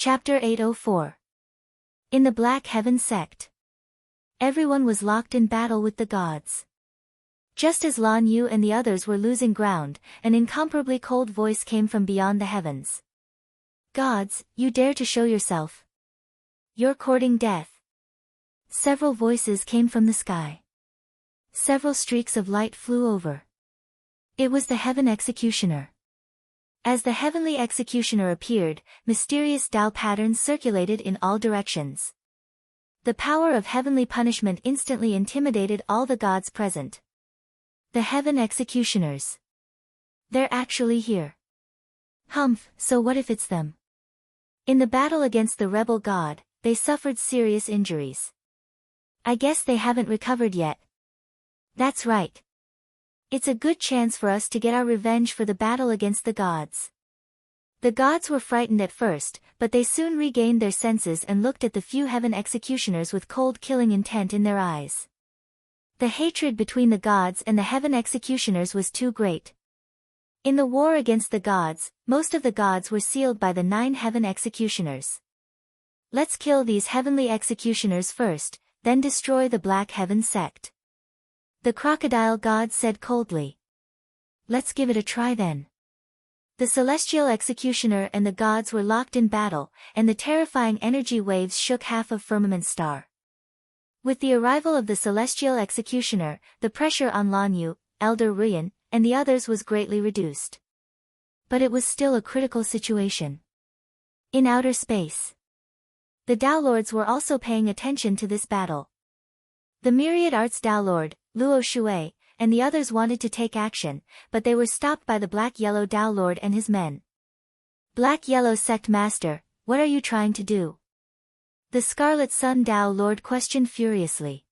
Chapter 804. In the Black Heaven Sect. Everyone was locked in battle with the gods. Just as Lan Yu and the others were losing ground, an incomparably cold voice came from beyond the heavens. Gods, you dare to show yourself? You're courting death. Several voices came from the sky. Several streaks of light flew over. It was the Heaven Executioner. As the Heavenly Executioner appeared, mysterious Tao patterns circulated in all directions. The power of heavenly punishment instantly intimidated all the gods present. The Heaven Executioners. They're actually here. Humph, so what if it's them? In the battle against the rebel god, they suffered serious injuries. I guess they haven't recovered yet. That's right. It's a good chance for us to get our revenge for the battle against the gods. The gods were frightened at first, but they soon regained their senses and looked at the few Heaven Executioners with cold killing intent in their eyes. The hatred between the gods and the Heaven Executioners was too great. In the war against the gods, most of the gods were sealed by the 9 Heaven Executioners. Let's kill these Heavenly Executioners first, then destroy the Black Heaven Sect. The crocodile god said coldly. Let's give it a try then. The celestial executioner and the gods were locked in battle, and the terrifying energy waves shook half of Firmament Star. With the arrival of the celestial executioner, the pressure on Lan Yu, Elder Ruyan, and the others was greatly reduced. But it was still a critical situation. In outer space. The Tao Lords were also paying attention to this battle. The Myriad Arts Tao Lord, Luo Shui, and the others wanted to take action, but they were stopped by the Black-Yellow Tao Lord and his men. Black-Yellow Sect Master, what are you trying to do? The Scarlet Sun Tao Lord questioned furiously.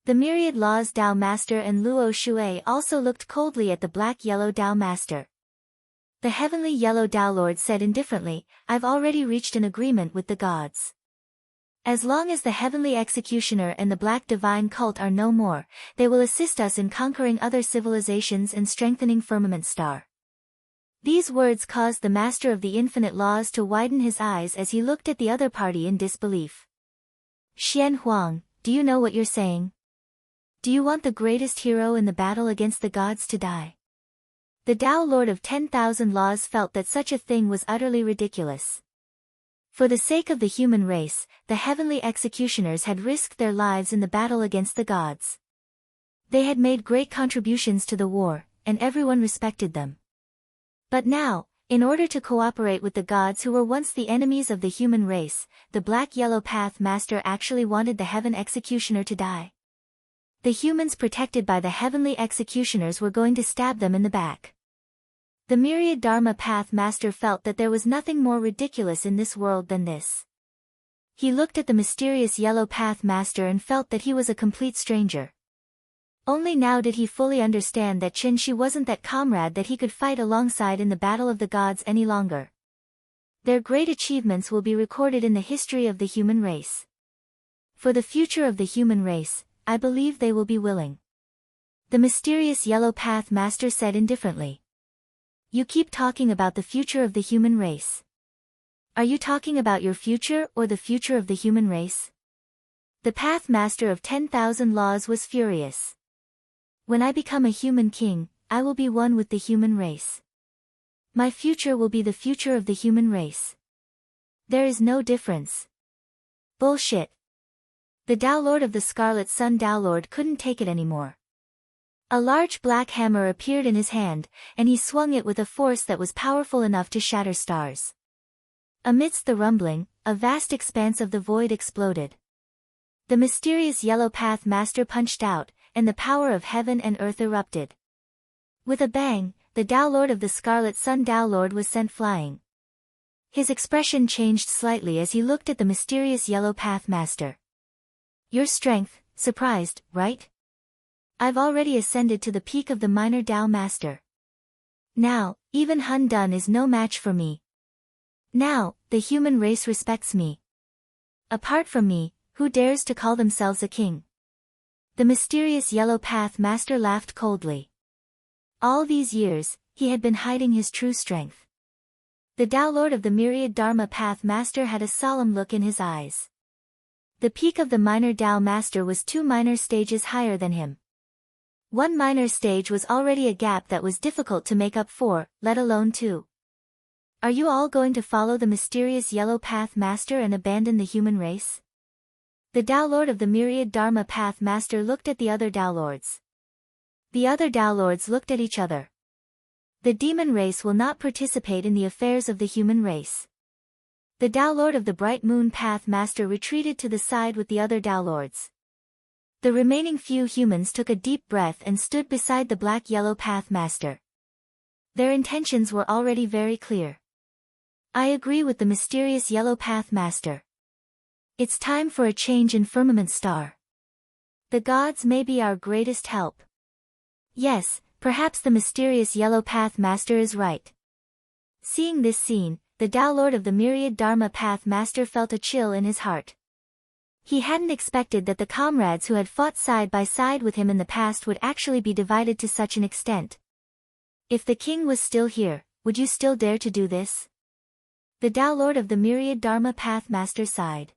The Myriad Laws Tao Master and Luo Shui also looked coldly at the Black-Yellow Tao Master. The Heavenly Yellow Tao Lord said indifferently, I've already reached an agreement with the gods. As long as the Heavenly Executioner and the Black Divine Cult are no more, they will assist us in conquering other civilizations and strengthening Firmament Star. These words caused the Master of the Infinite Laws to widen his eyes as he looked at the other party in disbelief. Xian Huang, do you know what you're saying? Do you want the greatest hero in the battle against the gods to die? The Tao Lord of 10,000 Laws felt that such a thing was utterly ridiculous. For the sake of the human race, the Heavenly Executioners had risked their lives in the battle against the gods. They had made great contributions to the war, and everyone respected them. But now, in order to cooperate with the gods who were once the enemies of the human race, the Black-Yellow Path Master actually wanted the Heaven Executioner to die. The humans protected by the Heavenly Executioners were going to stab them in the back. The Myriad Dharma Path Master felt that there was nothing more ridiculous in this world than this. He looked at the mysterious Yellow Path Master and felt that he was a complete stranger. Only now did he fully understand that Qin Shi wasn't that comrade that he could fight alongside in the battle of the gods any longer. Their great achievements will be recorded in the history of the human race. For the future of the human race, I believe they will be willing. The mysterious Yellow Path Master said indifferently. You keep talking about the future of the human race. Are you talking about your future or the future of the human race? The Path Master of 10,000 Laws was furious. When I become a human king, I will be one with the human race. My future will be the future of the human race. There is no difference. Bullshit. The Tao Lord of the Scarlet Sun Tao Lord couldn't take it anymore. A large black hammer appeared in his hand, and he swung it with a force that was powerful enough to shatter stars. Amidst the rumbling, a vast expanse of the void exploded. The mysterious Yellow Path Master punched out, and the power of heaven and earth erupted. With a bang, the Tao Lord of the Scarlet Sun Tao Lord was sent flying. His expression changed slightly as he looked at the mysterious Yellow Path Master. Your strength, surprised, right? I've already ascended to the peak of the Minor Tao Master. Now, even Hun Dun is no match for me. Now, the human race respects me. Apart from me, who dares to call themselves a king? The mysterious Yellow Path Master laughed coldly. All these years, he had been hiding his true strength. The Tao Lord of the Myriad Dharma Path Master had a solemn look in his eyes. The peak of the minor Tao Master was 2 minor stages higher than him. 1 minor stage was already a gap that was difficult to make up for, let alone 2. Are you all going to follow the mysterious Yellow Path Master and abandon the human race? The Tao Lord of the Myriad Dharma Path Master looked at the other Tao Lords. The other Tao Lords looked at each other. The demon race will not participate in the affairs of the human race. The Tao Lord of the Bright Moon Path Master retreated to the side with the other Tao Lords. The remaining few humans took a deep breath and stood beside the Black-Yellow Path Master. Their intentions were already very clear. I agree with the mysterious Yellow Path Master. It's time for a change in Firmament Star. The gods may be our greatest help. Yes, perhaps the mysterious Yellow Path Master is right. Seeing this scene, the Tao Lord of the Myriad Dharma Path Master felt a chill in his heart. He hadn't expected that the comrades who had fought side by side with him in the past would actually be divided to such an extent. If the king was still here, would you still dare to do this? The Tao Lord of the Myriad Dharma Path Master sighed.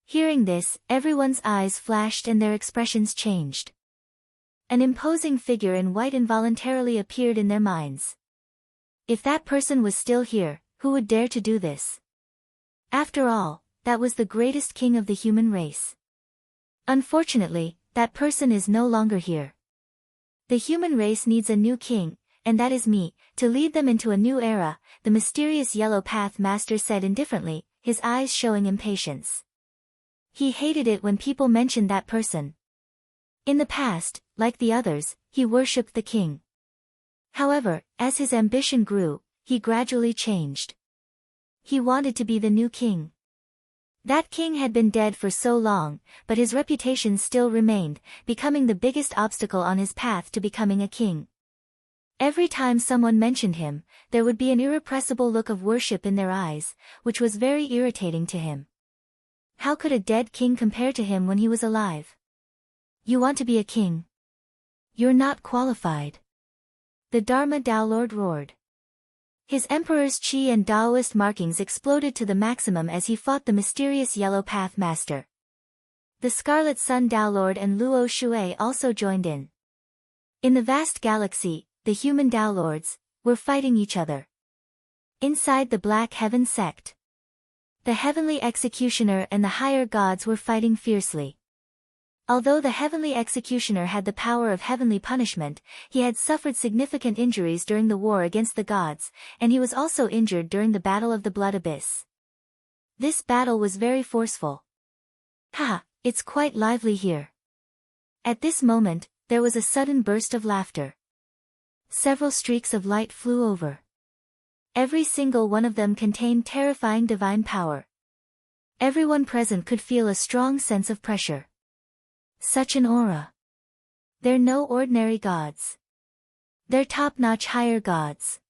Hearing this, everyone's eyes flashed and their expressions changed. An imposing figure in white involuntarily appeared in their minds. If that person was still here, who would dare to do this? After all, that was the greatest king of the human race. Unfortunately, that person is no longer here. The human race needs a new king, and that is me, to lead them into a new era, the mysterious Yellow Path Master said indifferently, his eyes showing impatience. He hated it when people mentioned that person. In the past, like the others, he worshipped the king. However, as his ambition grew, he gradually changed. He wanted to be the new king. That king had been dead for so long, but his reputation still remained, becoming the biggest obstacle on his path to becoming a king. Every time someone mentioned him, there would be an irrepressible look of worship in their eyes, which was very irritating to him. How could a dead king compare to him when he was alive? You want to be a king? You're not qualified. The Dharma Tao Lord roared. His emperor's chi and Taoist markings exploded to the maximum as he fought the mysterious Yellow Path Master. The Scarlet Sun Tao Lord and Luo Shui also joined in. In the vast galaxy, the human Tao Lords were fighting each other. Inside the Black Heaven sect, the Heavenly Executioner and the higher gods were fighting fiercely. Although the Heavenly Executioner had the power of heavenly punishment, he had suffered significant injuries during the war against the gods, and he was also injured during the Battle of the Blood Abyss. This battle was very forceful. Ha, it's quite lively here. At this moment, there was a sudden burst of laughter. Several streaks of light flew over. Every single one of them contained terrifying divine power. Everyone present could feel a strong sense of pressure. Such an aura. They're no ordinary gods. They're top-notch higher gods.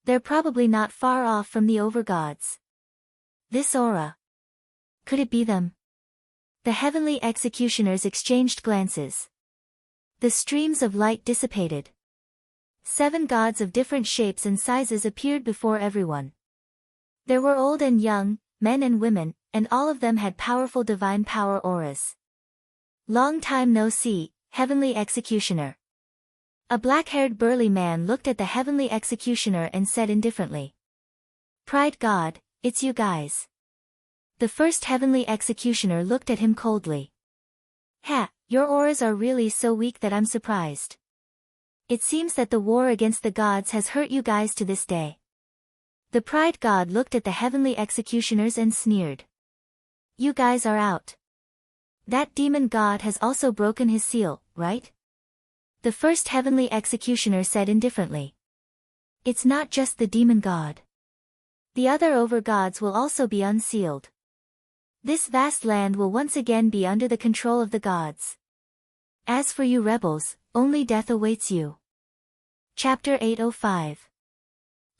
They're probably not far off from the over-gods. This aura. Could it be them? The Heavenly Executioners exchanged glances. The streams of light dissipated. 7 gods of different shapes and sizes appeared before everyone. There were old and young, men and women, and all of them had powerful divine power auras. Long time no see, Heavenly Executioner. A black-haired burly man looked at the Heavenly Executioner and said indifferently. Pride God, it's you guys. The first Heavenly Executioner looked at him coldly. Ha, your auras are really so weak that I'm surprised. It seems that the war against the gods has hurt you guys to this day. The Pride God looked at the Heavenly Executioners and sneered. You guys are out. That demon god has also broken his seal, right? The first Heavenly Executioner said indifferently. It's not just the demon god. The other over-gods will also be unsealed. This vast land will once again be under the control of the gods. As for you rebels, only death awaits you. Chapter 805.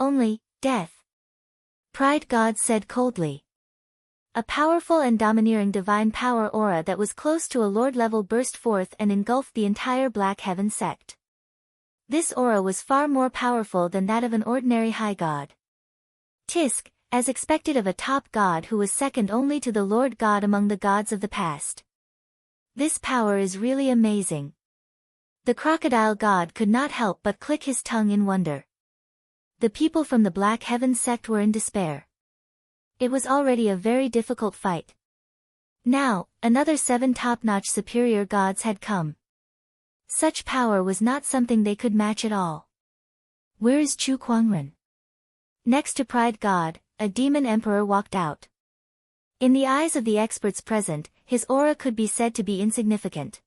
Only, death. Pride God said coldly. A powerful and domineering divine power aura that was close to a lord level burst forth and engulfed the entire Black Heaven sect. This aura was far more powerful than that of an ordinary high god. Tisk, as expected of a top god who was second only to the Lord God among the gods of the past. This power is really amazing. The crocodile god could not help but click his tongue in wonder. The people from the Black Heaven sect were in despair. It was already a very difficult fight. Now, another 7 top-notch superior gods had come. Such power was not something they could match at all. Where is Chu Kuangren? Next to Pride God, a demon emperor walked out. In the eyes of the experts present, his aura could be said to be insignificant.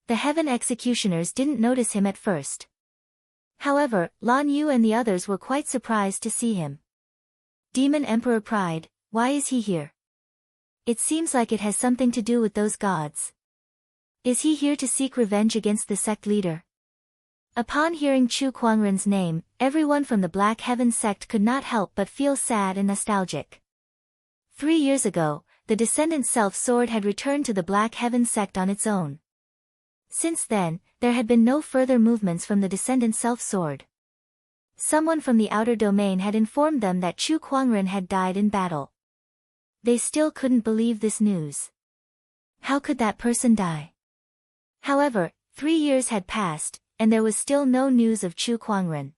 The heaven executioners didn't notice him at first. However, Lan Yu and the others were quite surprised to see him. Demon Emperor Pride, why is he here? It seems like it has something to do with those gods. Is he here to seek revenge against the sect leader? Upon hearing Chu Kuangren's name, everyone from the Black Heaven sect could not help but feel sad and nostalgic. 3 years ago, the Descendant Self Sword had returned to the Black Heaven sect on its own. Since then, there had been no further movements from the Descendant Self Sword. Someone from the outer domain had informed them that Chu Kuangren had died in battle. They still couldn't believe this news. How could that person die? However, 3 years had passed, and there was still no news of Chu Kuangren.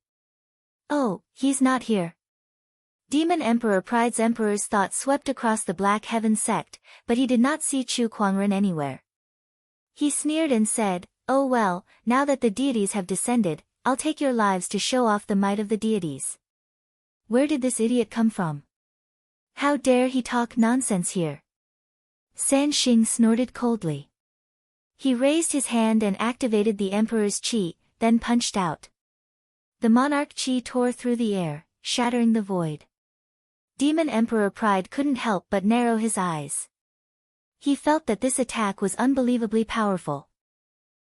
Oh, he's not here. Demon Emperor Pride's emperor's thoughts swept across the Black Heaven sect, but he did not see Chu Kuangren anywhere. He sneered and said, "Oh well, now that the deities have descended, I'll take your lives to show off the might of the deities." Where did this idiot come from? How dare he talk nonsense here? San Xing snorted coldly. He raised his hand and activated the Emperor's chi, then punched out. The monarch chi tore through the air, shattering the void. Demon Emperor Pride couldn't help but narrow his eyes. He felt that this attack was unbelievably powerful.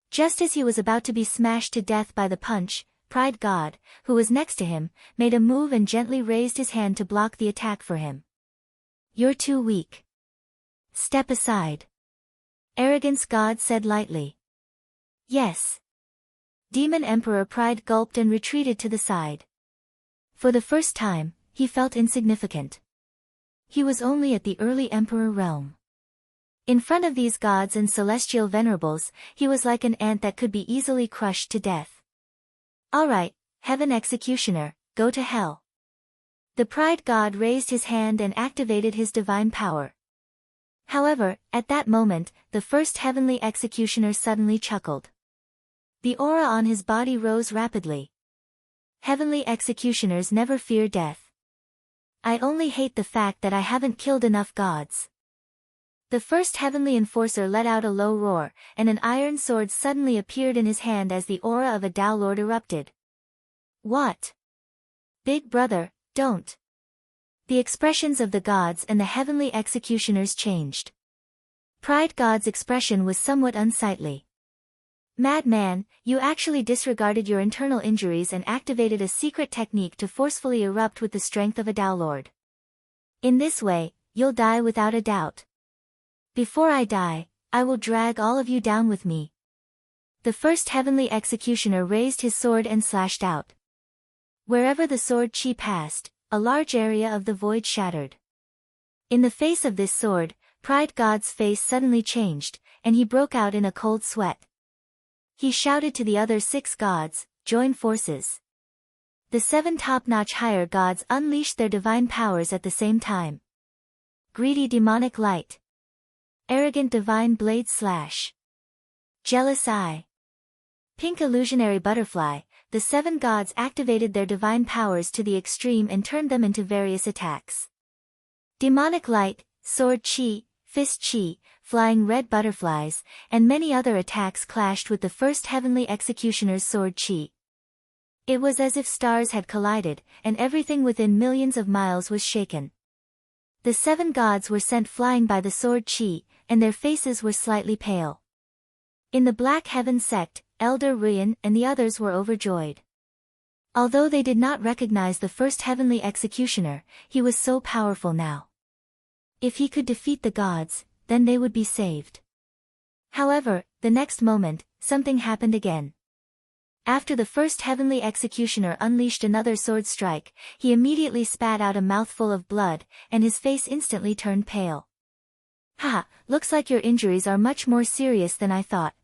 Just as he was about to be smashed to death by the punch, Pride God, who was next to him, made a move and gently raised his hand to block the attack for him. "You're too weak. Step aside." Arrogance God said lightly. "Yes." Demon Emperor Pride gulped and retreated to the side. For the first time, he felt insignificant. He was only at the early Emperor realm. In front of these gods and celestial venerables, he was like an ant that could be easily crushed to death. "Alright, Heaven Executioner, go to hell." The Pride God raised his hand and activated his divine power. However, at that moment, the first Heavenly Executioner suddenly chuckled. The aura on his body rose rapidly. Heavenly Executioners never fear death. I only hate the fact that I haven't killed enough gods. The first Heavenly Enforcer let out a low roar, and an iron sword suddenly appeared in his hand as the aura of a Tao Lord erupted. "What? Big brother, don't." The expressions of the gods and the Heavenly Executioners changed. Pride God's expression was somewhat unsightly. "Madman, you actually disregarded your internal injuries and activated a secret technique to forcefully erupt with the strength of a Tao Lord. In this way, you'll die without a doubt. Before I die, I will drag all of you down with me." The first Heavenly Executioner raised his sword and slashed out. Wherever the sword chi passed, a large area of the void shattered. In the face of this sword, Pride God's face suddenly changed, and he broke out in a cold sweat. He shouted to the other 6 gods, "Join forces." The 7 top-notch higher gods unleashed their divine powers at the same time. Greedy demonic light. Arrogant divine blade slash. Jealous eye. Pink illusionary butterfly. The 7 gods activated their divine powers to the extreme and turned them into various attacks. Demonic light, sword chi, fist chi, flying red butterflies, and many other attacks clashed with the first Heavenly Executioner's sword chi. It was as if stars had collided, and everything within millions of miles was shaken. The 7 gods were sent flying by the sword chi, and their faces were slightly pale. In the Black Heaven sect, Elder Ruyan and the others were overjoyed. Although they did not recognize the first Heavenly Executioner, he was so powerful now. If he could defeat the gods, then they would be saved. However, the next moment, something happened again. After the first heavenly executioner unleashed another sword strike, he immediately spat out a mouthful of blood, and his face instantly turned pale. "Ha, looks like your injuries are much more serious than I thought.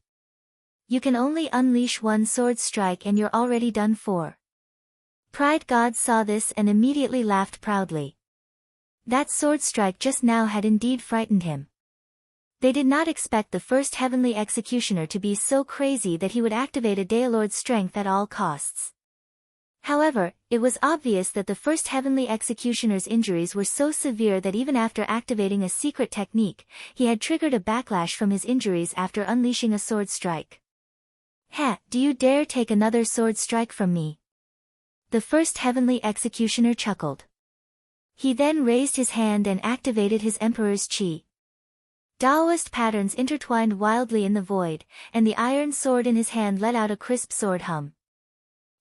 You can only unleash one sword strike and you're already done for." Pride gods saw this and immediately laughed proudly. That sword strike just now had indeed frightened him. They did not expect the first heavenly executioner to be so crazy that he would activate a Daelord's strength at all costs. However, it was obvious that the first heavenly executioner's injuries were so severe that even after activating a secret technique, he had triggered a backlash from his injuries after unleashing a sword strike. "Ha, do you dare take another sword strike from me?" The first heavenly executioner chuckled. He then raised his hand and activated his Emperor's Chi. Taoist patterns intertwined wildly in the void, and the iron sword in his hand let out a crisp sword hum.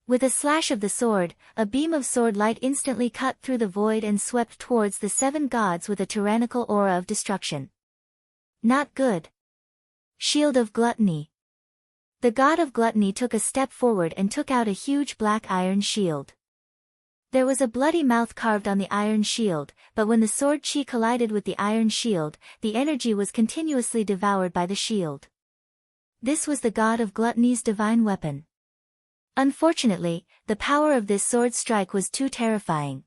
With a slash of the sword, a beam of sword light instantly cut through the void and swept towards the seven gods with a tyrannical aura of destruction. Not good. Shield of Gluttony. The god of gluttony took a step forward and took out a huge black iron shield. There was a bloody mouth carved on the iron shield, but when the sword chi collided with the iron shield, the energy was continuously devoured by the shield. This was the god of gluttony's divine weapon. Unfortunately, the power of this sword strike was too terrifying.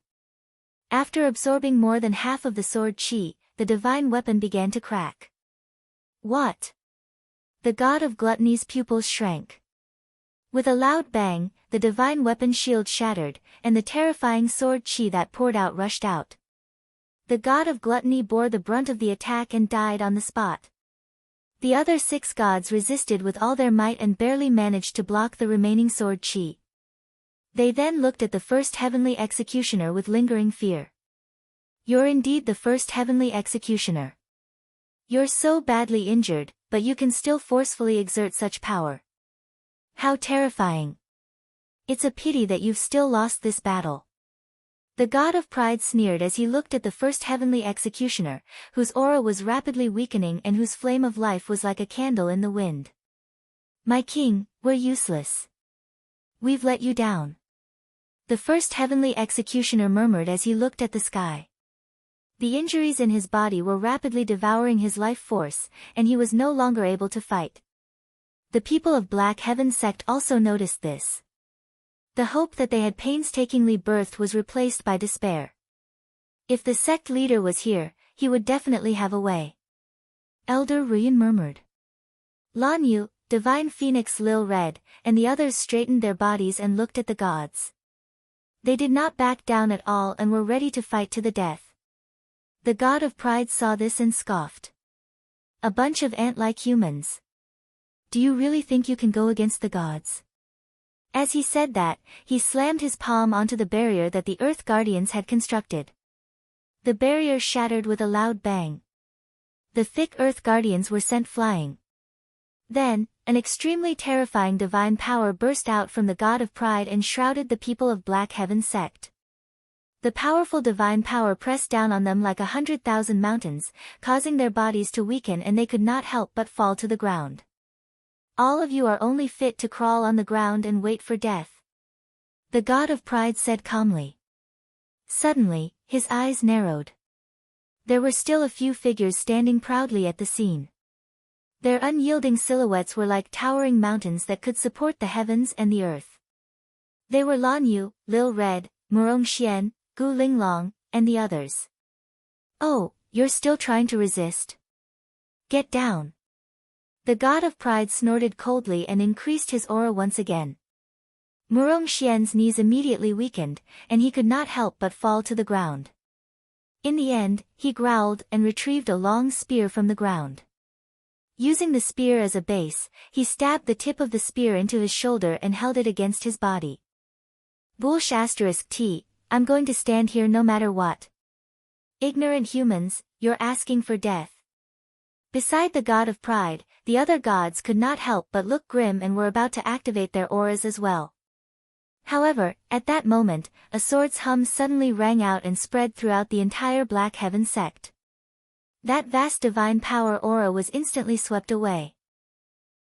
After absorbing more than half of the sword chi, the divine weapon began to crack. What? The god of gluttony's pupils shrank. With a loud bang, the divine weapon shield shattered, and the terrifying sword chi that poured out rushed out. The god of gluttony bore the brunt of the attack and died on the spot. The other 6 gods resisted with all their might and barely managed to block the remaining sword chi. They then looked at the first heavenly executioner with lingering fear. "You're indeed the first heavenly executioner. You're so badly injured, but you can still forcefully exert such power. How terrifying. It's a pity that you've still lost this battle." The god of pride sneered as he looked at the first heavenly executioner, whose aura was rapidly weakening and whose flame of life was like a candle in the wind. "My king, we're useless. We've let you down." The first heavenly executioner murmured as he looked at the sky. The injuries in his body were rapidly devouring his life force, and he was no longer able to fight. The people of Black Heaven sect also noticed this. The hope that they had painstakingly birthed was replaced by despair. If the sect leader was here, he would definitely have a way. Elder Ruyan murmured. Lan Yu, Divine Phoenix Lil Red, and the others straightened their bodies and looked at the gods. They did not back down at all and were ready to fight to the death. The god of pride saw this and scoffed. "A bunch of ant-like humans. Do you really think you can go against the gods?" As he said that, he slammed his palm onto the barrier that the Earth Guardians had constructed. The barrier shattered with a loud bang. The thick Earth Guardians were sent flying. Then, an extremely terrifying divine power burst out from the god of pride and shrouded the people of Black Heaven sect. The powerful divine power pressed down on them like 100,000 mountains, causing their bodies to weaken and they could not help but fall to the ground. "All of you are only fit to crawl on the ground and wait for death," the god of pride said calmly. Suddenly, his eyes narrowed. There were still a few figures standing proudly at the scene. Their unyielding silhouettes were like towering mountains that could support the heavens and the earth. They were Lan Yu, Lil Red, Murong Xian, Gu Linglong, and the others. "Oh, you're still trying to resist? Get down." The god of pride snorted coldly and increased his aura once again. Murong Xian's knees immediately weakened, and he could not help but fall to the ground. In the end, he growled and retrieved a long spear from the ground. Using the spear as a base, he stabbed the tip of the spear into his shoulder and held it against his body. "Bullsh *T, I'm going to stand here no matter what. Ignorant humans, you're asking for death." Beside the god of pride, the other gods could not help but look grim and were about to activate their auras as well. However, at that moment, a sword's hum suddenly rang out and spread throughout the entire Black Heaven sect. That vast divine power aura was instantly swept away.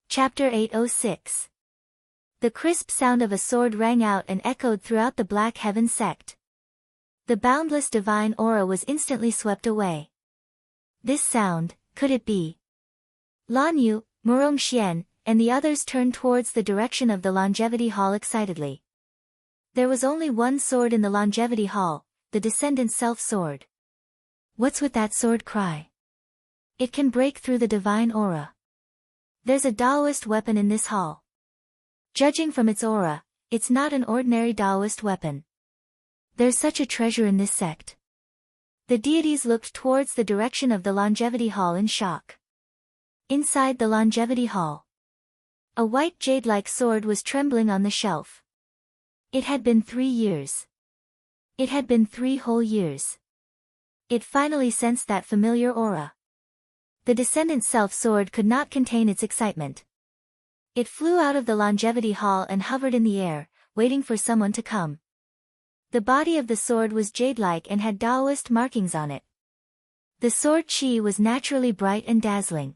Chapter 806. The crisp sound of a sword rang out and echoed throughout the Black Heaven sect. The boundless divine aura was instantly swept away. This sound, could it be? Lan Yu, Murong Xian, and the others turned towards the direction of the Longevity Hall excitedly. There was only one sword in the Longevity Hall, the Descendant Self-Sword. What's with that sword cry? It can break through the divine aura. There's a Taoist weapon in this hall. Judging from its aura, it's not an ordinary Taoist weapon. There's such a treasure in this sect. The deities looked towards the direction of the Longevity Hall in shock. Inside the Longevity Hall, a white jade-like sword was trembling on the shelf. It had been 3 years. It had been 3 whole years. It finally sensed that familiar aura. The Descendant Self-Sword could not contain its excitement. It flew out of the Longevity Hall and hovered in the air, waiting for someone to come. The body of the sword was jade-like and had Taoist markings on it. The sword chi was naturally bright and dazzling.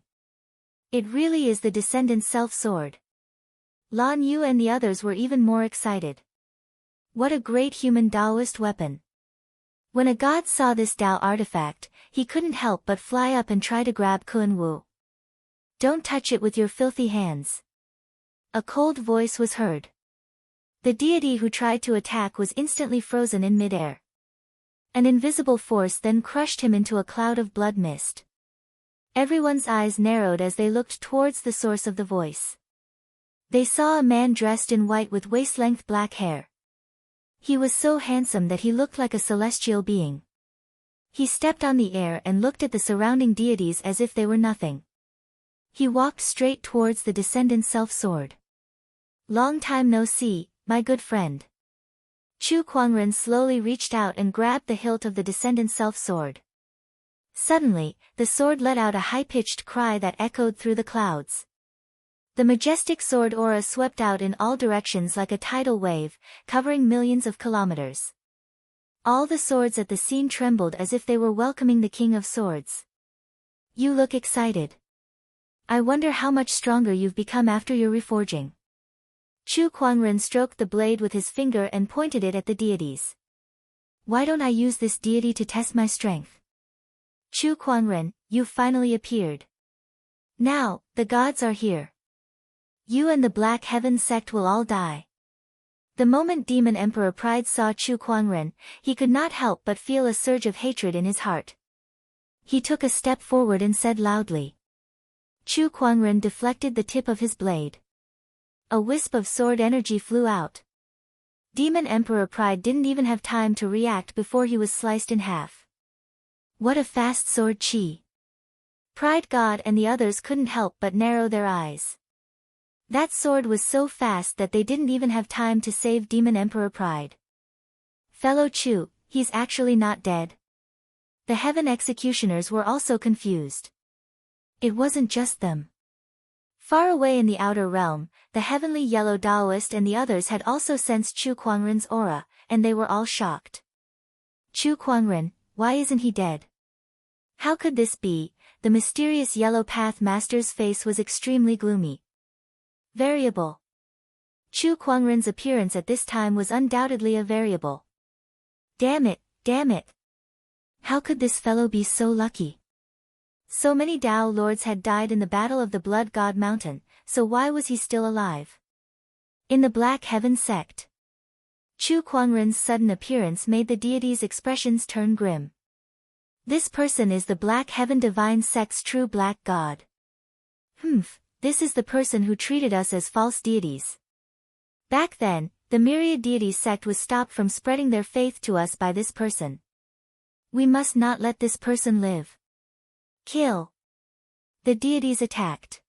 It really is the Descendant Self-Sword. Lan Yu and the others were even more excited. What a great human Taoist weapon. When a god saw this Tao artifact, he couldn't help but fly up and try to grab Kun Wu. Don't touch it with your filthy hands. A cold voice was heard. The deity who tried to attack was instantly frozen in midair. An invisible force then crushed him into a cloud of blood mist. Everyone's eyes narrowed as they looked towards the source of the voice. They saw a man dressed in white with waist-length black hair. He was so handsome that he looked like a celestial being. He stepped on the air and looked at the surrounding deities as if they were nothing. He walked straight towards the Descendant Self-Sword. Long time no see, my good friend. Chu Kuangren slowly reached out and grabbed the hilt of the Descendant Self-Sword. Suddenly, the sword let out a high-pitched cry that echoed through the clouds. The majestic sword aura swept out in all directions like a tidal wave, covering millions of kilometers. All the swords at the scene trembled as if they were welcoming the King of Swords. You look excited. I wonder how much stronger you've become after your reforging. Chu Kuangren stroked the blade with his finger and pointed it at the deities. Why don't I use this deity to test my strength? Chu Kuangren, you've finally appeared. Now, the gods are here. You and the Black Heaven sect will all die. The moment Demon Emperor Pride saw Chu Kuangren, he could not help but feel a surge of hatred in his heart. He took a step forward and said loudly. Chu Kuangren deflected the tip of his blade. A wisp of sword energy flew out. Demon Emperor Pride didn't even have time to react before he was sliced in half. What a fast sword chi! Pride God and the others couldn't help but narrow their eyes. That sword was so fast that they didn't even have time to save Demon Emperor Pride. Fellow Chu, he's actually not dead. The Heaven Executioners were also confused. It wasn't just them. Far away in the outer realm, the heavenly yellow Taoist and the others had also sensed Chu Kuangren's aura, and they were all shocked. Chu Kuangren, why isn't he dead? How could this be? The mysterious Yellow Path Master's face was extremely gloomy. Variable. Chu Kuangren's appearance at this time was undoubtedly a variable. Damn it, damn it. How could this fellow be so lucky? So many Tao lords had died in the Battle of the Blood God Mountain, so why was he still alive? In the Black Heaven sect, Chu Kuangren's sudden appearance made the deities' expressions turn grim. This person is the Black Heaven Divine sect's true Black God. This is the person who treated us as false deities. Back then, the Myriad Deities sect was stopped from spreading their faith to us by this person. We must not let this person live. Kill. The deities attacked.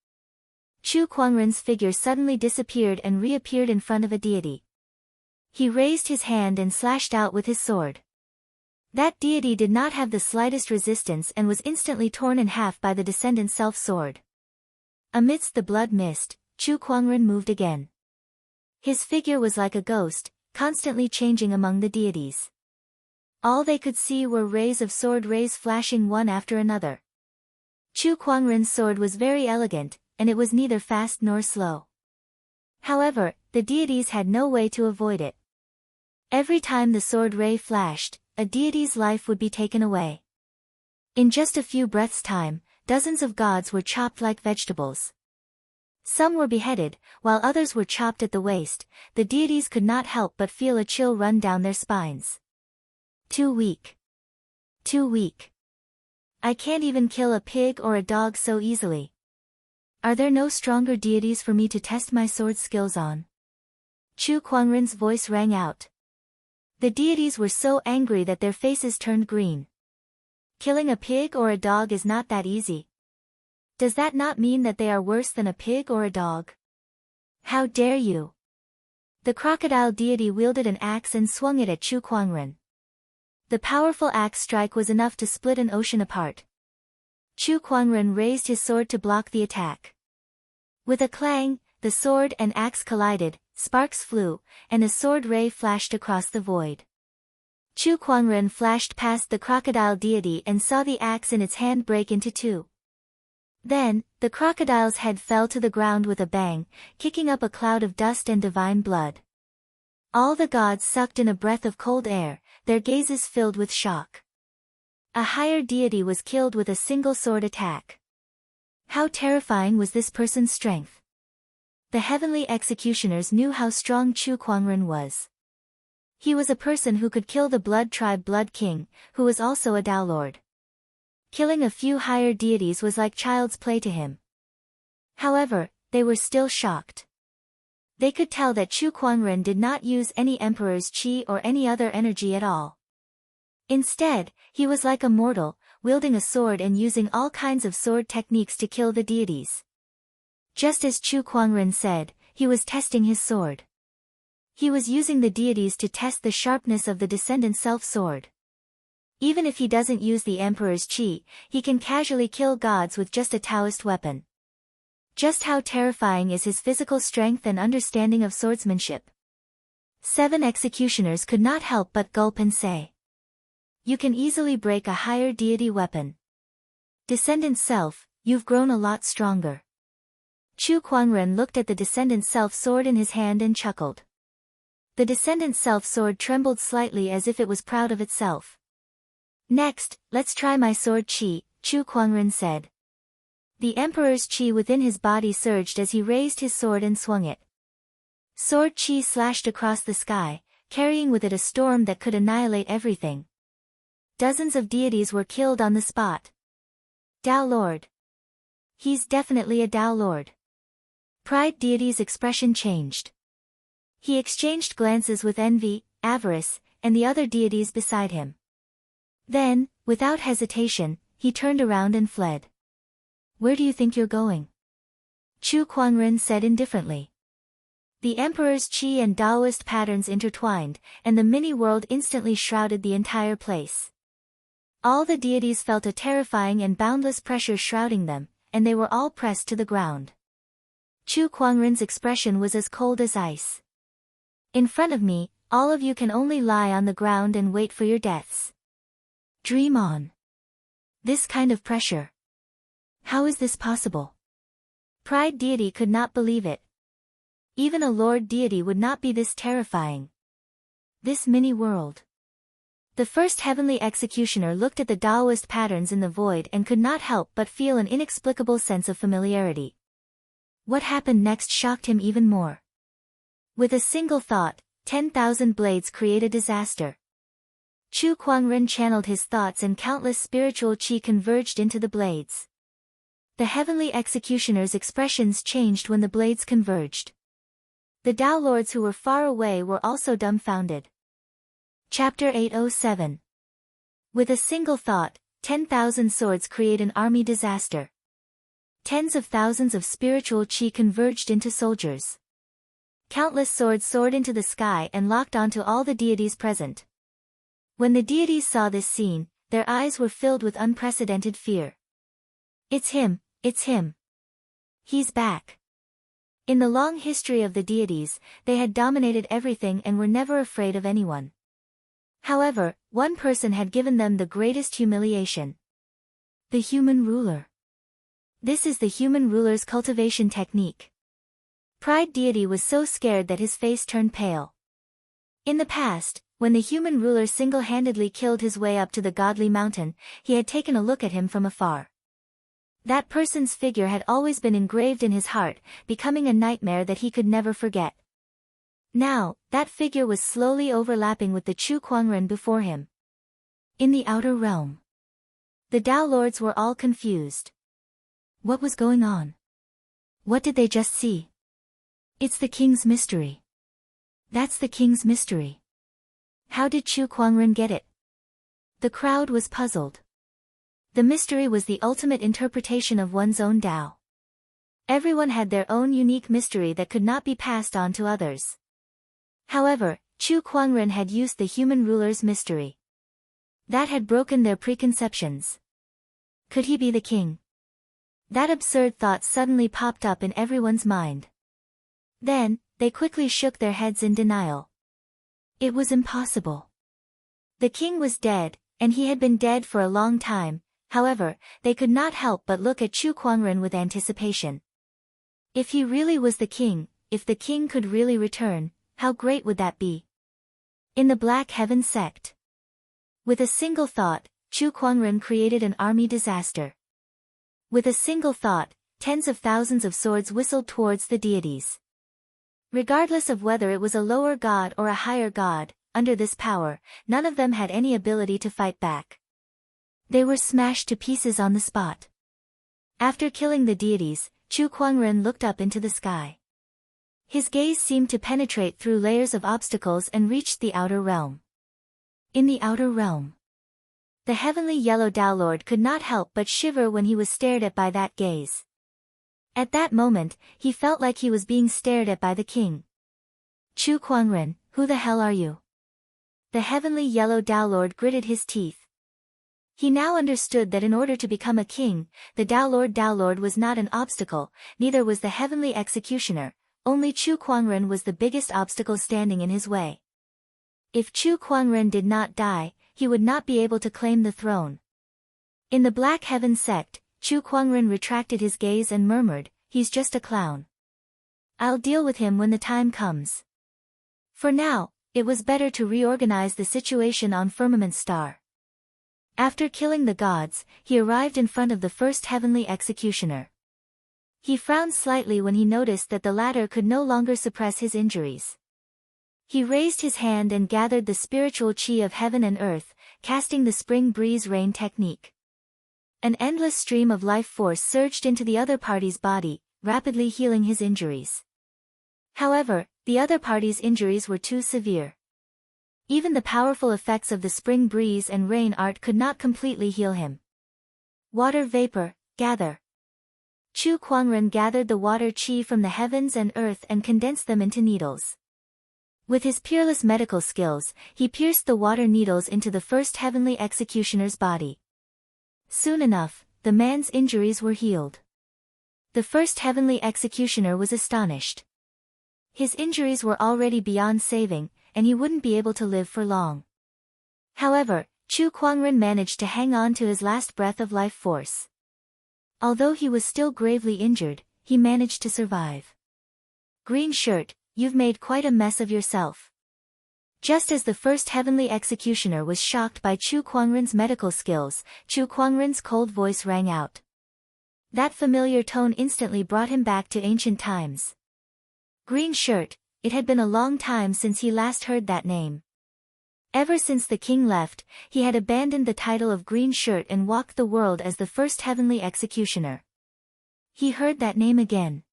Chu Kuangren's figure suddenly disappeared and reappeared in front of a deity. He raised his hand and slashed out with his sword. That deity did not have the slightest resistance and was instantly torn in half by the Descendant Self-Sword. Amidst the blood mist, Chu Kuangren moved again. His figure was like a ghost, constantly changing among the deities. All they could see were rays of sword rays flashing one after another. Chu Kuangren's sword was very elegant, and it was neither fast nor slow. However, the deities had no way to avoid it. Every time the sword ray flashed, a deity's life would be taken away. In just a few breaths' time, dozens of gods were chopped like vegetables. Some were beheaded, while others were chopped at the waist. The deities could not help but feel a chill run down their spines. Too weak. Too weak. I can't even kill a pig or a dog so easily. Are there no stronger deities for me to test my sword skills on? Chu Kuangren's voice rang out. The deities were so angry that their faces turned green. Killing a pig or a dog is not that easy. Does that not mean that they are worse than a pig or a dog? How dare you? The crocodile deity wielded an axe and swung it at Chu Kuangren. The powerful axe strike was enough to split an ocean apart. Chu Kuangren raised his sword to block the attack. With a clang, the sword and axe collided, sparks flew, and a sword ray flashed across the void. Chu Kuangren flashed past the crocodile deity and saw the axe in its hand break into two. Then, the crocodile's head fell to the ground with a bang, kicking up a cloud of dust and divine blood. All the gods sucked in a breath of cold air, their gazes filled with shock. A higher deity was killed with a single sword attack. How terrifying was this person's strength? The heavenly executioners knew how strong Chu Kuangren was. He was a person who could kill the Blood Tribe Blood King, who was also a Tao Lord. Killing a few higher deities was like child's play to him. However, they were still shocked. They could tell that Chu Kuangren did not use any emperor's qi or any other energy at all. Instead, he was like a mortal, wielding a sword and using all kinds of sword techniques to kill the deities. Just as Chu Kuangren said, he was testing his sword. He was using the deities to test the sharpness of the descendant self-sword. Even if he doesn't use the emperor's qi, he can casually kill gods with just a Taoist weapon. Just how terrifying is his physical strength and understanding of swordsmanship? 7 executioners could not help but gulp and say. You can easily break a higher deity weapon. Descendant self, you've grown a lot stronger. Chu Kuangren looked at the descendant self sword in his hand and chuckled. The descendant self sword trembled slightly as if it was proud of itself. Next, let's try my sword qi, Chu Kuangren said. The emperor's qi within his body surged as he raised his sword and swung it. Sword qi slashed across the sky, carrying with it a storm that could annihilate everything. Dozens of deities were killed on the spot. Tao Lord. He's definitely a Tao Lord. Pride deity's expression changed. He exchanged glances with envy, avarice, and the other deities beside him. Then, without hesitation, he turned around and fled. Where do you think you're going? Chu Kuangren said indifferently. The emperor's qi and Taoist patterns intertwined, and the mini-world instantly shrouded the entire place. All the deities felt a terrifying and boundless pressure shrouding them, and they were all pressed to the ground. Chu Kuangren's expression was as cold as ice. In front of me, all of you can only lie on the ground and wait for your deaths. Dream on. This kind of pressure. How is this possible? Pride deity could not believe it. Even a lord deity would not be this terrifying. This mini-world. The first heavenly executioner looked at the Taoist patterns in the void and could not help but feel an inexplicable sense of familiarity. What happened next shocked him even more. With a single thought, 10,000 blades create a disaster. Chu Kuangren channeled his thoughts and countless spiritual qi converged into the blades. The heavenly executioner's expressions changed when the blades converged. The Tao Lords who were far away were also dumbfounded. Chapter 807. With a single thought, 10,000 swords create an army disaster. Tens of thousands of spiritual qi converged into soldiers. Countless swords soared into the sky and locked onto all the deities present. When the deities saw this scene, their eyes were filled with unprecedented fear. It's him, it's him. He's back. In the long history of the deities, they had dominated everything and were never afraid of anyone. However, one person had given them the greatest humiliation. The human ruler. This is the human ruler's cultivation technique. Pride deity was so scared that his face turned pale. In the past, when the human ruler single-handedly killed his way up to the godly mountain, he had taken a look at him from afar. That person's figure had always been engraved in his heart, becoming a nightmare that he could never forget. Now, that figure was slowly overlapping with the Chu Kuangren before him. In the outer realm, the Tao Lords were all confused. What was going on? What did they just see? It's the king's mystery. That's the king's mystery. How did Chu Kuangren get it? The crowd was puzzled. The mystery was the ultimate interpretation of one's own Tao. Everyone had their own unique mystery that could not be passed on to others. However, Chu Kuangren had used the human ruler's mystery. That had broken their preconceptions. Could he be the king? That absurd thought suddenly popped up in everyone's mind. Then, they quickly shook their heads in denial. It was impossible. The king was dead, and he had been dead for a long time. However, they could not help but look at Chu Kuangren with anticipation. If he really was the king, if the king could really return, how great would that be? In the Black Heaven sect, with a single thought, Chu Kuangren created an army disaster. With a single thought, tens of thousands of swords whistled towards the deities. Regardless of whether it was a lower god or a higher god, under this power, none of them had any ability to fight back. They were smashed to pieces on the spot. After killing the deities, Chu Kuangren looked up into the sky. His gaze seemed to penetrate through layers of obstacles and reached the outer realm. In the outer realm, the heavenly yellow Tao Lord could not help but shiver when he was stared at by that gaze. At that moment, he felt like he was being stared at by the king. Chu Kuangren, who the hell are you? The heavenly yellow Tao Lord gritted his teeth. He now understood that in order to become a king, the Tao Lord was not an obstacle, neither was the heavenly executioner, only Chu Kuangren was the biggest obstacle standing in his way. If Chu Kuangren did not die, he would not be able to claim the throne. In the Black Heaven sect, Chu Kuangren retracted his gaze and murmured, "He's just a clown. I'll deal with him when the time comes." For now, it was better to reorganize the situation on Firmament Star. After killing the gods, he arrived in front of the first heavenly executioner. He frowned slightly when he noticed that the latter could no longer suppress his injuries. He raised his hand and gathered the spiritual chi of heaven and earth, casting the spring breeze rain technique. An endless stream of life force surged into the other party's body, rapidly healing his injuries. However, the other party's injuries were too severe. Even the powerful effects of the spring breeze and rain art could not completely heal him. Water vapor, gather. Chu Kuangren gathered the water chi from the heavens and earth and condensed them into needles. With his peerless medical skills, he pierced the water needles into the first heavenly executioner's body. Soon enough, the man's injuries were healed. The first heavenly executioner was astonished. His injuries were already beyond saving, and he wouldn't be able to live for long. However, Chu Kuangren managed to hang on to his last breath of life force. Although he was still gravely injured, he managed to survive. Green shirt, you've made quite a mess of yourself. Just as the first heavenly executioner was shocked by Chu Kuangren's medical skills, Chu Kuangren's cold voice rang out. That familiar tone instantly brought him back to ancient times. Green shirt, it had been a long time since he last heard that name. Ever since the king left, he had abandoned the title of Green Shirt and walked the world as the first heavenly executioner. He heard that name again.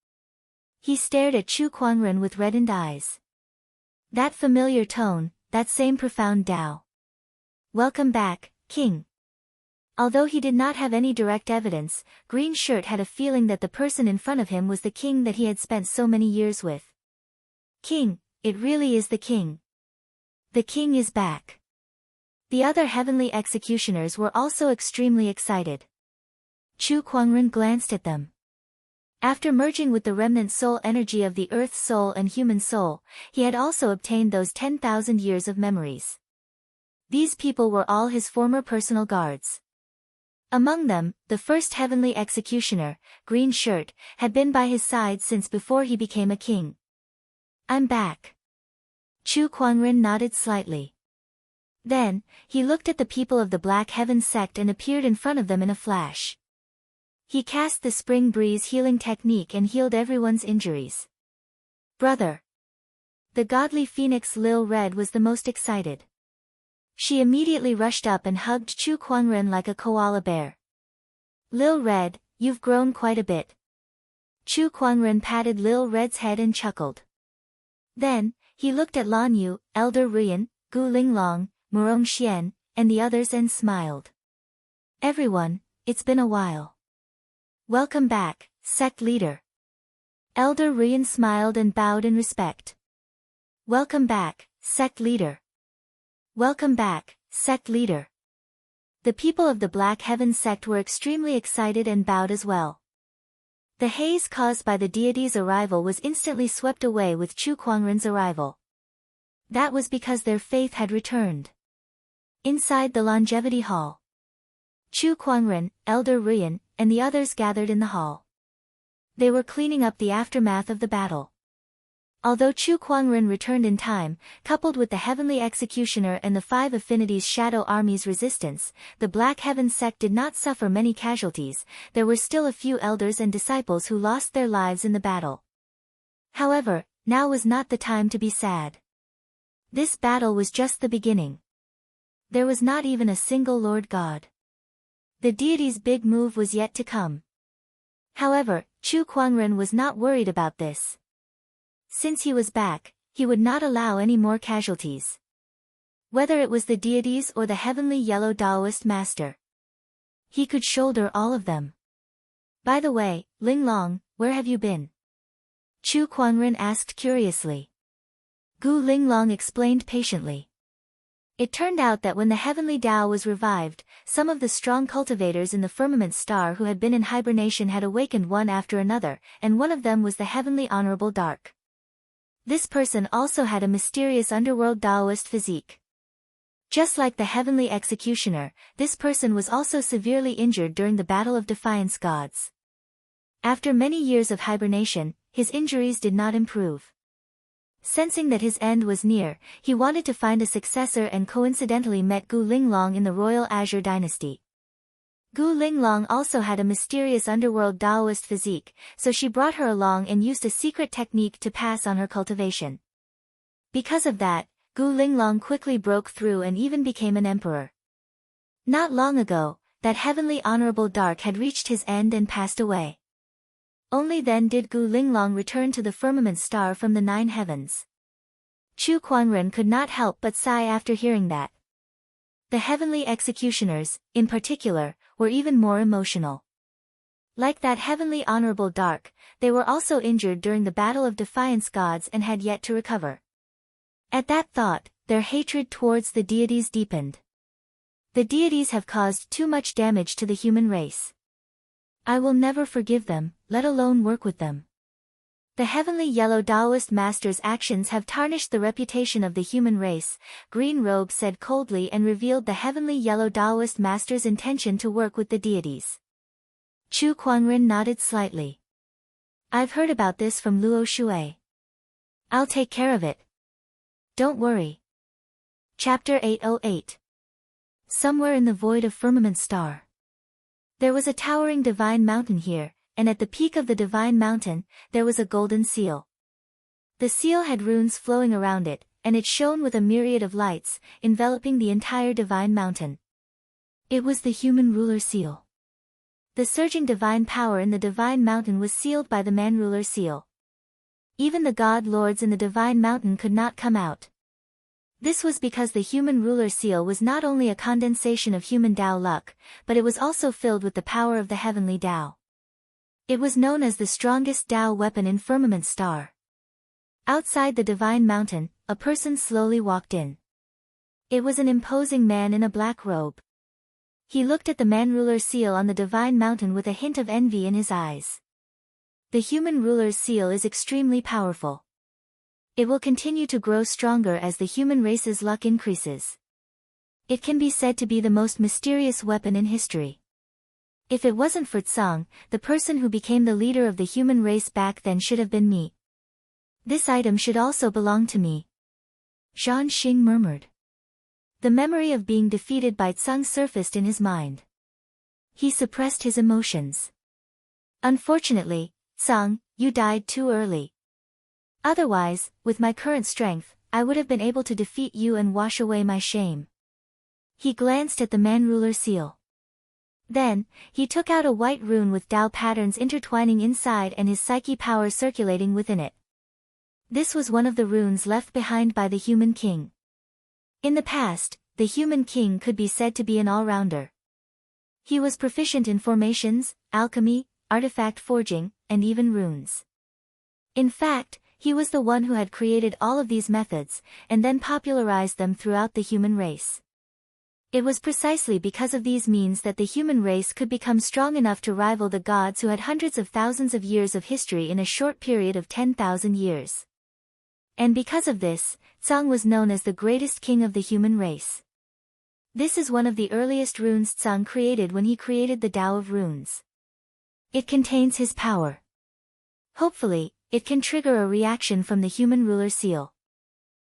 He stared at Chu Kuangren with reddened eyes. That familiar tone, that same profound Tao. Welcome back, king. Although he did not have any direct evidence, Green Shirt had a feeling that the person in front of him was the king that he had spent so many years with. King, it really is the king. The king is back. The other heavenly executioners were also extremely excited. Chu Kuangren glanced at them. After merging with the remnant soul energy of the earth soul and human soul, he had also obtained those 10,000 years of memories. These people were all his former personal guards. Among them, the first heavenly executioner, Green Shirt, had been by his side since before he became a king. "I'm back." Chu Kuangren nodded slightly. Then, he looked at the people of the Black Heaven sect and appeared in front of them in a flash. He cast the Spring Breeze healing technique and healed everyone's injuries. "Brother." The godly phoenix Lil Red was the most excited. She immediately rushed up and hugged Chu Kuangren like a koala bear. "Lil Red, you've grown quite a bit." Chu Kuangren patted Lil Red's head and chuckled. Then, he looked at Lan Yu, Elder Ruyan, Gu Linglong, Murong Xian, and the others and smiled. "Everyone, it's been a while." "Welcome back, sect leader." Elder Ruyan smiled and bowed in respect. "Welcome back, sect leader." "Welcome back, sect leader." The people of the Black Heaven sect were extremely excited and bowed as well. The haze caused by the deity's arrival was instantly swept away with Chu Kuangren's arrival. That was because their faith had returned. Inside the Longevity Hall, Chu Kuangren, Elder Ruyan, and the others gathered in the hall. They were cleaning up the aftermath of the battle. Although Chu Kuangren returned in time, coupled with the Heavenly Executioner and the Five Affinities Shadow Army's resistance, the Black Heaven sect did not suffer many casualties. There were still a few elders and disciples who lost their lives in the battle. However, now was not the time to be sad. This battle was just the beginning. There was not even a single Lord God. The deity's big move was yet to come. However, Chu Kuangren was not worried about this. Since he was back, he would not allow any more casualties. Whether it was the deities or the heavenly yellow Taoist master, he could shoulder all of them. "By the way, Linglong, where have you been?" Chu Kuangren asked curiously. Gu Linglong explained patiently. It turned out that when the heavenly Tao was revived, some of the strong cultivators in the firmament star who had been in hibernation had awakened one after another, and one of them was the heavenly Honorable Dark. This person also had a mysterious underworld Taoist physique. Just like the heavenly executioner, this person was also severely injured during the Battle of Defiance Gods. After many years of hibernation, his injuries did not improve. Sensing that his end was near, he wanted to find a successor and coincidentally met Gu Linglong in the Royal Azure Dynasty. Gu Linglong also had a mysterious underworld Taoist physique, so she brought her along and used a secret technique to pass on her cultivation. Because of that, Gu Linglong quickly broke through and even became an emperor. Not long ago, that heavenly Honorable Dark had reached his end and passed away. Only then did Gu Linglong return to the firmament star from the 9 heavens. Chu Kuangren could not help but sigh after hearing that. The heavenly executioners, in particular, were even more emotional. Like that heavenly Honorable Dark, they were also injured during the Battle of Defiance Gods and had yet to recover. At that thought, their hatred towards the deities deepened. The deities have caused too much damage to the human race. I will never forgive them, let alone work with them. The heavenly yellow Taoist master's actions have tarnished the reputation of the human race, Green Robe said coldly and revealed the heavenly yellow Taoist master's intention to work with the deities. Chu Kuangren nodded slightly. I've heard about this from Luo Shui. I'll take care of it. Don't worry. Chapter 808. Somewhere in the void of Firmament Star. There was a towering divine mountain here, and at the peak of the divine mountain, there was a golden seal. The seal had runes flowing around it, and it shone with a myriad of lights, enveloping the entire divine mountain. It was the human ruler seal. The surging divine power in the divine mountain was sealed by the man ruler seal. Even the god lords in the divine mountain could not come out. This was because the human ruler seal was not only a condensation of human Tao luck, but it was also filled with the power of the heavenly Tao. It was known as the strongest Tao weapon in Firmament Star. Outside the divine mountain, a person slowly walked in. It was an imposing man in a black robe. He looked at the man ruler seal on the divine mountain with a hint of envy in his eyes. The human ruler's seal is extremely powerful. It will continue to grow stronger as the human race's luck increases. It can be said to be the most mysterious weapon in history. If it wasn't for Tsang, the person who became the leader of the human race back then should have been me. This item should also belong to me. Zhan Xing murmured. The memory of being defeated by Tsang surfaced in his mind. He suppressed his emotions. Unfortunately, Tsang, you died too early. Otherwise, with my current strength, I would have been able to defeat you and wash away my shame. He glanced at the man-ruler seal. Then, he took out a white rune with Tao patterns intertwining inside and his psyche power circulating within it. This was one of the runes left behind by the human king. In the past, the human king could be said to be an all-rounder. He was proficient in formations, alchemy, artifact forging, and even runes. In fact, he was the one who had created all of these methods, and then popularized them throughout the human race. It was precisely because of these means that the human race could become strong enough to rival the gods who had hundreds of thousands of years of history in a short period of 10,000 years. And because of this, Tsang was known as the greatest king of the human race. This is one of the earliest runes Tsang created when he created the Tao of Runes. It contains his power. Hopefully, it can trigger a reaction from the human ruler seal.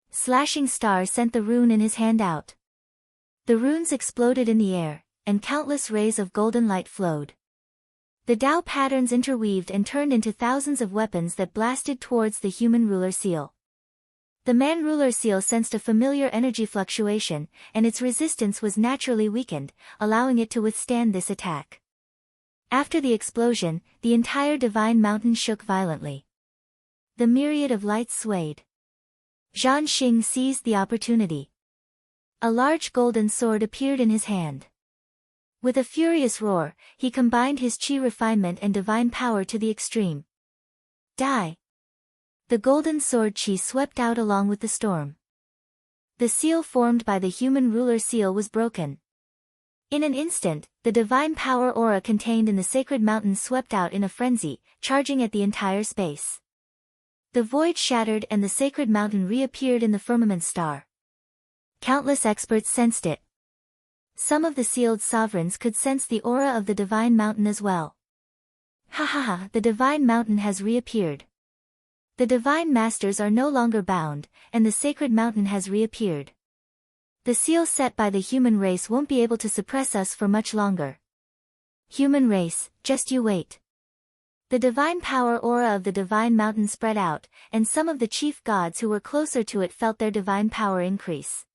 Slashing Star sent the rune in his hand out. The runes exploded in the air, and countless rays of golden light flowed. The Tao patterns interweaved and turned into thousands of weapons that blasted towards the human ruler seal. The man-ruler seal sensed a familiar energy fluctuation, and its resistance was naturally weakened, allowing it to withstand this attack. After the explosion, the entire divine mountain shook violently. The myriad of lights swayed. Zhan Xing seized the opportunity. A large golden sword appeared in his hand. With a furious roar, he combined his chi refinement and divine power to the extreme. Die! The golden sword chi swept out along with the storm. The seal formed by the human ruler seal was broken. In an instant, the divine power aura contained in the sacred mountain swept out in a frenzy, charging at the entire space. The void shattered and the sacred mountain reappeared in the firmament star. Countless experts sensed it. Some of the sealed sovereigns could sense the aura of the divine mountain as well. Ha ha ha, the divine mountain has reappeared. The divine masters are no longer bound, and the sacred mountain has reappeared. The seal set by the human race won't be able to suppress us for much longer. Human race, just you wait. The divine power aura of the divine mountain spread out, and some of the chief gods who were closer to it felt their divine power increase.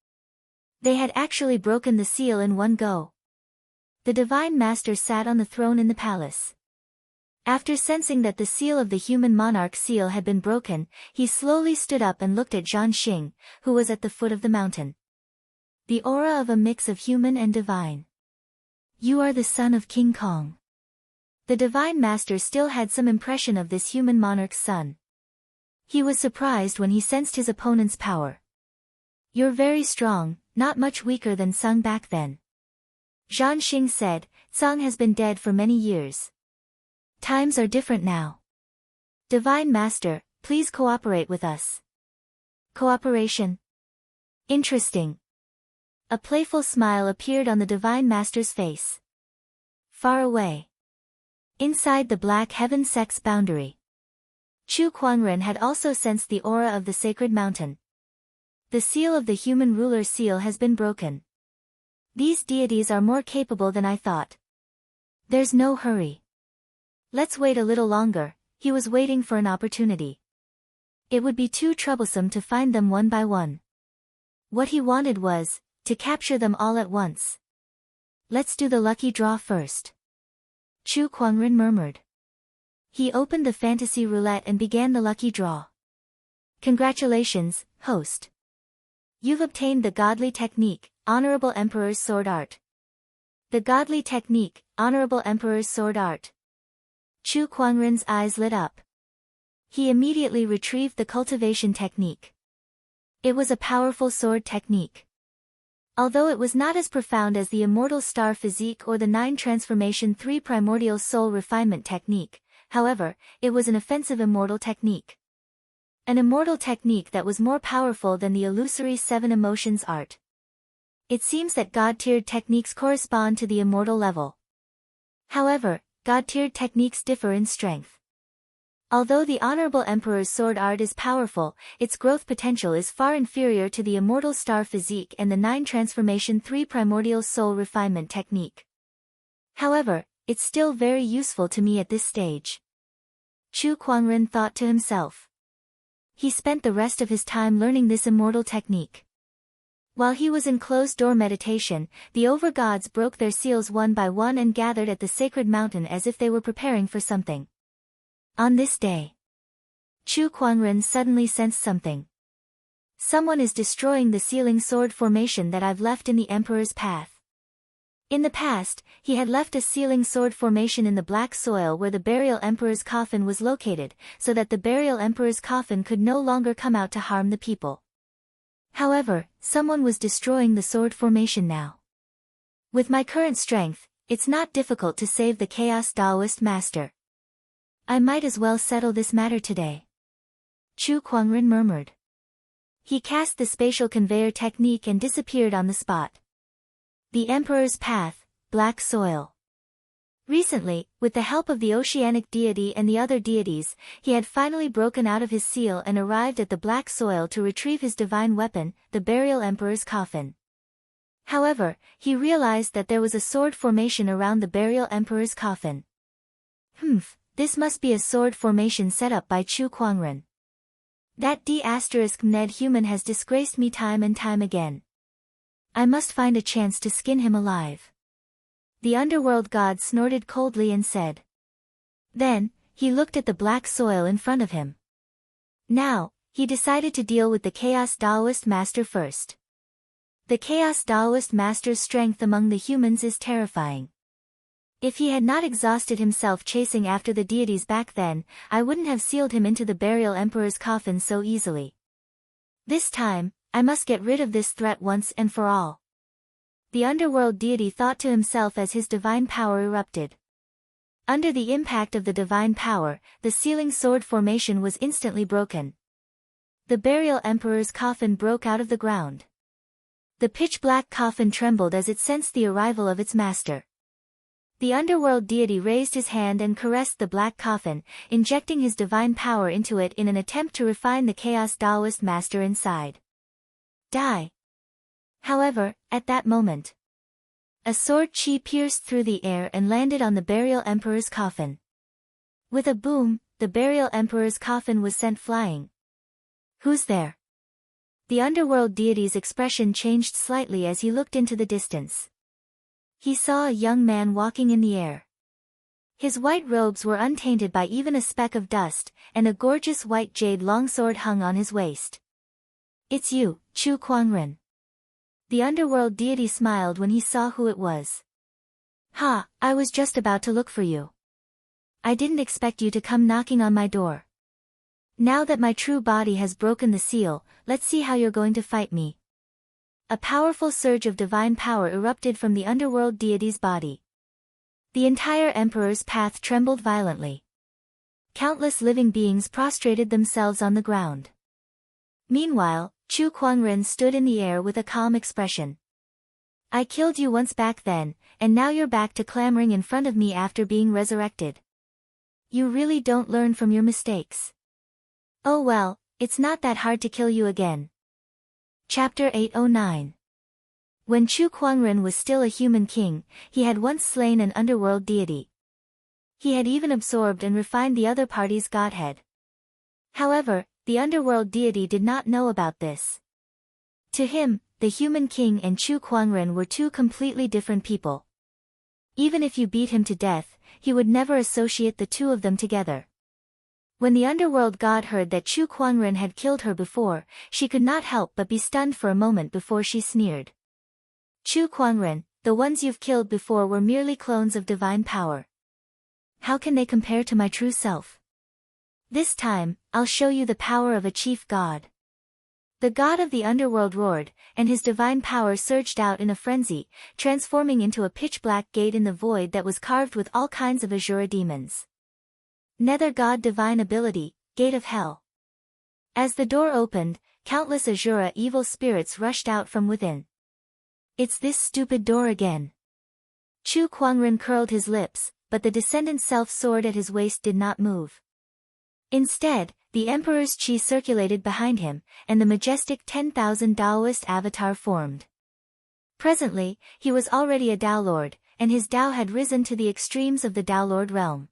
They had actually broken the seal in one go. The divine master sat on the throne in the palace. After sensing that the seal of the human monarch seal had been broken, he slowly stood up and looked at Zhan Xing, who was at the foot of the mountain. The aura of a mix of human and divine. You are the son of King Kong. The divine master still had some impression of this human monarch's son. He was surprised when he sensed his opponent's power. You're very strong, not much weaker than Tsang back then. Zhan Xing said, Tsang has been dead for many years. Times are different now. Divine Master, please cooperate with us. Cooperation? Interesting. A playful smile appeared on the Divine Master's face. Far away. Inside the Black Heaven sect's boundary. Chu Kuangren had also sensed the aura of the sacred mountain. The seal of the human ruler seal has been broken. These deities are more capable than I thought. There's no hurry. Let's wait a little longer. He was waiting for an opportunity. It would be too troublesome to find them one by one. What he wanted was, to capture them all at once. Let's do the lucky draw first. Chu Kuangren murmured. He opened the fantasy roulette and began the lucky draw. Congratulations, host. You've obtained the godly technique, Honorable Emperor's Sword Art. The godly technique, Honorable Emperor's Sword Art. Chu Kuangren's eyes lit up. He immediately retrieved the cultivation technique. It was a powerful sword technique. Although it was not as profound as the Immortal Star Physique or the 9 Transformation 3 Primordial Soul Refinement technique, however, it was an offensive immortal technique. An immortal technique that was more powerful than the illusory 7 Emotions art. It seems that God-tiered techniques correspond to the immortal level. However, God-tiered techniques differ in strength. Although the Honorable Emperor's sword art is powerful, its growth potential is far inferior to the Immortal Star Physique and the 9 Transformation 3 Primordial Soul Refinement technique. However, it's still very useful to me at this stage. Chu Kuangren thought to himself. He spent the rest of his time learning this immortal technique. While he was in closed-door meditation, the over-gods broke their seals one by one and gathered at the sacred mountain as if they were preparing for something. On this day, Chu Kuangren suddenly sensed something. Someone is destroying the sealing sword formation that I've left in the Emperor's path. In the past, he had left a sealing sword formation in the black soil where the burial Emperor's coffin was located, so that the burial Emperor's coffin could no longer come out to harm the people. However, someone was destroying the sword formation now. With my current strength, it's not difficult to save the Chaos Daoist Master. I might as well settle this matter today. Chu Kuangren murmured. He cast the spatial conveyor technique and disappeared on the spot. The Emperor's Path, Black Soil. Recently, with the help of the oceanic deity and the other deities, he had finally broken out of his seal and arrived at the black soil to retrieve his divine weapon, the burial Emperor's coffin. However, he realized that there was a sword formation around the burial Emperor's coffin. This must be a sword formation set up by Chu Kuangren. That D***Ned human has disgraced me time and time again. I must find a chance to skin him alive. The underworld god snorted coldly and said. Then, he looked at the black soil in front of him. Now, he decided to deal with the Chaos Daoist Master first. The Chaos Daoist Master's strength among the humans is terrifying. If he had not exhausted himself chasing after the deities back then, I wouldn't have sealed him into the burial Emperor's coffin so easily. This time, I must get rid of this threat once and for all. The underworld deity thought to himself as his divine power erupted. Under the impact of the divine power, the sealing sword formation was instantly broken. The burial Emperor's coffin broke out of the ground. The pitch-black coffin trembled as it sensed the arrival of its master. The underworld deity raised his hand and caressed the black coffin, injecting his divine power into it in an attempt to refine the Chaos Daoist Master inside. Die. However, at that moment, a sword chi pierced through the air and landed on the burial Emperor's coffin. With a boom, the burial Emperor's coffin was sent flying. Who's there? The underworld deity's expression changed slightly as he looked into the distance. He saw a young man walking in the air. His white robes were untainted by even a speck of dust, and a gorgeous white jade longsword hung on his waist. It's you, Chu Kuangren. The underworld deity smiled when he saw who it was. Ha, I was just about to look for you. I didn't expect you to come knocking on my door. Now that my true body has broken the seal, let's see how you're going to fight me. A powerful surge of divine power erupted from the underworld deity's body. The entire Emperor's path trembled violently. Countless living beings prostrated themselves on the ground. Meanwhile, Chu Kuangren stood in the air with a calm expression. I killed you once back then, and now you're back to clamoring in front of me after being resurrected. You really don't learn from your mistakes. Oh well, it's not that hard to kill you again. Chapter 809. When Chu Kuangren was still a human king, he had once slain an underworld deity. He had even absorbed and refined the other party's godhead. However, the underworld deity did not know about this. To him, the human king and Chu Kuangren were two completely different people. Even if you beat him to death, he would never associate the two of them together. When the underworld god heard that Chu Kuangren had killed her before, she could not help but be stunned for a moment before she sneered. Chu Kuangren, the ones you've killed before were merely clones of divine power. How can they compare to my true self? This time, I'll show you the power of a chief god. The god of the underworld roared, and his divine power surged out in a frenzy, transforming into a pitch-black gate in the void that was carved with all kinds of Azura demons. Nether god divine ability, Gate of Hell. As the door opened, countless Azura evil spirits rushed out from within. It's this stupid door again. Chu Kuangren curled his lips, but the descendant's self-sword at his waist did not move. Instead, the emperor's chi circulated behind him, and the majestic 10,000 Taoist avatar formed. Presently, he was already a Tao Lord, and his Tao had risen to the extremes of the Tao Lord realm.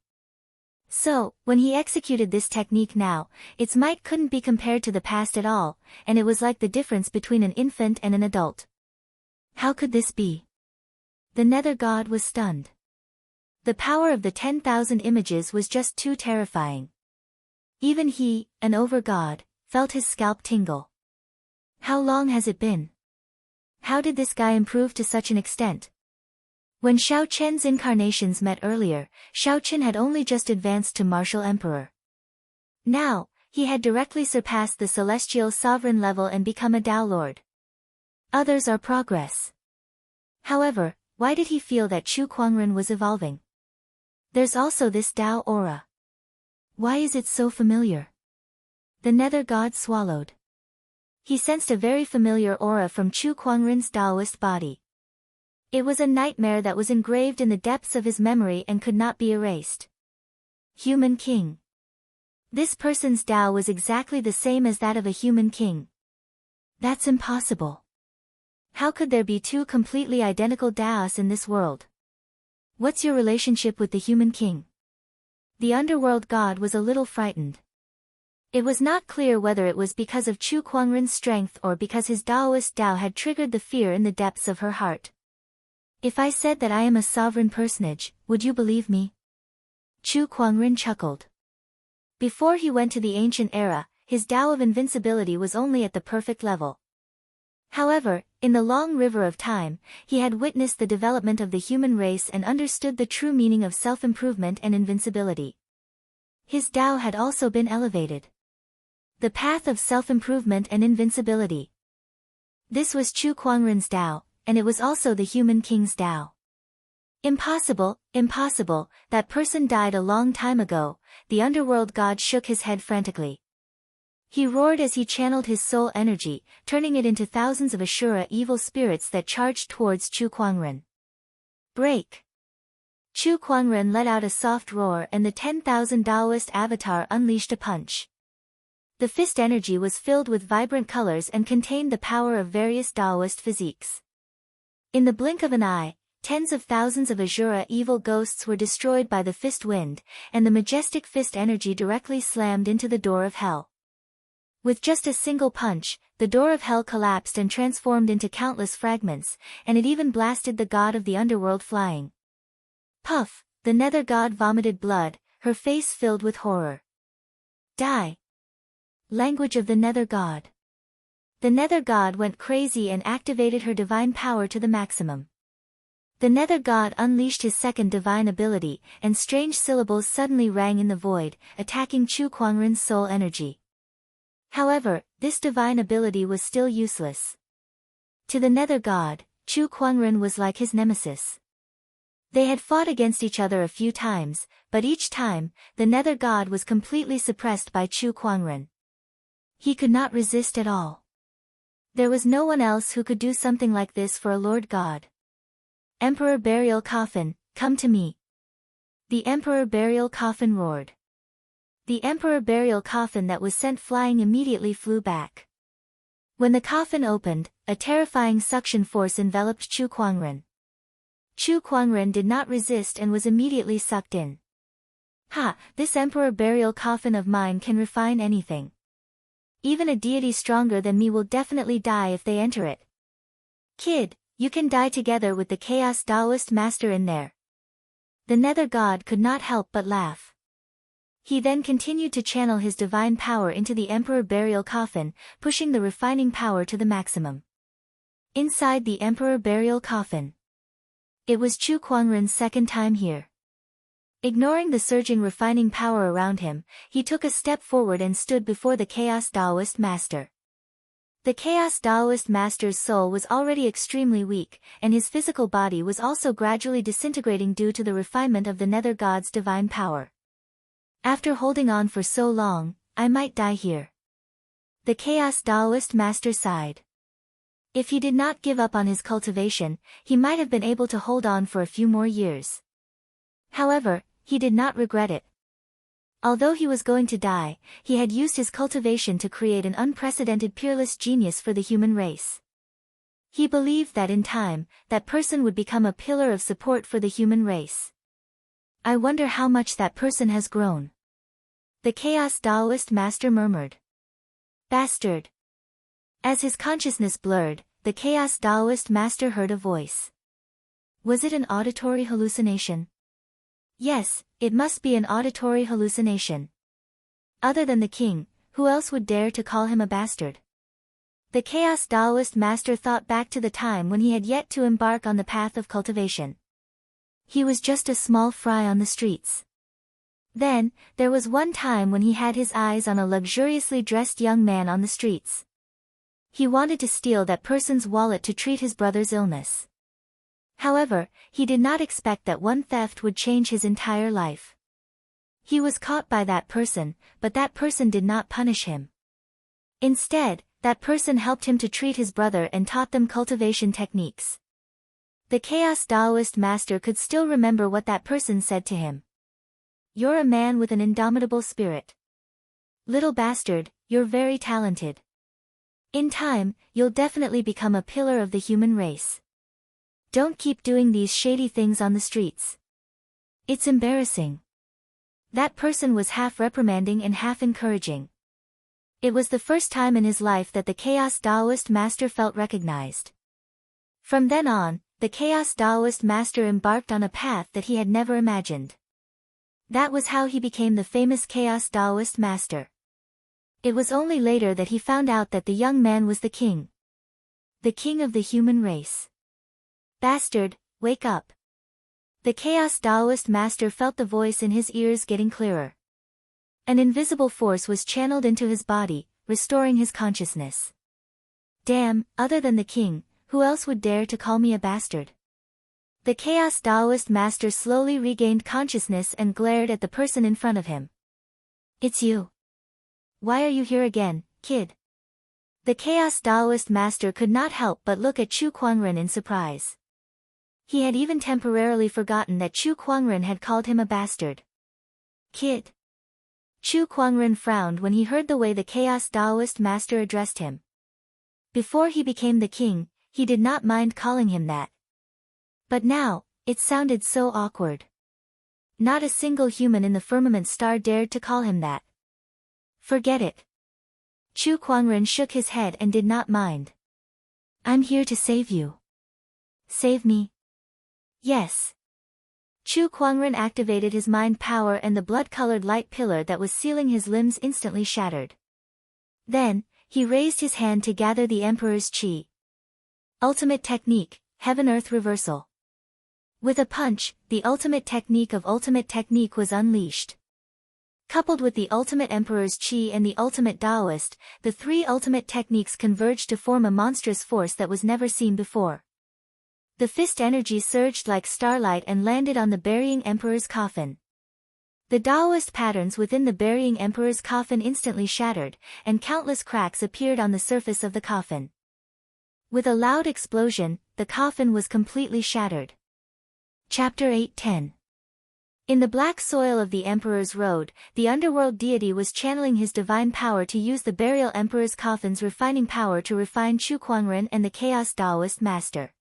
So, when he executed this technique now, its might couldn't be compared to the past at all, and it was like the difference between an infant and an adult. How could this be? The Nether God was stunned. The power of the 10,000 images was just too terrifying. Even he, an over-god, felt his scalp tingle. How long has it been? How did this guy improve to such an extent? When Xiao Chen's incarnations met earlier, Xiao Chen had only just advanced to martial emperor. Now, he had directly surpassed the celestial sovereign level and become a Tao Lord. Others are progress. However, why did he feel that Chu Kuangren was evolving? There's also this Tao aura. Why is it so familiar? The Nether God swallowed. He sensed a very familiar aura from Chu Kuangren's Taoist body. It was a nightmare that was engraved in the depths of his memory and could not be erased. Human King. This person's Tao was exactly the same as that of a human king. That's impossible. How could there be two completely identical Taos in this world? What's your relationship with the human king? The underworld god was a little frightened. It was not clear whether it was because of Chu Kuangren's strength or because his Taoist Tao had triggered the fear in the depths of her heart. If I said that I am a sovereign personage, would you believe me? Chu Kuangren chuckled. Before he went to the ancient era, his Tao of invincibility was only at the perfect level. However, in the long river of time, he had witnessed the development of the human race and understood the true meaning of self-improvement and invincibility. His Tao had also been elevated. The path of self-improvement and invincibility. This was Chu Kuangren's Tao, and it was also the human king's Tao. Impossible, impossible, that person died a long time ago. The underworld god shook his head frantically. He roared as he channeled his soul energy, turning it into thousands of Ashura evil spirits that charged towards Chu Kuangren. Break! Chu Kuangren let out a soft roar and the 10,000 Taoist avatar unleashed a punch. The fist energy was filled with vibrant colors and contained the power of various Taoist physiques. In the blink of an eye, tens of thousands of Ashura evil ghosts were destroyed by the fist wind, and the majestic fist energy directly slammed into the door of hell. With just a single punch, the door of hell collapsed and transformed into countless fragments, and it even blasted the god of the underworld flying. Puff, the Nether god vomited blood, her face filled with horror. Die! Language of the Nether god. The Nether god went crazy and activated her divine power to the maximum. The Nether god unleashed his second divine ability, and strange syllables suddenly rang in the void, attacking Chu Kuangren's soul energy. However, this divine ability was still useless. To the Nether god, Chu Kuangren was like his nemesis. They had fought against each other a few times, but each time, the Nether god was completely suppressed by Chu Kuangren. He could not resist at all. There was no one else who could do something like this for a Lord God. Emperor Burial Coffin, come to me. The Emperor Burial Coffin roared. The Emperor Burial Coffin that was sent flying immediately flew back. When the coffin opened, a terrifying suction force enveloped Chu Kuangren. Chu Kuangren did not resist and was immediately sucked in. Ha, this Emperor Burial Coffin of mine can refine anything. Even a deity stronger than me will definitely die if they enter it. Kid, you can die together with the Chaos Taoist Master in there. The Nether God could not help but laugh. He then continued to channel his divine power into the Emperor Burial Coffin, pushing the refining power to the maximum. Inside the Emperor Burial Coffin. It was Chu Kuangren's second time here. Ignoring the surging refining power around him, he took a step forward and stood before the Chaos Taoist Master. The Chaos Taoist Master's soul was already extremely weak, and his physical body was also gradually disintegrating due to the refinement of the Nether God's divine power. After holding on for so long, I might die here. The Chaos Taoist Master sighed. If he did not give up on his cultivation, he might have been able to hold on for a few more years. However, he did not regret it. Although he was going to die, he had used his cultivation to create an unprecedented peerless genius for the human race. He believed that in time, that person would become a pillar of support for the human race. I wonder how much that person has grown. The Chaos Daoist master murmured. Bastard. As his consciousness blurred, the Chaos Daoist master heard a voice. Was it an auditory hallucination? Yes, it must be an auditory hallucination. Other than the king, who else would dare to call him a bastard? The Chaos Daoist master thought back to the time when he had yet to embark on the path of cultivation. He was just a small fry on the streets. Then, there was one time when he had his eyes on a luxuriously dressed young man on the streets. He wanted to steal that person's wallet to treat his brother's illness. However, he did not expect that one theft would change his entire life. He was caught by that person, but that person did not punish him. Instead, that person helped him to treat his brother and taught them cultivation techniques. The Chaos Daoist master could still remember what that person said to him. You're a man with an indomitable spirit. Little bastard, you're very talented. In time, you'll definitely become a pillar of the human race. Don't keep doing these shady things on the streets. It's embarrassing. That person was half reprimanding and half encouraging. It was the first time in his life that the Chaos Daoist master felt recognized. From then on, the Chaos Daoist master embarked on a path that he had never imagined. That was how he became the famous Chaos Daoist master. It was only later that he found out that the young man was the king. The king of the human race. Bastard, wake up. The Chaos Daoist master felt the voice in his ears getting clearer. An invisible force was channeled into his body, restoring his consciousness. Damn, other than the king, who else would dare to call me a bastard? The Chaos Daoist master slowly regained consciousness and glared at the person in front of him. It's you. Why are you here again, kid? The Chaos Daoist master could not help but look at Chu Kuangren in surprise. He had even temporarily forgotten that Chu Kuangren had called him a bastard. Kid. Chu Kuangren frowned when he heard the way the Chaos Daoist master addressed him. Before he became the king, he did not mind calling him that. But now, it sounded so awkward. Not a single human in the firmament star dared to call him that. Forget it. Chu Kuangren shook his head and did not mind. I'm here to save you. Save me? Yes. Chu Kuangren activated his mind power and the blood-colored light pillar that was sealing his limbs instantly shattered. Then, he raised his hand to gather the Emperor's chi. Ultimate technique, Heaven-Earth Reversal. With a punch, the ultimate technique of ultimate technique was unleashed. Coupled with the ultimate Emperor's chi and the ultimate Taoist, the three ultimate techniques converged to form a monstrous force that was never seen before. The fist energy surged like starlight and landed on the burying Emperor's coffin. The Taoist patterns within the burying Emperor's coffin instantly shattered, and countless cracks appeared on the surface of the coffin. With a loud explosion, the coffin was completely shattered. Chapter 8:10. In the black soil of the Emperor's Road, the underworld deity was channeling his divine power to use the burial Emperor's coffin's refining power to refine Chu Kuangren and the Chaos Daoist master.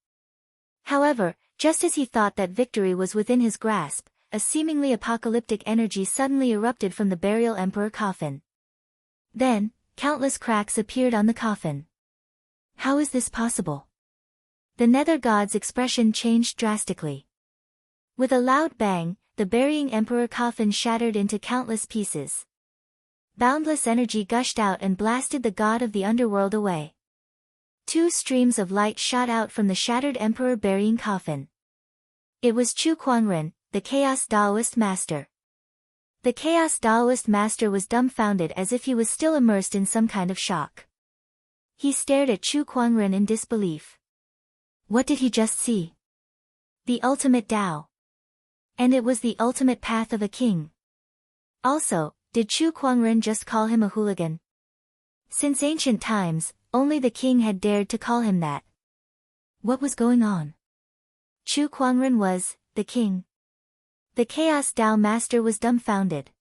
However, just as he thought that victory was within his grasp, a seemingly apocalyptic energy suddenly erupted from the burial Emperor coffin. Then, countless cracks appeared on the coffin. How is this possible? The Nether God's expression changed drastically. With a loud bang, the burying Emperor coffin shattered into countless pieces. Boundless energy gushed out and blasted the god of the underworld away. Two streams of light shot out from the shattered Emperor burying coffin. It was Chu Kuangren, the Chaos Daoist master. The Chaos Daoist master was dumbfounded as if he was still immersed in some kind of shock. He stared at Chu Kuangren in disbelief. What did he just see? The ultimate Tao. And it was the ultimate path of a king. Also, did Chu Kuangren just call him a hooligan? Since ancient times, only the king had dared to call him that. What was going on? Chu Kuangren was the king. The Chaos Tao Master was dumbfounded.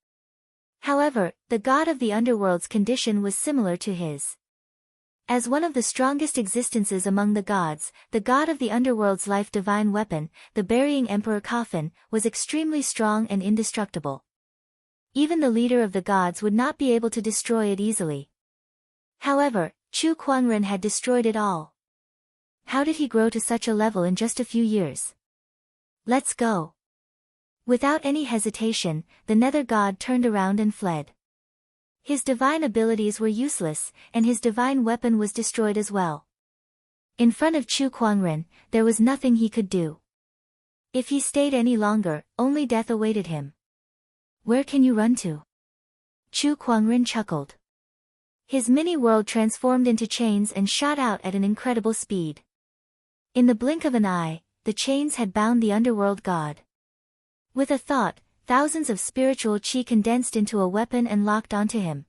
However, the god of the underworld's condition was similar to his. As one of the strongest existences among the gods, the god of the underworld's life divine weapon, the burying emperor coffin, was extremely strong and indestructible. Even the leader of the gods would not be able to destroy it easily. However, Chu Kuangren had destroyed it all. How did he grow to such a level in just a few years? Let's go. Without any hesitation, the nether god turned around and fled. His divine abilities were useless, and his divine weapon was destroyed as well. In front of Chu Kuangren, there was nothing he could do. If he stayed any longer, only death awaited him. Where can you run to? Chu Kuangren chuckled. His mini-world transformed into chains and shot out at an incredible speed. In the blink of an eye, the chains had bound the underworld god. With a thought, thousands of spiritual chi condensed into a weapon and locked onto him.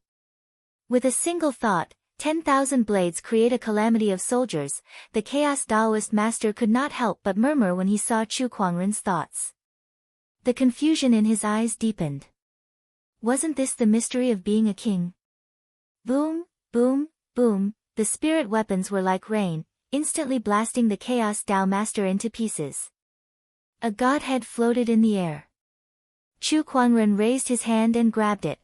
With a single thought, 10,000 blades create a calamity of soldiers. The Chaos Taoist master could not help but murmur when he saw Chu Kuangren's thoughts. The confusion in his eyes deepened. Wasn't this the mystery of being a king? Boom, boom, boom, the spirit weapons were like rain, instantly blasting the Chaos Tao master into pieces. A godhead floated in the air. Chu Kuangren raised his hand and grabbed it.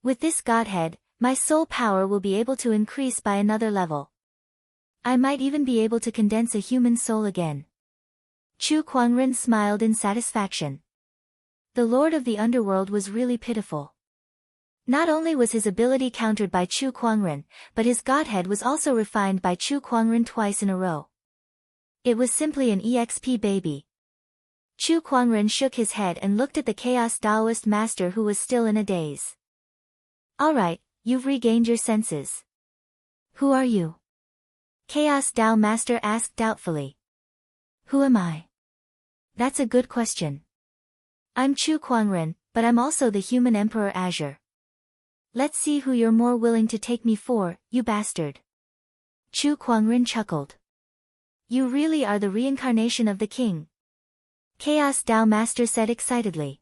With this godhead, my soul power will be able to increase by another level. I might even be able to condense a human soul again. Chu Kuangren smiled in satisfaction. The Lord of the Underworld was really pitiful. Not only was his ability countered by Chu Kuangren, but his godhead was also refined by Chu Kuangren twice in a row. It was simply an EXP baby. Chu Kuangren shook his head and looked at the Chaos Taoist master who was still in a daze. Alright, you've regained your senses. Who are you? Chaos Tao master asked doubtfully. Who am I? That's a good question. I'm Chu Kuangren, but I'm also the human Emperor Azure. Let's see who you're more willing to take me for, you bastard. Chu Kuangren chuckled. You really are the reincarnation of the king. Chaos Tao Master said excitedly.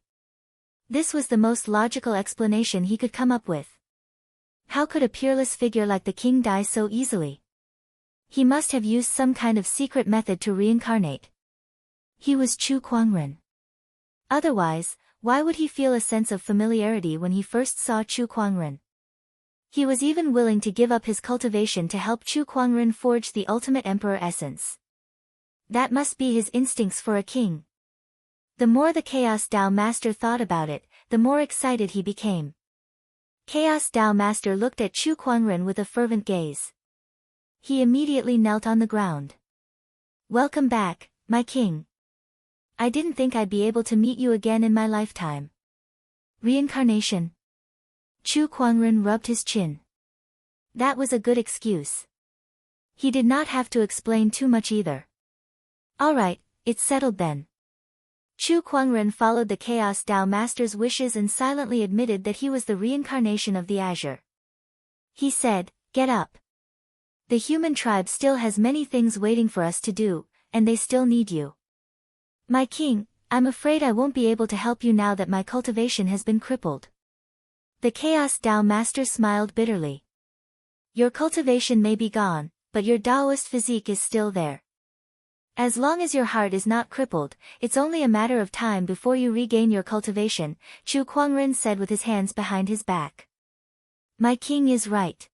This was the most logical explanation he could come up with. How could a peerless figure like the king die so easily? He must have used some kind of secret method to reincarnate. He was Chu Kuangren. Otherwise, why would he feel a sense of familiarity when he first saw Chu Kuangren? He was even willing to give up his cultivation to help Chu Kuangren forge the ultimate emperor essence. That must be his instincts for a king. The more the Chaos Tao Master thought about it, the more excited he became. Chaos Tao Master looked at Chu Kuangren with a fervent gaze. He immediately knelt on the ground. Welcome back, my king. I didn't think I'd be able to meet you again in my lifetime. Reincarnation. Chu Kuangren rubbed his chin. That was a good excuse. He did not have to explain too much either. Alright, it's settled then. Chu Kuangren followed the Chaos Tao Master's wishes and silently admitted that he was the reincarnation of the Azure. He said, get up. The human tribe still has many things waiting for us to do, and they still need you. My king, I'm afraid I won't be able to help you now that my cultivation has been crippled. The Chaos Tao Master smiled bitterly. Your cultivation may be gone, but your Taoist physique is still there. As long as your heart is not crippled, it's only a matter of time before you regain your cultivation, Chu Kuangren said with his hands behind his back. My king is right.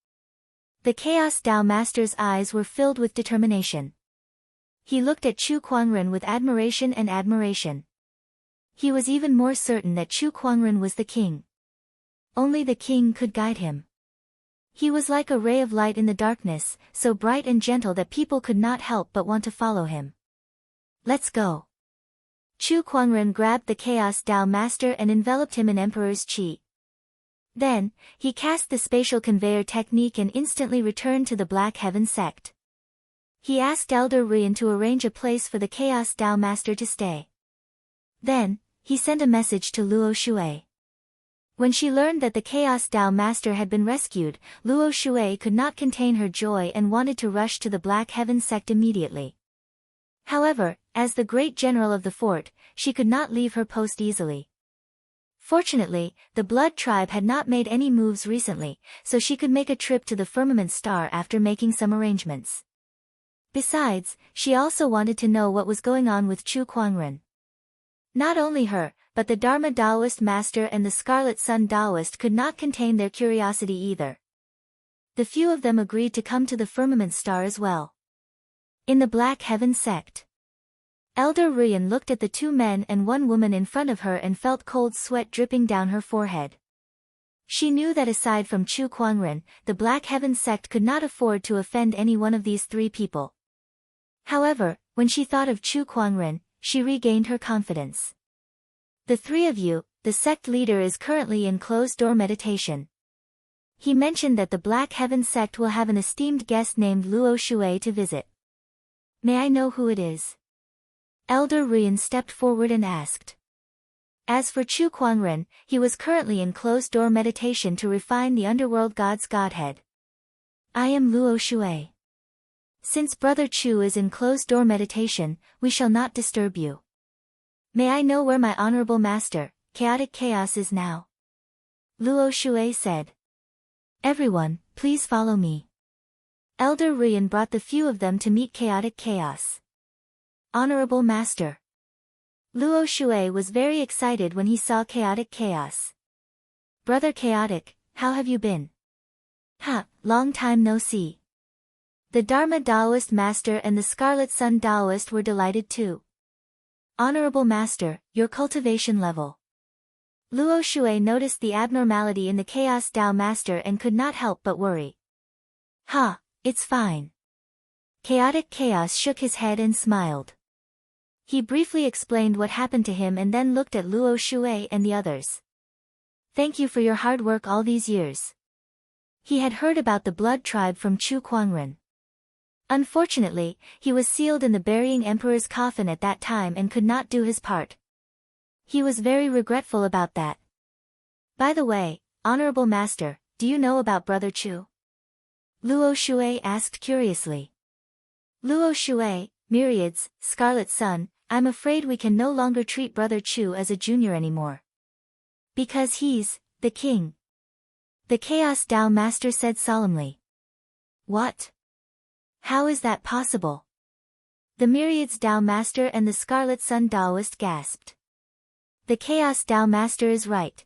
The Chaos Tao Master's eyes were filled with determination. He looked at Chu Kuangren with admiration and admiration. He was even more certain that Chu Kuangren was the king. Only the king could guide him. He was like a ray of light in the darkness, so bright and gentle that people could not help but want to follow him. Let's go. Chu Kuangren grabbed the Chaos Tao Master and enveloped him in Emperor's Qi. Then, he cast the spatial conveyor technique and instantly returned to the Black Heaven sect. He asked Elder Rian to arrange a place for the Chaos Tao Master to stay. Then, he sent a message to Luo Shui. When she learned that the Chaos Tao Master had been rescued, Luo Shui could not contain her joy and wanted to rush to the Black Heaven sect immediately. However, as the great general of the fort, she could not leave her post easily. Fortunately, the Blood tribe had not made any moves recently, so she could make a trip to the Firmament Star after making some arrangements. Besides, she also wanted to know what was going on with Chu Kuangren. Not only her, but the Dharma Taoist master and the Scarlet Sun Taoist could not contain their curiosity either. The few of them agreed to come to the Firmament Star as well. In the Black Heaven sect, Elder Ruyan looked at the two men and one woman in front of her and felt cold sweat dripping down her forehead. She knew that aside from Chu Kuangren, the Black Heaven sect could not afford to offend any one of these three people. However, when she thought of Chu Kuangren, she regained her confidence. The three of you, the sect leader is currently in closed-door meditation. He mentioned that the Black Heaven sect will have an esteemed guest named Luo Shui to visit. May I know who it is? Elder Ruyan stepped forward and asked. As for Chu Kuangren, he was currently in closed-door meditation to refine the underworld god's godhead. I am Luo Shui. Since Brother Chu is in closed-door meditation, we shall not disturb you. May I know where my honorable master, Chaotic Chaos, is now? Luo Shui said. Everyone, please follow me. Elder Ruyan brought the few of them to meet Chaotic Chaos. Honorable Master. Luo Shui was very excited when he saw Chaotic Chaos. Brother Chaotic, how have you been? Ha, long time no see. The Dharma Taoist Master and the Scarlet Sun Taoist were delighted too. Honorable Master, your cultivation level. Luo Shui noticed the abnormality in the Chaos Tao Master and could not help but worry. Ha, it's fine. Chaotic Chaos shook his head and smiled. He briefly explained what happened to him and then looked at Luo Shui and the others. Thank you for your hard work all these years. He had heard about the Blood tribe from Chu Kuangren. Unfortunately, he was sealed in the burying emperor's coffin at that time and could not do his part. He was very regretful about that. By the way, Honorable Master, do you know about Brother Chu? Luo Shui asked curiously. Luo Shui, Myriads, Scarlet Sun, I'm afraid we can no longer treat Brother Chu as a junior anymore. Because he's the king. The Chaos Tao Master said solemnly. What? How is that possible? The Myriads Tao Master and the Scarlet Sun Taoist gasped. The Chaos Tao Master is right.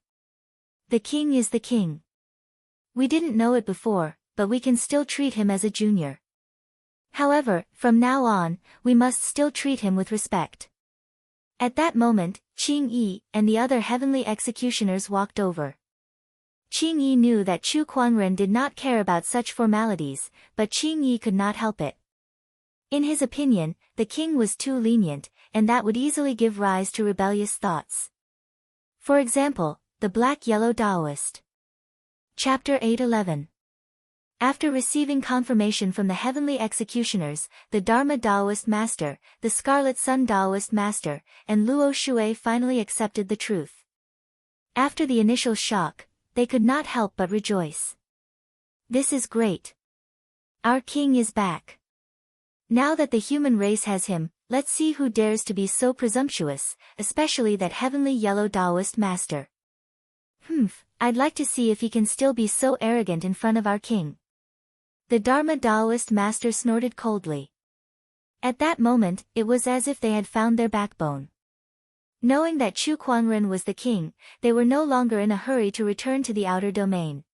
The king is the king. We didn't know it before, but we can still treat him as a junior. However, from now on, we must still treat him with respect. At that moment, Qing Yi and the other heavenly executioners walked over. Qing Yi knew that Chu Kuangren did not care about such formalities, but Qing Yi could not help it. In his opinion, the king was too lenient, and that would easily give rise to rebellious thoughts. For example, the Black-Yellow Taoist. Chapter 8:11. After receiving confirmation from the heavenly executioners, the Dharma Taoist Master, the Scarlet Sun Taoist Master, and Luo Shui finally accepted the truth. After the initial shock, they could not help but rejoice. This is great. Our king is back. Now that the human race has him, let's see who dares to be so presumptuous, especially that heavenly yellow Taoist master. I'd like to see if he can still be so arrogant in front of our king. The Dharma Taoist master snorted coldly. At that moment, it was as if they had found their backbone. Knowing that Chu Kuangren was the king, they were no longer in a hurry to return to the outer domain.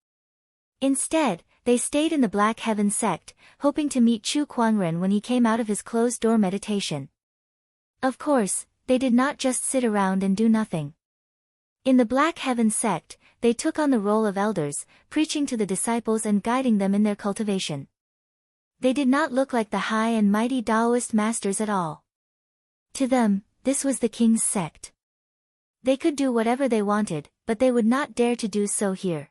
Instead, they stayed in the Black Heaven sect, hoping to meet Chu Kuangren when he came out of his closed-door meditation. Of course, they did not just sit around and do nothing. In the Black Heaven sect, they took on the role of elders, preaching to the disciples and guiding them in their cultivation. They did not look like the high and mighty Taoist masters at all. To them, this was the king's sect. They could do whatever they wanted, but they would not dare to do so here.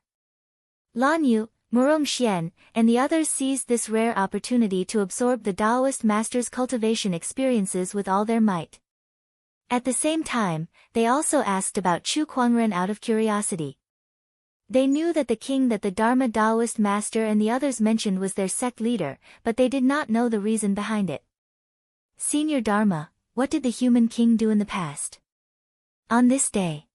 Lan Yu, Murong Xian, and the others seized this rare opportunity to absorb the Taoist master's cultivation experiences with all their might. At the same time, they also asked about Chu Kuangren out of curiosity. They knew that the king that the Dharma Taoist master and the others mentioned was their sect leader, but they did not know the reason behind it. Senior Dharma, what did the human king do in the past? On this day.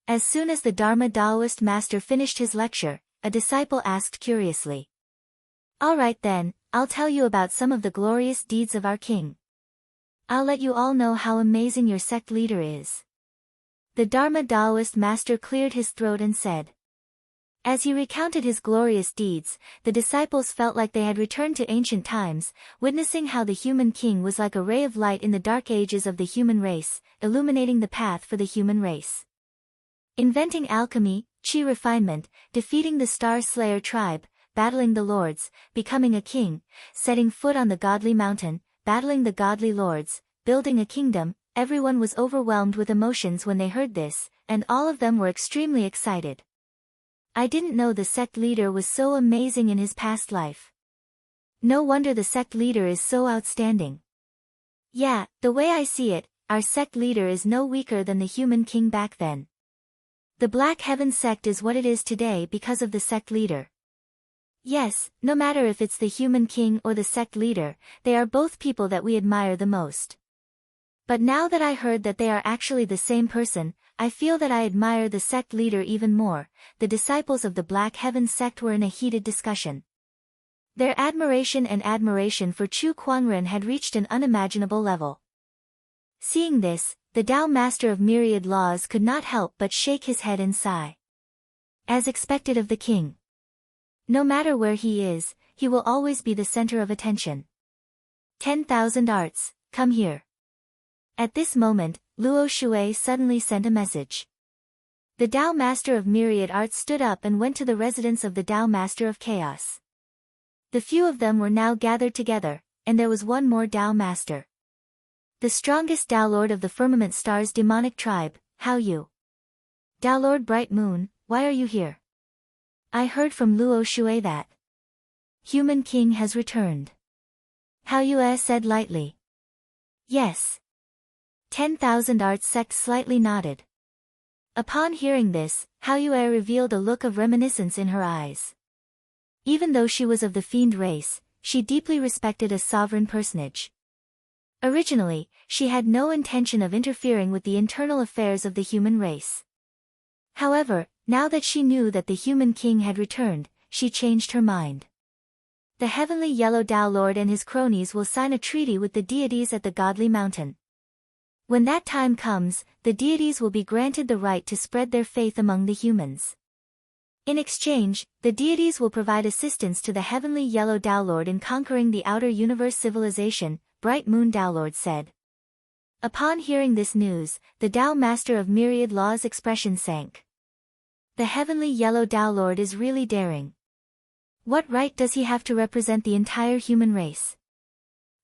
As soon as the Dharma Taoist master finished his lecture, a disciple asked curiously. All right then, I'll tell you about some of the glorious deeds of our king. I'll let you all know how amazing your sect leader is. The Dharma Taoist master cleared his throat and said. As he recounted his glorious deeds, the disciples felt like they had returned to ancient times, witnessing how the human king was like a ray of light in the dark ages of the human race, illuminating the path for the human race. Inventing alchemy, chi refinement, defeating the Star Slayer tribe, battling the lords, becoming a king, setting foot on the godly mountain, battling the godly lords, building a kingdom, everyone was overwhelmed with emotions when they heard this, and all of them were extremely excited. I didn't know the sect leader was so amazing in his past life. No wonder the sect leader is so outstanding. Yeah, the way I see it, our sect leader is no weaker than the human king back then. The Black Heaven sect is what it is today because of the sect leader. Yes, no matter if it's the human king or the sect leader, they are both people that we admire the most. But now that I heard that they are actually the same person, I feel that I admire the sect leader even more. The disciples of the Black Heaven sect were in a heated discussion. Their admiration for Chu Quanren had reached an unimaginable level. Seeing this, the Tao Master of Myriad Laws could not help but shake his head and sigh. As expected of the king. No matter where he is, he will always be the center of attention. 10,000 arts, come here. At this moment, Luo Shui suddenly sent a message. The Tao Master of Myriad Arts stood up and went to the residence of the Tao Master of Chaos. The few of them were now gathered together, and there was one more Tao Master. The strongest Tao Lord of the Firmament Star's demonic tribe, How Yu. Tao Lord Bright Moon, why are you here? I heard from Luo Shui that Human King has returned. How Yu said lightly. Yes. 10,000 Arts sect slightly nodded. Upon hearing this, How Yu revealed a look of reminiscence in her eyes. Even though she was of the fiend race, she deeply respected a sovereign personage. Originally, she had no intention of interfering with the internal affairs of the human race. However, now that she knew that the human king had returned, she changed her mind. The heavenly yellow Tao Lord and his cronies will sign a treaty with the deities at the Godly Mountain. When that time comes, the deities will be granted the right to spread their faith among the humans. In exchange, the deities will provide assistance to the heavenly yellow Tao Lord in conquering the outer universe civilization, Bright Moon Tao Lord said. Upon hearing this news, the Tao Master of Myriad Laws' expression sank. The heavenly yellow Tao Lord is really daring. What right does he have to represent the entire human race?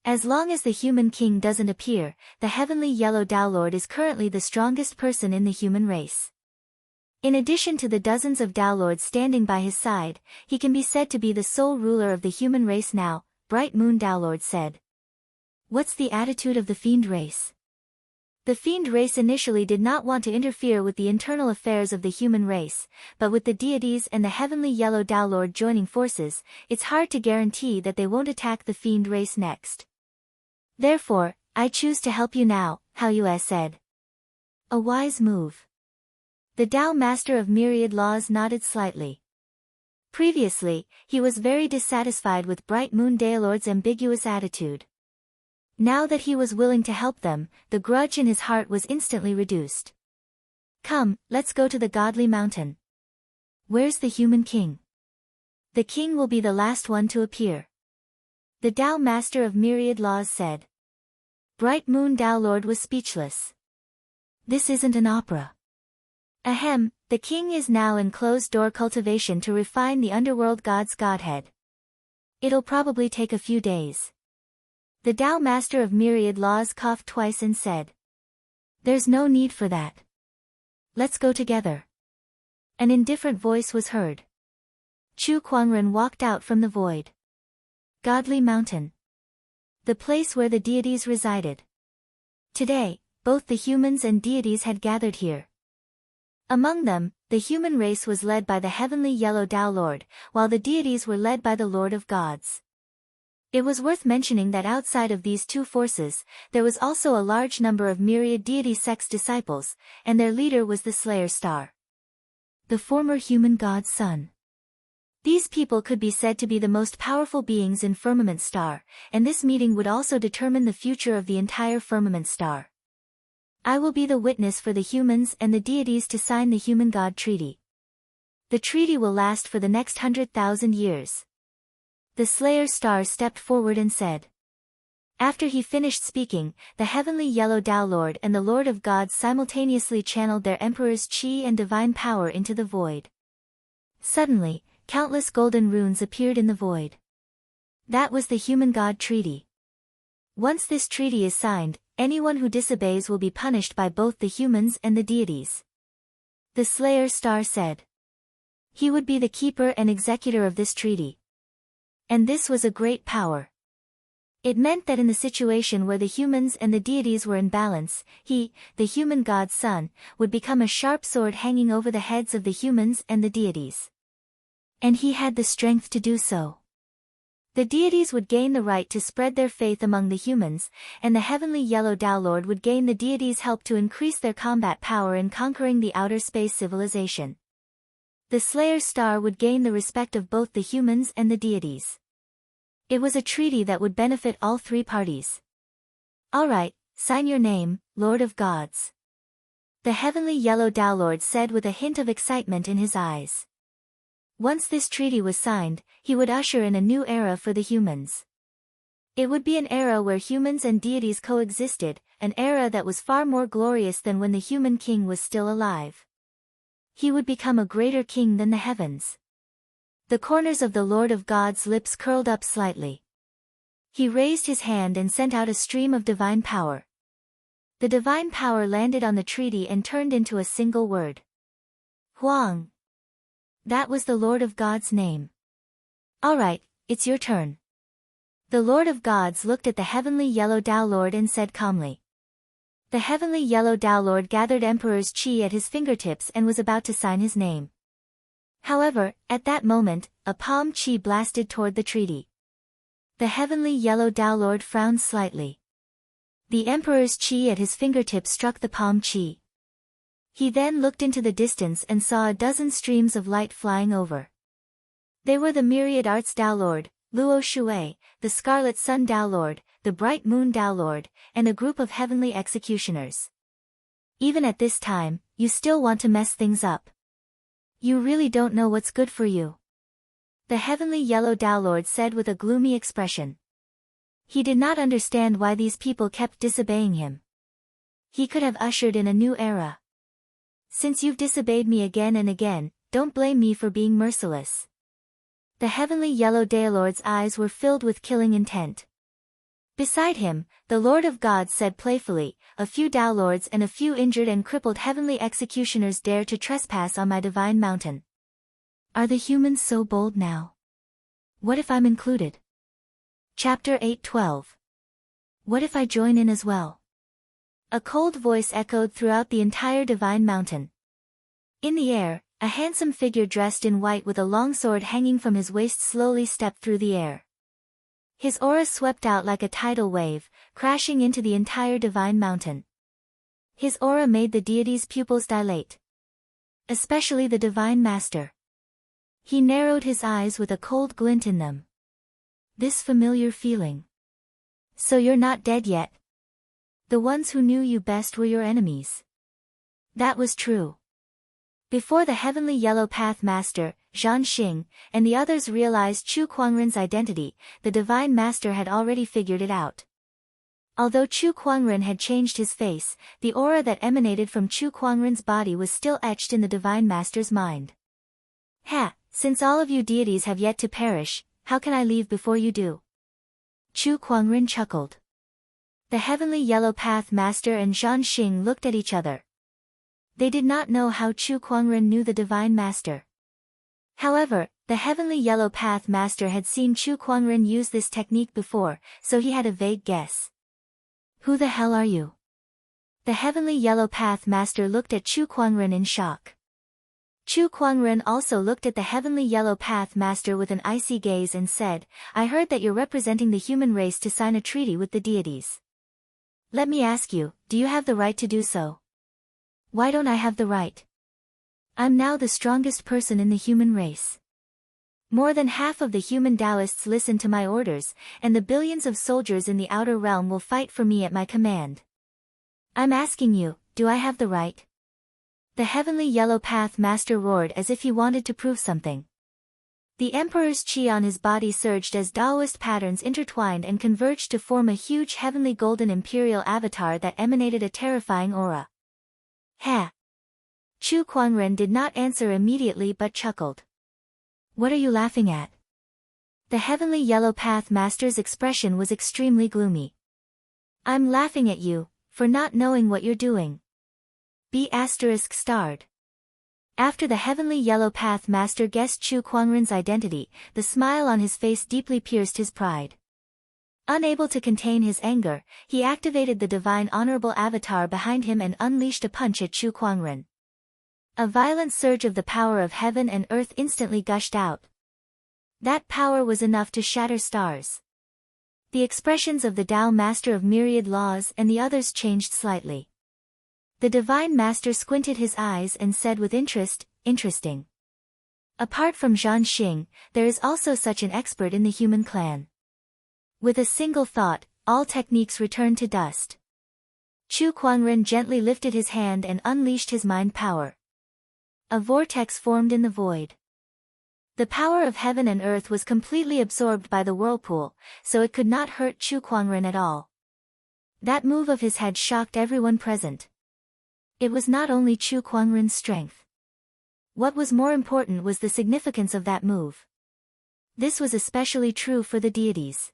As long as the human king doesn't appear, the heavenly yellow Tao Lord is currently the strongest person in the human race. In addition to the dozens of Tao Lords standing by his side, he can be said to be the sole ruler of the human race now, Bright Moon Tao Lord said. What's the attitude of the fiend race? The fiend race initially did not want to interfere with the internal affairs of the human race, but with the deities and the heavenly yellow Tao Lord joining forces, it's hard to guarantee that they won't attack the fiend race next. Therefore, I choose to help you now, How Yu said. A wise move. The Tao Master of Myriad Laws nodded slightly. Previously, he was very dissatisfied with Bright Moon Tao Lord's ambiguous attitude. Now that he was willing to help them, the grudge in his heart was instantly reduced. Come, let's go to the Godly Mountain. Where's the human king? The king will be the last one to appear. The Tao Master of Myriad Laws said. Bright Moon Tao Lord was speechless. This isn't an opera. Ahem, the king is now in closed-door cultivation to refine the underworld god's godhead. It'll probably take a few days. The Tao Master of Myriad Laws coughed twice and said. There's no need for that. Let's go together. An indifferent voice was heard. Chu Quanren walked out from the void. Godly Mountain. The place where the deities resided. Today, both the humans and deities had gathered here. Among them, the human race was led by the heavenly yellow Tao Lord, while the deities were led by the Lord of Gods. It was worth mentioning that outside of these two forces, there was also a large number of myriad deity sects disciples, and their leader was the Slayer Star, the former human god's son. These people could be said to be the most powerful beings in Firmament Star, and this meeting would also determine the future of the entire Firmament Star. I will be the witness for the humans and the deities to sign the Human God Treaty. The treaty will last for the next 100,000 years. The Slayer Star stepped forward and said. After he finished speaking, the heavenly Yellow Tao Lord and the Lord of Gods simultaneously channeled their Emperor's chi and divine power into the void. Suddenly, countless golden runes appeared in the void. That was the Human God Treaty. Once this treaty is signed, anyone who disobeys will be punished by both the humans and the deities. The Slayer Star said. He would be the keeper and executor of this treaty. And this was a great power. It meant that in the situation where the humans and the deities were in balance, he, the human god's son, would become a sharp sword hanging over the heads of the humans and the deities. And he had the strength to do so. The deities would gain the right to spread their faith among the humans, and the heavenly Yellow Tao Lord would gain the deities' help to increase their combat power in conquering the outer space civilization. The Slayer Star would gain the respect of both the humans and the deities. It was a treaty that would benefit all three parties. Alright, sign your name, Lord of Gods. The heavenly Yellow Tao Lord said with a hint of excitement in his eyes. Once this treaty was signed, he would usher in a new era for the humans. It would be an era where humans and deities coexisted, an era that was far more glorious than when the human king was still alive. He would become a greater king than the heavens. The corners of the Lord of God's lips curled up slightly. He raised his hand and sent out a stream of divine power. The divine power landed on the treaty and turned into a single word. Huang. That was the Lord of God's name. Alright, it's your turn. The Lord of Gods looked at the heavenly Yellow Tao Lord and said calmly. The heavenly Yellow Tao Lord gathered Emperor's chi at his fingertips and was about to sign his name. However, at that moment, a palm chi blasted toward the treaty. The heavenly Yellow Tao Lord frowned slightly. The Emperor's chi at his fingertips struck the palm chi. He then looked into the distance and saw a dozen streams of light flying over. They were the myriad arts Tao Lord, Luo Shui, the Scarlet Sun Tao Lord, the Bright Moon Tao Lord, and a group of heavenly executioners. Even at this time, you still want to mess things up. You really don't know what's good for you. The heavenly Yellow Tao Lord said with a gloomy expression. He did not understand why these people kept disobeying him. He could have ushered in a new era. Since you've disobeyed me again and again, don't blame me for being merciless. The heavenly Yellow Tao Lord's eyes were filled with killing intent. Beside him, the Lord of Gods said playfully, a few Tao Lords and a few injured and crippled heavenly executioners dare to trespass on my divine mountain. Are the humans so bold now? What if I'm included? Chapter 8:12. What if I join in as well? A cold voice echoed throughout the entire divine mountain. In the air, a handsome figure dressed in white with a long sword hanging from his waist slowly stepped through the air. His aura swept out like a tidal wave, crashing into the entire divine mountain. His aura made the deity's pupils dilate. Especially the divine master. He narrowed his eyes with a cold glint in them. This familiar feeling. So you're not dead yet. The ones who knew you best were your enemies. That was true. Before the heavenly Yellow Path Master, Zhan Xing, and the others realized Chu Kuangren's identity, the Divine Master had already figured it out. Although Chu Kuangren had changed his face, the aura that emanated from Chu Kuangren's body was still etched in the Divine Master's mind. Ha! Since all of you deities have yet to perish, how can I leave before you do? Chu Kuangren chuckled. The heavenly Yellow Path Master and Zhan Xing looked at each other. They did not know how Chu Kuangren knew the Divine Master. However, the heavenly Yellow Path Master had seen Chu Kuangren use this technique before, so he had a vague guess. Who the hell are you? The heavenly Yellow Path Master looked at Chu Kuangren in shock. Chu Kuangren also looked at the heavenly yellow path master with an icy gaze and said, I heard that you're representing the human race to sign a treaty with the deities. Let me ask you, do you have the right to do so? Why don't I have the right? I'm now the strongest person in the human race. More than half of the human Taoists listen to my orders, and the billions of soldiers in the outer realm will fight for me at my command. I'm asking you, do I have the right? The heavenly yellow path master roared as if he wanted to prove something. The emperor's chi on his body surged as Taoist patterns intertwined and converged to form a huge heavenly golden imperial avatar that emanated a terrifying aura. Ha! Chu Kuangren did not answer immediately but chuckled. What are you laughing at? The heavenly yellow path master's expression was extremely gloomy. I'm laughing at you, for not knowing what you're doing. B****. After the heavenly yellow path master guessed Chu Kuangren's identity, the smile on his face deeply pierced his pride. Unable to contain his anger, he activated the divine honorable avatar behind him and unleashed a punch at Chu Kuangren. A violent surge of the power of heaven and earth instantly gushed out. That power was enough to shatter stars. The expressions of the Tao master of myriad laws and the others changed slightly. The divine master squinted his eyes and said with interest, interesting. Apart from Zhan Xing, there is also such an expert in the human clan. With a single thought, all techniques returned to dust. Chu Kuangren gently lifted his hand and unleashed his mind power. A vortex formed in the void. The power of heaven and earth was completely absorbed by the whirlpool, so it could not hurt Chu Kuangren at all. That move of his had shocked everyone present. It was not only Chu Kuangren's strength. What was more important was the significance of that move. This was especially true for the deities.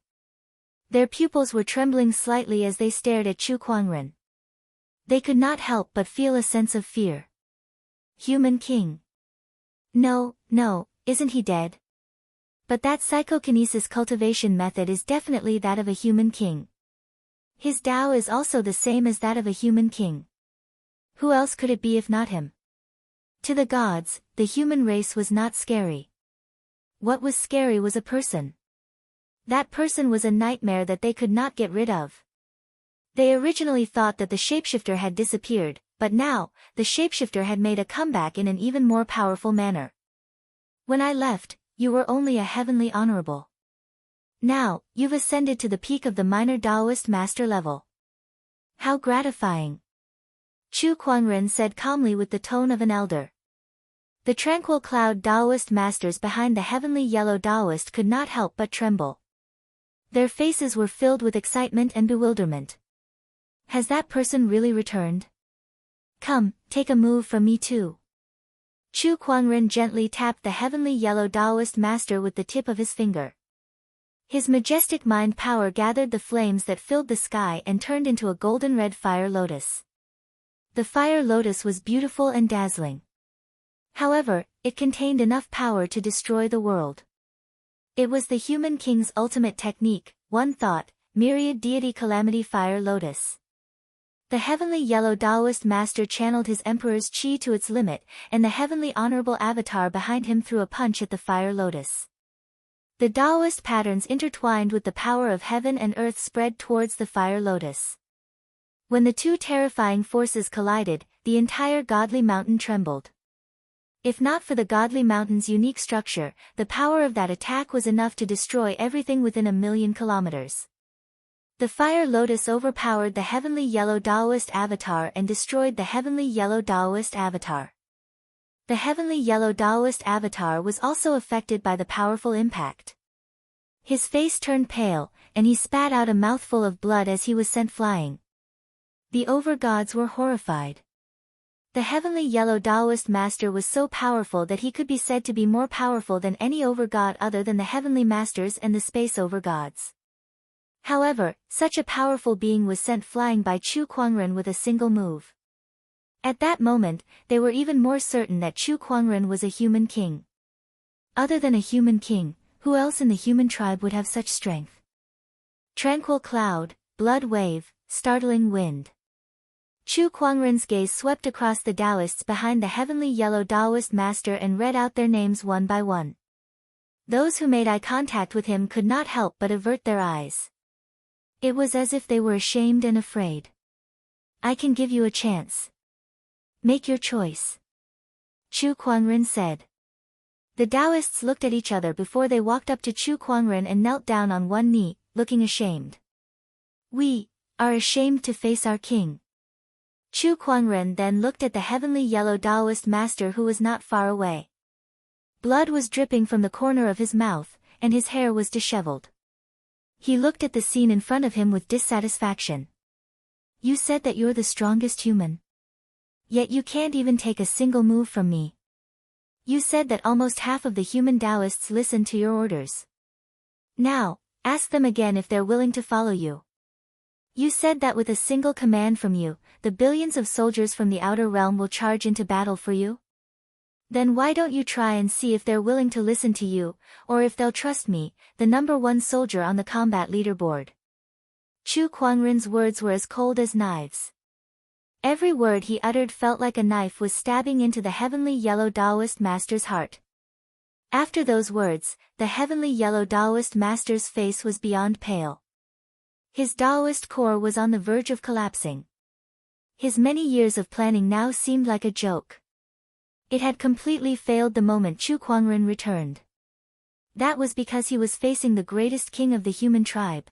Their pupils were trembling slightly as they stared at Chu Kuangren. They could not help but feel a sense of fear. Human king. No, isn't he dead? But that psychokinesis cultivation method is definitely that of a human king. His Tao is also the same as that of a human king. Who else could it be if not him? To the gods, the human race was not scary. What was scary was a person. That person was a nightmare that they could not get rid of. They originally thought that the shapeshifter had disappeared, but now, the shapeshifter had made a comeback in an even more powerful manner. When I left, you were only a heavenly honorable. Now, you've ascended to the peak of the minor Taoist master level. How gratifying. Chu Kuangren said calmly with the tone of an elder. The tranquil cloud Taoist masters behind the heavenly yellow Taoist could not help but tremble. Their faces were filled with excitement and bewilderment. Has that person really returned? Come, take a move from me too. Chu Kuangren gently tapped the heavenly yellow Taoist master with the tip of his finger. His majestic mind power gathered the flames that filled the sky and turned into a golden red fire lotus. The fire lotus was beautiful and dazzling. However, it contained enough power to destroy the world. It was the human king's ultimate technique, one thought, myriad deity calamity fire lotus. The heavenly yellow Taoist master channeled his emperor's chi to its limit, and the heavenly honorable avatar behind him threw a punch at the fire lotus. The Taoist patterns intertwined with the power of heaven and earth spread towards the fire lotus. When the two terrifying forces collided, the entire godly mountain trembled. If not for the godly mountain's unique structure, the power of that attack was enough to destroy everything within 1,000,000 kilometers. The fire lotus overpowered the heavenly yellow Taoist avatar and destroyed the heavenly yellow Taoist avatar. The heavenly yellow Taoist avatar was also affected by the powerful impact. His face turned pale, and he spat out a mouthful of blood as he was sent flying. The overgods were horrified. The heavenly yellow Taoist master was so powerful that he could be said to be more powerful than any overgod other than the heavenly masters and the space overgods. However, such a powerful being was sent flying by Chu Kuangren with a single move. At that moment, they were even more certain that Chu Kuangren was a human king. Other than a human king, who else in the human tribe would have such strength? Tranquil cloud, blood wave, startling wind. Chu Kuangren's gaze swept across the Taoists behind the heavenly yellow Taoist master and read out their names one by one. Those who made eye contact with him could not help but avert their eyes. It was as if they were ashamed and afraid. I can give you a chance. Make your choice. Chu Kuangren said. The Taoists looked at each other before they walked up to Chu Kuangren and knelt down on one knee, looking ashamed. We are ashamed to face our king. Chu Kuangren then looked at the heavenly yellow Taoist master who was not far away. Blood was dripping from the corner of his mouth, and his hair was disheveled. He looked at the scene in front of him with dissatisfaction. You said that you're the strongest human. Yet you can't even take a single move from me. You said that almost half of the human Taoists listen to your orders. Now, ask them again if they're willing to follow you. You said that with a single command from you, the billions of soldiers from the outer realm will charge into battle for you? Then why don't you try and see if they're willing to listen to you, or if they'll trust me, the #1 soldier on the combat leaderboard? Chu Kuangren's words were as cold as knives. Every word he uttered felt like a knife was stabbing into the heavenly yellow Taoist master's heart. After those words, the heavenly yellow Taoist master's face was beyond pale. His Taoist core was on the verge of collapsing. His many years of planning now seemed like a joke. It had completely failed the moment Chu Kuangren returned. That was because he was facing the greatest king of the human tribe.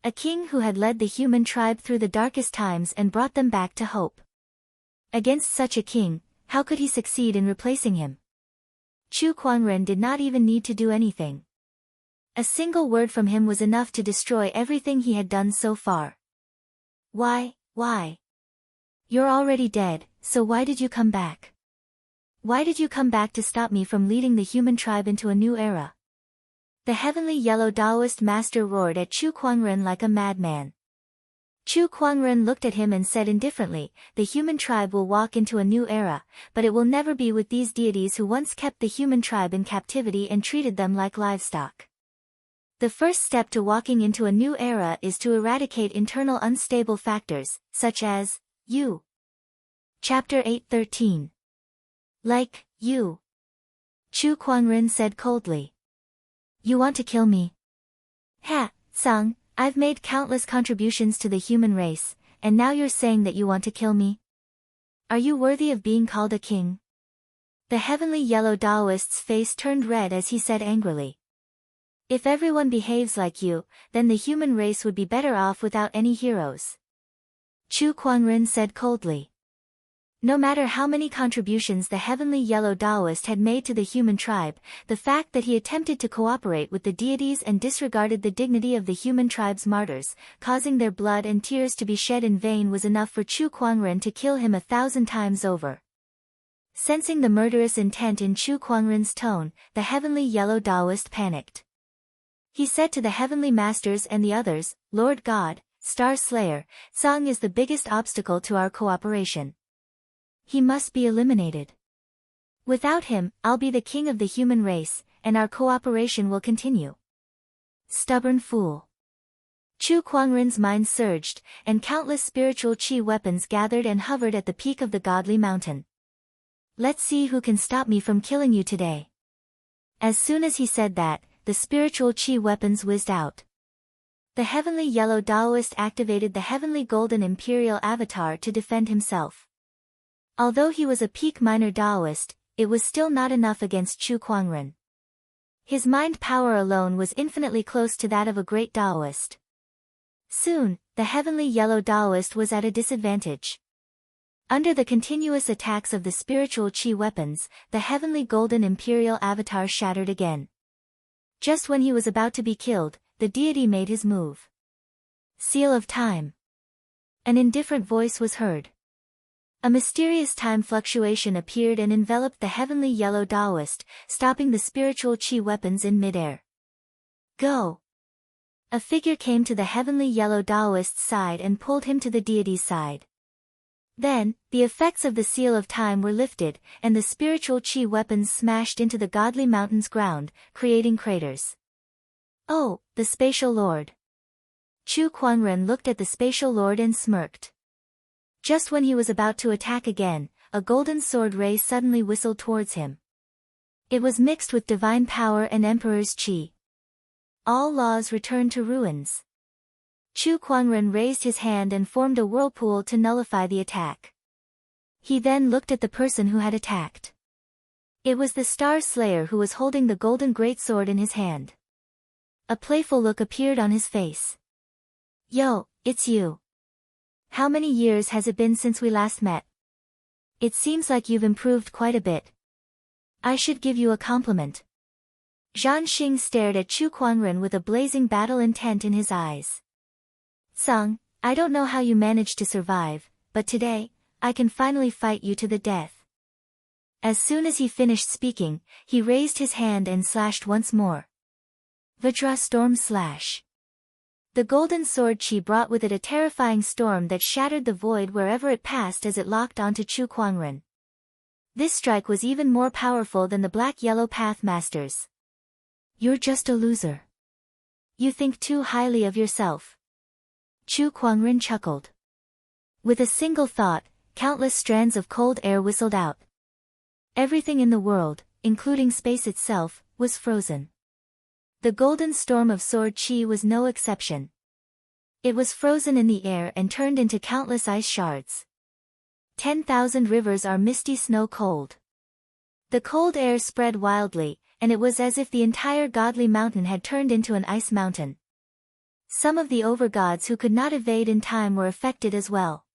A king who had led the human tribe through the darkest times and brought them back to hope. Against such a king, how could he succeed in replacing him? Chu Kuangren did not even need to do anything. A single word from him was enough to destroy everything he had done so far. Why? You're already dead, so why did you come back? Why did you come back to stop me from leading the human tribe into a new era? The heavenly yellow Taoist master roared at Chu Kuangren like a madman. Chu Kuangren looked at him and said indifferently, the human tribe will walk into a new era, but it will never be with these deities who once kept the human tribe in captivity and treated them like livestock. The first step to walking into a new era is to eradicate internal unstable factors, such as, you. Chapter 8:13. Like, you. Chu Kuangren said coldly. You want to kill me? Ha, Sung, I've made countless contributions to the human race, and now you're saying that you want to kill me? Are you worthy of being called a king? The heavenly yellow Taoist's face turned red as he said angrily. If everyone behaves like you, then the human race would be better off without any heroes. Chu Kuangren said coldly. No matter how many contributions the heavenly yellow Taoist had made to the human tribe, the fact that he attempted to cooperate with the deities and disregarded the dignity of the human tribe's martyrs, causing their blood and tears to be shed in vain was enough for Chu Kuangren to kill him 1,000 times over. Sensing the murderous intent in Chu Kuangren's tone, the heavenly yellow Taoist panicked. He said to the heavenly masters and the others, Lord God, Star Slayer, Song is the biggest obstacle to our cooperation. He must be eliminated. Without him, I'll be the king of the human race, and our cooperation will continue. Stubborn fool. Chu Kuangren's mind surged, and countless spiritual chi weapons gathered and hovered at the peak of the godly mountain. Let's see who can stop me from killing you today. As soon as he said that, the spiritual chi weapons whizzed out. The heavenly yellow Taoist activated the heavenly golden imperial avatar to defend himself. Although he was a peak minor Taoist, it was still not enough against Chu Kuangren. His mind power alone was infinitely close to that of a great Taoist. Soon, the heavenly yellow Taoist was at a disadvantage. Under the continuous attacks of the spiritual chi weapons, the heavenly golden imperial avatar shattered again. Just when he was about to be killed, the deity made his move. Seal of time. An indifferent voice was heard. A mysterious time fluctuation appeared and enveloped the heavenly yellow Taoist, stopping the spiritual chi weapons in midair. Go! A figure came to the heavenly yellow Taoist's side and pulled him to the deity's side. Then, the effects of the seal of time were lifted, and the spiritual chi weapons smashed into the godly mountain's ground, creating craters. Oh, the spatial lord! Chu Kuangren looked at the spatial lord and smirked. Just when he was about to attack again, a golden sword ray suddenly whistled towards him. It was mixed with divine power and Emperor's chi. All laws returned to ruins. Chu Kuangren raised his hand and formed a whirlpool to nullify the attack. He then looked at the person who had attacked. It was the Star Slayer who was holding the golden greatsword in his hand. A playful look appeared on his face. "Yo, it's you. How many years has it been since we last met? It seems like you've improved quite a bit. I should give you a compliment." Zhan Xing stared at Chu Kuangren with a blazing battle intent in his eyes. "Sung, I don't know how you managed to survive, but today, I can finally fight you to the death." As soon as he finished speaking, he raised his hand and slashed once more. Vajra Storm Slash. The golden sword chi brought with it a terrifying storm that shattered the void wherever it passed as it locked onto Chu Kuangren. This strike was even more powerful than the Black-Yellow Path Masters. "You're just a loser. You think too highly of yourself." Chu Kuangren chuckled. With a single thought, countless strands of cold air whistled out. Everything in the world, including space itself, was frozen. The golden storm of sword chi was no exception. It was frozen in the air and turned into countless ice shards. 10,000 rivers are misty snow cold. The cold air spread wildly, and it was as if the entire godly mountain had turned into an ice mountain. Some of the overgods who could not evade in time were affected as well.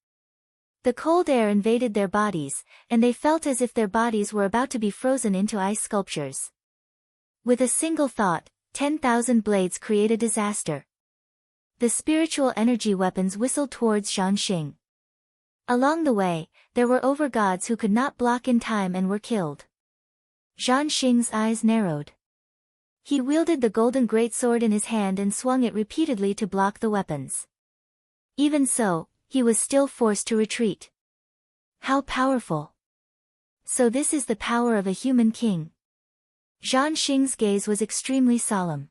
The cold air invaded their bodies, and they felt as if their bodies were about to be frozen into ice sculptures. With a single thought, 10,000 blades create a disaster. The spiritual energy weapons whistled towards Zhan Xing. Along the way, there were overgods who could not block in time and were killed. Zhan Xing's eyes narrowed. He wielded the golden greatsword in his hand and swung it repeatedly to block the weapons. Even so, he was still forced to retreat. How powerful! So this is the power of a human king. Zhan Xing's gaze was extremely solemn.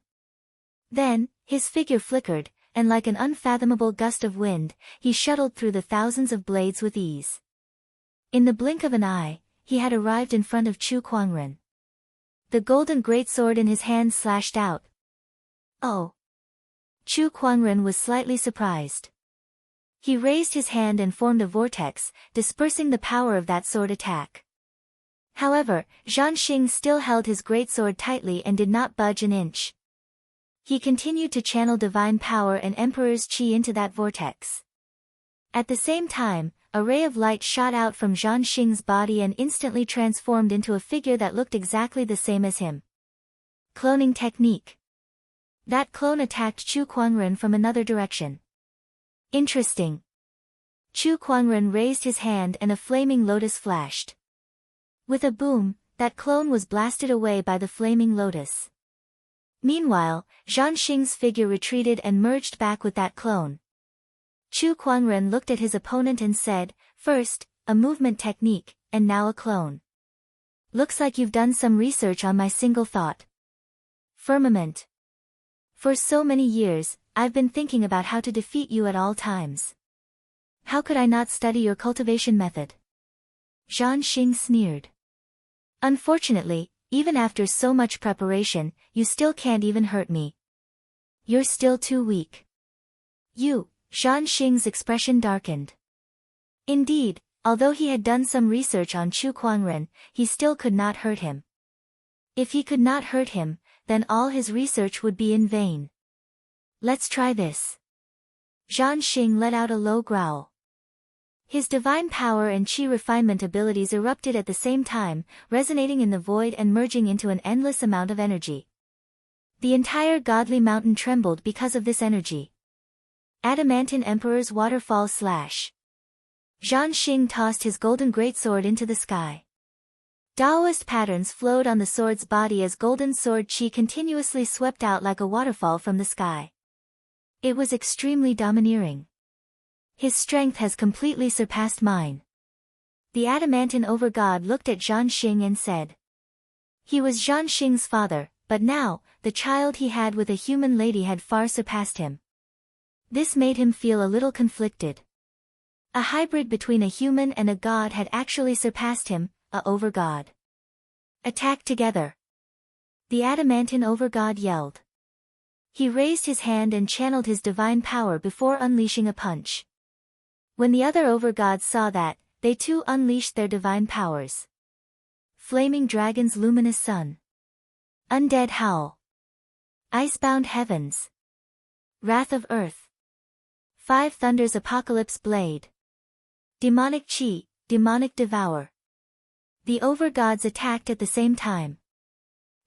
Then, his figure flickered, and like an unfathomable gust of wind, he shuttled through the thousands of blades with ease. In the blink of an eye, he had arrived in front of Chu Kuangren. The golden greatsword in his hand slashed out. "Oh!" Chu Kuangren was slightly surprised. He raised his hand and formed a vortex, dispersing the power of that sword attack. However, Zhan Xing still held his greatsword tightly and did not budge an inch. He continued to channel divine power and Emperor's chi into that vortex. At the same time, a ray of light shot out from Zhan Xing's body and instantly transformed into a figure that looked exactly the same as him. Cloning technique. That clone attacked Chu Kuangren from another direction. Interesting. Chu Kuangren raised his hand and a flaming lotus flashed. With a boom, that clone was blasted away by the flaming lotus. Meanwhile, Zhan Xing's figure retreated and merged back with that clone. Chu Kuangren looked at his opponent and said, "First, a movement technique, and now a clone. Looks like you've done some research on my single thought. Firmament. For so many years, I've been thinking about how to defeat you at all times. How could I not study your cultivation method?" Zhan Xing sneered. "Unfortunately, even after so much preparation, you still can't even hurt me. You're still too weak." Zhan Xing's expression darkened. Indeed, although he had done some research on Chu Kuangren, he still could not hurt him. If he could not hurt him, then all his research would be in vain. "Let's try this." Zhan Xing let out a low growl. His divine power and chi refinement abilities erupted at the same time, resonating in the void and merging into an endless amount of energy. The entire godly mountain trembled because of this energy. Adamantine Emperor's Waterfall Slash. Zhan Xing tossed his golden greatsword into the sky. Taoist patterns flowed on the sword's body as golden sword chi continuously swept out like a waterfall from the sky. It was extremely domineering. His strength has completely surpassed mine. The adamantine overgod looked at Zhan Xing and said. He was Zhan Xing's father, but now, the child he had with a human lady had far surpassed him. This made him feel a little conflicted. A hybrid between a human and a god had actually surpassed him, a overgod. Attack together! The adamantine overgod yelled. He raised his hand and channeled his divine power before unleashing a punch. When the other overgods saw that, they too unleashed their divine powers. Flaming dragon's luminous sun. Undead howl. Icebound heavens. Wrath of earth. Five thunders apocalypse blade. Demonic chi, demonic devour. The overgods attacked at the same time.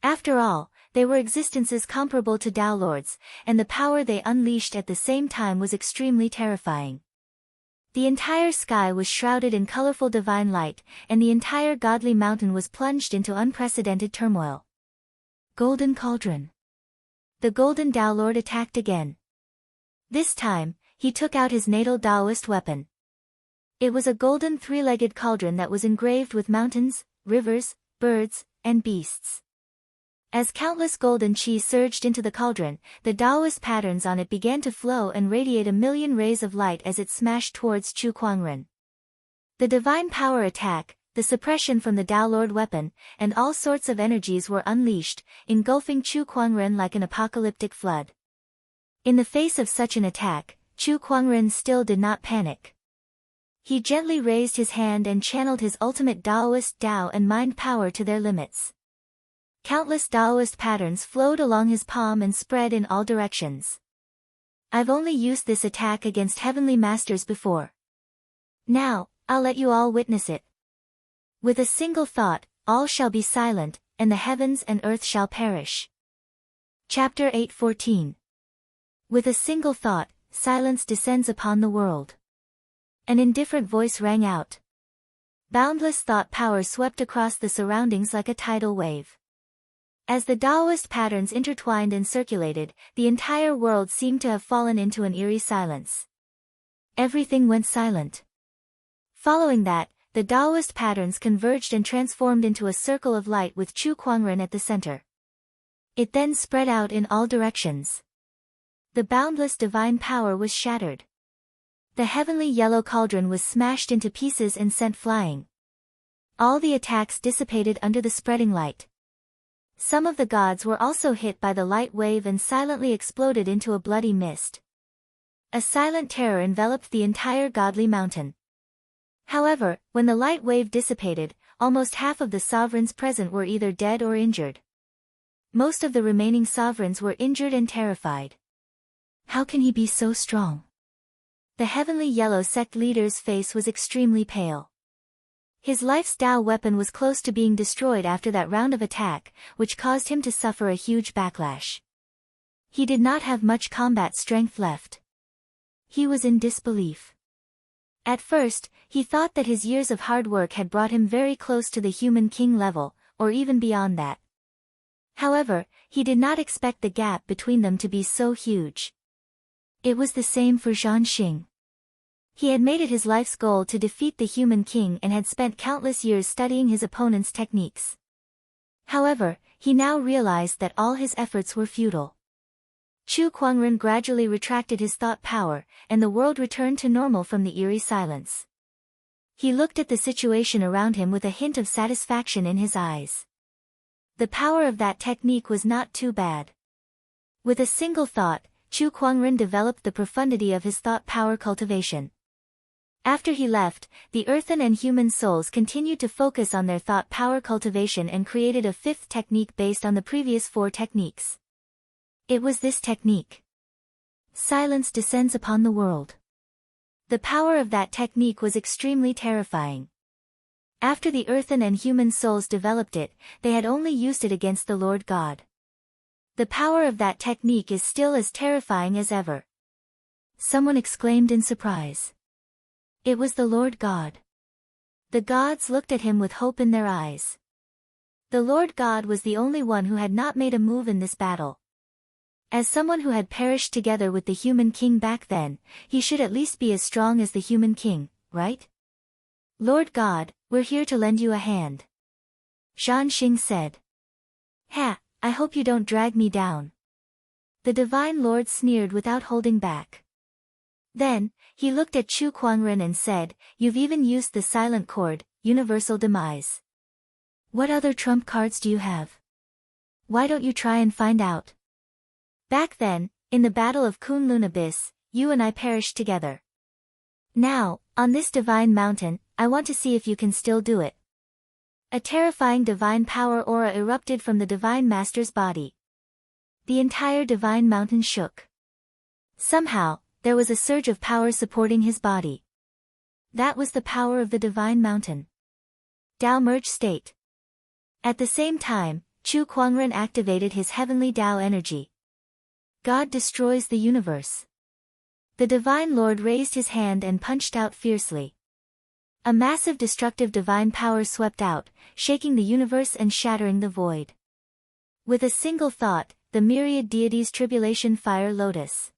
After all, they were existences comparable to Tao Lords, and the power they unleashed at the same time was extremely terrifying. The entire sky was shrouded in colorful divine light, and the entire godly mountain was plunged into unprecedented turmoil. Golden Cauldron. The Golden Tao Lord attacked again. This time, he took out his natal Taoist weapon. It was a golden three-legged cauldron that was engraved with mountains, rivers, birds, and beasts. As countless golden chi surged into the cauldron, the Taoist patterns on it began to flow and radiate a million rays of light as it smashed towards Chu Kuangren. The divine power attack, the suppression from the Tao Lord weapon, and all sorts of energies were unleashed, engulfing Chu Kuangren like an apocalyptic flood. In the face of such an attack, Chu Kuangren still did not panic. He gently raised his hand and channeled his ultimate Taoist Tao and mind power to their limits. Countless Taoist patterns flowed along his palm and spread in all directions. I've only used this attack against heavenly masters before. Now, I'll let you all witness it. With a single thought, all shall be silent, and the heavens and earth shall perish. Chapter 8:14. With a single thought, silence descends upon the world. An indifferent voice rang out. Boundless thought power swept across the surroundings like a tidal wave. As the Taoist patterns intertwined and circulated, the entire world seemed to have fallen into an eerie silence. Everything went silent. Following that, the Taoist patterns converged and transformed into a circle of light with Chu Kuangren at the center. It then spread out in all directions. The boundless divine power was shattered. The heavenly yellow cauldron was smashed into pieces and sent flying. All the attacks dissipated under the spreading light. Some of the gods were also hit by the light wave and silently exploded into a bloody mist. A silent terror enveloped the entire godly mountain. However, when the light wave dissipated, almost half of the sovereigns present were either dead or injured. Most of the remaining sovereigns were injured and terrified. How can he be so strong? The heavenly yellow sect leader's face was extremely pale. His life's Tao weapon was close to being destroyed after that round of attack, which caused him to suffer a huge backlash. He did not have much combat strength left. He was in disbelief. At first, he thought that his years of hard work had brought him very close to the human king level, or even beyond that. However, he did not expect the gap between them to be so huge. It was the same for Zhan Xing. He had made it his life's goal to defeat the human king and had spent countless years studying his opponent's techniques. However, he now realized that all his efforts were futile. Chu Kuangren gradually retracted his thought power, and the world returned to normal from the eerie silence. He looked at the situation around him with a hint of satisfaction in his eyes. The power of that technique was not too bad. With a single thought, Chu Kuangren developed the profundity of his thought power cultivation. After he left, the earthen and human souls continued to focus on their thought power cultivation and created a fifth technique based on the previous four techniques. It was this technique. Silence descends upon the world. The power of that technique was extremely terrifying. After the earthen and human souls developed it, they had only used it against the Lord God. The power of that technique is still as terrifying as ever. Someone exclaimed in surprise. It was the Lord God. The gods looked at him with hope in their eyes. The Lord God was the only one who had not made a move in this battle. As someone who had perished together with the human king back then, he should at least be as strong as the human king, right? Lord God, we're here to lend you a hand. Zhan Xing said. Ha, I hope you don't drag me down. The Divine Lord sneered without holding back. Then, he looked at Chu Kuangren and said, "You've even used the silent chord, universal demise. What other trump cards do you have? Why don't you try and find out?" "Back then, in the Battle of Kunlun Abyss, you and I perished together. Now, on this divine mountain, I want to see if you can still do it." A terrifying divine power aura erupted from the divine master's body. The entire divine mountain shook. Somehow, there was a surge of power supporting his body. That was the power of the divine mountain. Tao merge state. At the same time, Chu Kuangren activated his heavenly Tao energy. God destroys the universe. The Divine Lord raised his hand and punched out fiercely. A massive destructive divine power swept out, shaking the universe and shattering the void. With a single thought, the myriad deities tribulation fire lotus.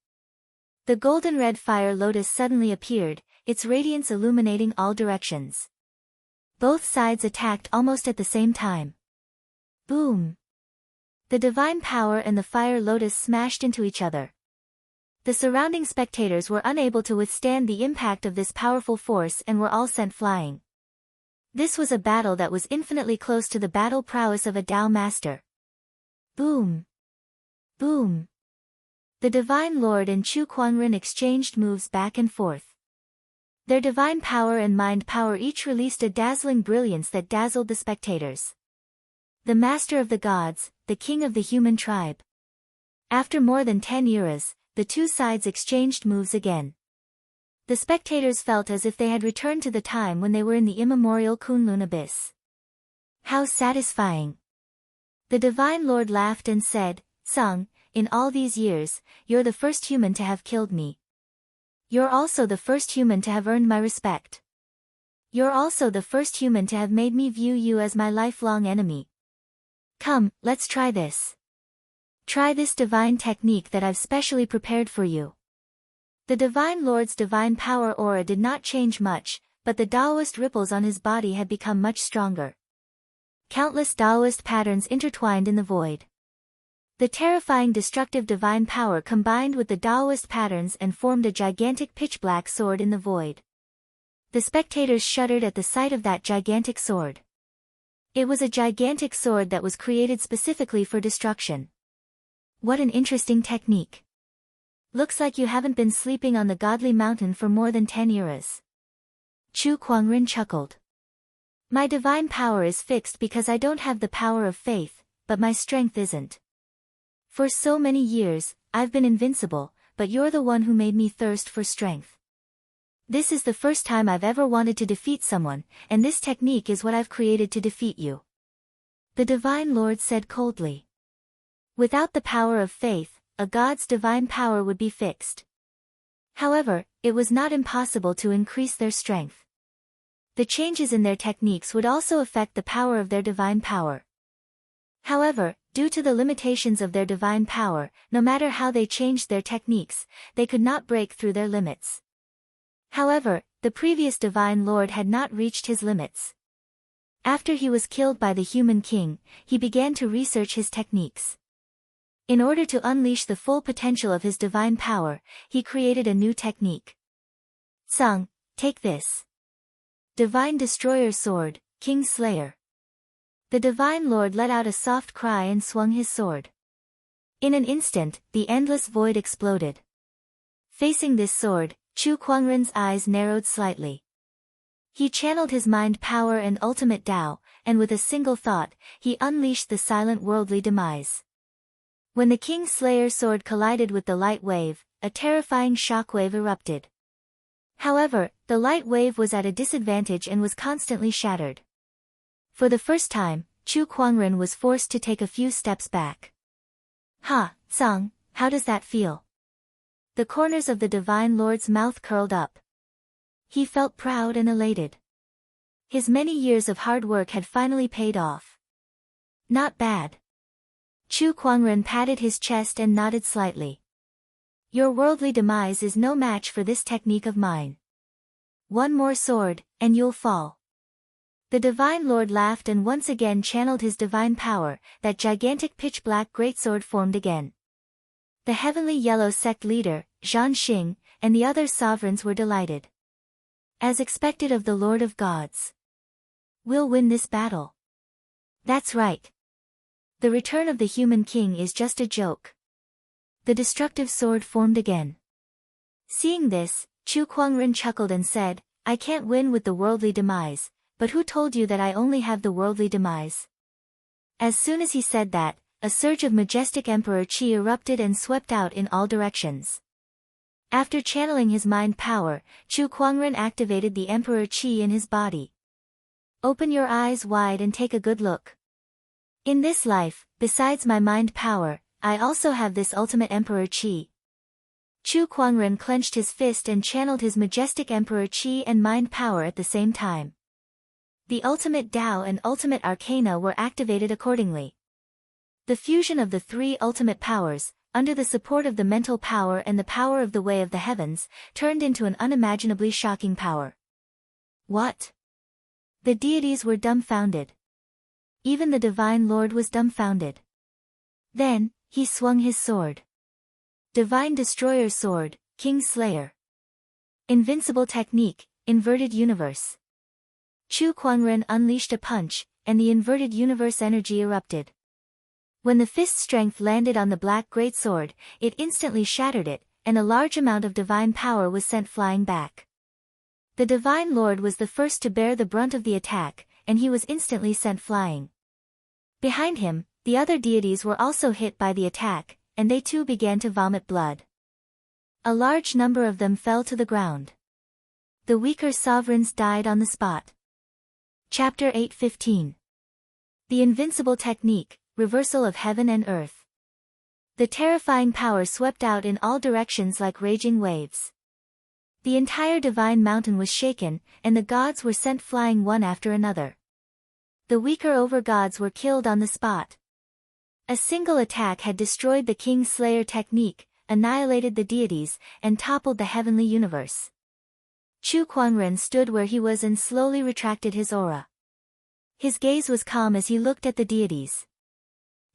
The golden red fire lotus suddenly appeared, its radiance illuminating all directions. Both sides attacked almost at the same time. Boom! The divine power and the fire lotus smashed into each other. The surrounding spectators were unable to withstand the impact of this powerful force and were all sent flying. This was a battle that was infinitely close to the battle prowess of a Tao master. Boom! Boom! The Divine Lord and Chu Kuangren exchanged moves back and forth. Their divine power and mind power each released a dazzling brilliance that dazzled the spectators. The Master of the Gods, the King of the human tribe. After more than 10 eras, the two sides exchanged moves again. The spectators felt as if they had returned to the time when they were in the immemorial Kunlun Abyss. How satisfying! The Divine Lord laughed and said, "Sung, in all these years, you're the first human to have killed me. You're also the first human to have earned my respect. You're also the first human to have made me view you as my lifelong enemy. Come, let's try this. Try this divine technique that I've specially prepared for you." The Divine Lord's divine power aura did not change much, but the Taoist ripples on his body had become much stronger. Countless Taoist patterns intertwined in the void. The terrifying destructive divine power combined with the Taoist patterns and formed a gigantic pitch-black sword in the void. The spectators shuddered at the sight of that gigantic sword. It was a gigantic sword that was created specifically for destruction. What an interesting technique. Looks like you haven't been sleeping on the godly mountain for more than 10 eras. Chu Kuangren chuckled. My divine power is fixed because I don't have the power of faith, but my strength isn't. For so many years, I've been invincible, but you're the one who made me thirst for strength. This is the first time I've ever wanted to defeat someone, and this technique is what I've created to defeat you. The Divine Lord said coldly. Without the power of faith, a god's divine power would be fixed. However, it was not impossible to increase their strength. The changes in their techniques would also affect the power of their divine power. However, due to the limitations of their divine power, no matter how they changed their techniques, they could not break through their limits. However, the previous Divine Lord had not reached his limits. After he was killed by the human king, he began to research his techniques. In order to unleash the full potential of his divine power, he created a new technique. Sung, take this. Divine Destroyer Sword, King Slayer. The Divine Lord let out a soft cry and swung his sword. In an instant, the endless void exploded. Facing this sword, Chu Kuangren's eyes narrowed slightly. He channeled his mind power and ultimate Tao, and with a single thought, he unleashed the silent worldly demise. When the King Slayer sword collided with the light wave, a terrifying shockwave erupted. However, the light wave was at a disadvantage and was constantly shattered. For the first time, Chu Kuangren was forced to take a few steps back. Ha, Sung, how does that feel? The corners of the Divine Lord's mouth curled up. He felt proud and elated. His many years of hard work had finally paid off. Not bad. Chu Kuangren patted his chest and nodded slightly. Your worldly demise is no match for this technique of mine. One more sword, and you'll fall. The Divine Lord laughed and once again channeled his divine power, that gigantic pitch-black greatsword formed again. The heavenly yellow sect leader, Zhan Xing, and the other sovereigns were delighted. As expected of the Lord of Gods. We'll win this battle. That's right. The return of the human king is just a joke. The destructive sword formed again. Seeing this, Chu Kuangren chuckled and said, I can't win with the worldly demise, but who told you that I only have the worldly demise? As soon as he said that, a surge of majestic Emperor Qi erupted and swept out in all directions. After channeling his mind power, Chu Kuangren activated the Emperor Qi in his body. Open your eyes wide and take a good look. In this life, besides my mind power, I also have this ultimate Emperor Qi. Chu Kuangren clenched his fist and channeled his majestic Emperor Qi and mind power at the same time. The ultimate Tao and ultimate Arcana were activated accordingly. The fusion of the three ultimate powers, under the support of the mental power and the power of the way of the heavens, turned into an unimaginably shocking power. What? The deities were dumbfounded. Even the Divine Lord was dumbfounded. Then, he swung his sword. Divine Destroyer Sword, King Slayer. Invincible Technique, Inverted Universe. Chu Kuangren unleashed a punch, and the inverted universe energy erupted. When the fist's strength landed on the black greatsword, it instantly shattered it, and a large amount of divine power was sent flying back. The Divine Lord was the first to bear the brunt of the attack, and he was instantly sent flying. Behind him, the other deities were also hit by the attack, and they too began to vomit blood. A large number of them fell to the ground. The weaker sovereigns died on the spot. Chapter 8:15. The Invincible Technique, Reversal of Heaven and Earth. The terrifying power swept out in all directions like raging waves. The entire divine mountain was shaken, and the gods were sent flying one after another. The weaker overgods were killed on the spot. A single attack had destroyed the King Slayer technique, annihilated the deities, and toppled the heavenly universe. Chu Kuangren stood where he was and slowly retracted his aura. His gaze was calm as he looked at the deities.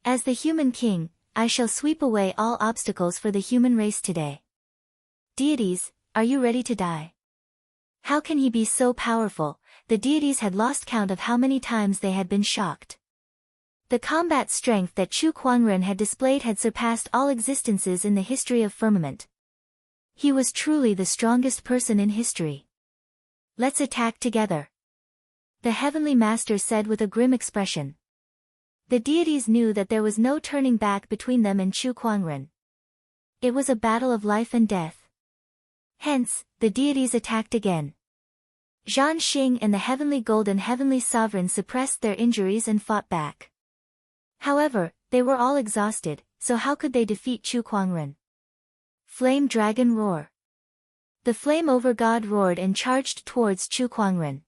As the human king, I shall sweep away all obstacles for the human race today. Deities, are you ready to die? How can he be so powerful? The deities had lost count of how many times they had been shocked. The combat strength that Chu Kuangren had displayed had surpassed all existences in the history of firmament. He was truly the strongest person in history. Let's attack together. The heavenly master said with a grim expression. The deities knew that there was no turning back between them and Chu Kuangren. It was a battle of life and death. Hence, the deities attacked again. Zhan Xing and the heavenly golden heavenly sovereign suppressed their injuries and fought back. However, they were all exhausted, so how could they defeat Chu Kuangren? Flame Dragon Roar. The flame overgod roared and charged towards Chu Kuangren.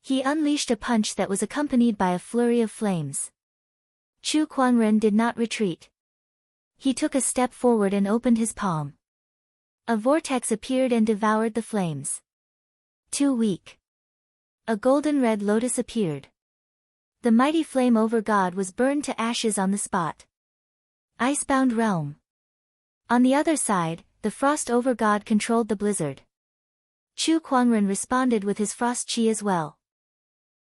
He unleashed a punch that was accompanied by a flurry of flames. Chu Kuangren did not retreat. He took a step forward and opened his palm. A vortex appeared and devoured the flames. Too weak. A golden red lotus appeared. The mighty flame overgod was burned to ashes on the spot. Icebound Realm. On the other side, the frost overgod controlled the blizzard. Chu Kuangren responded with his frost chi as well.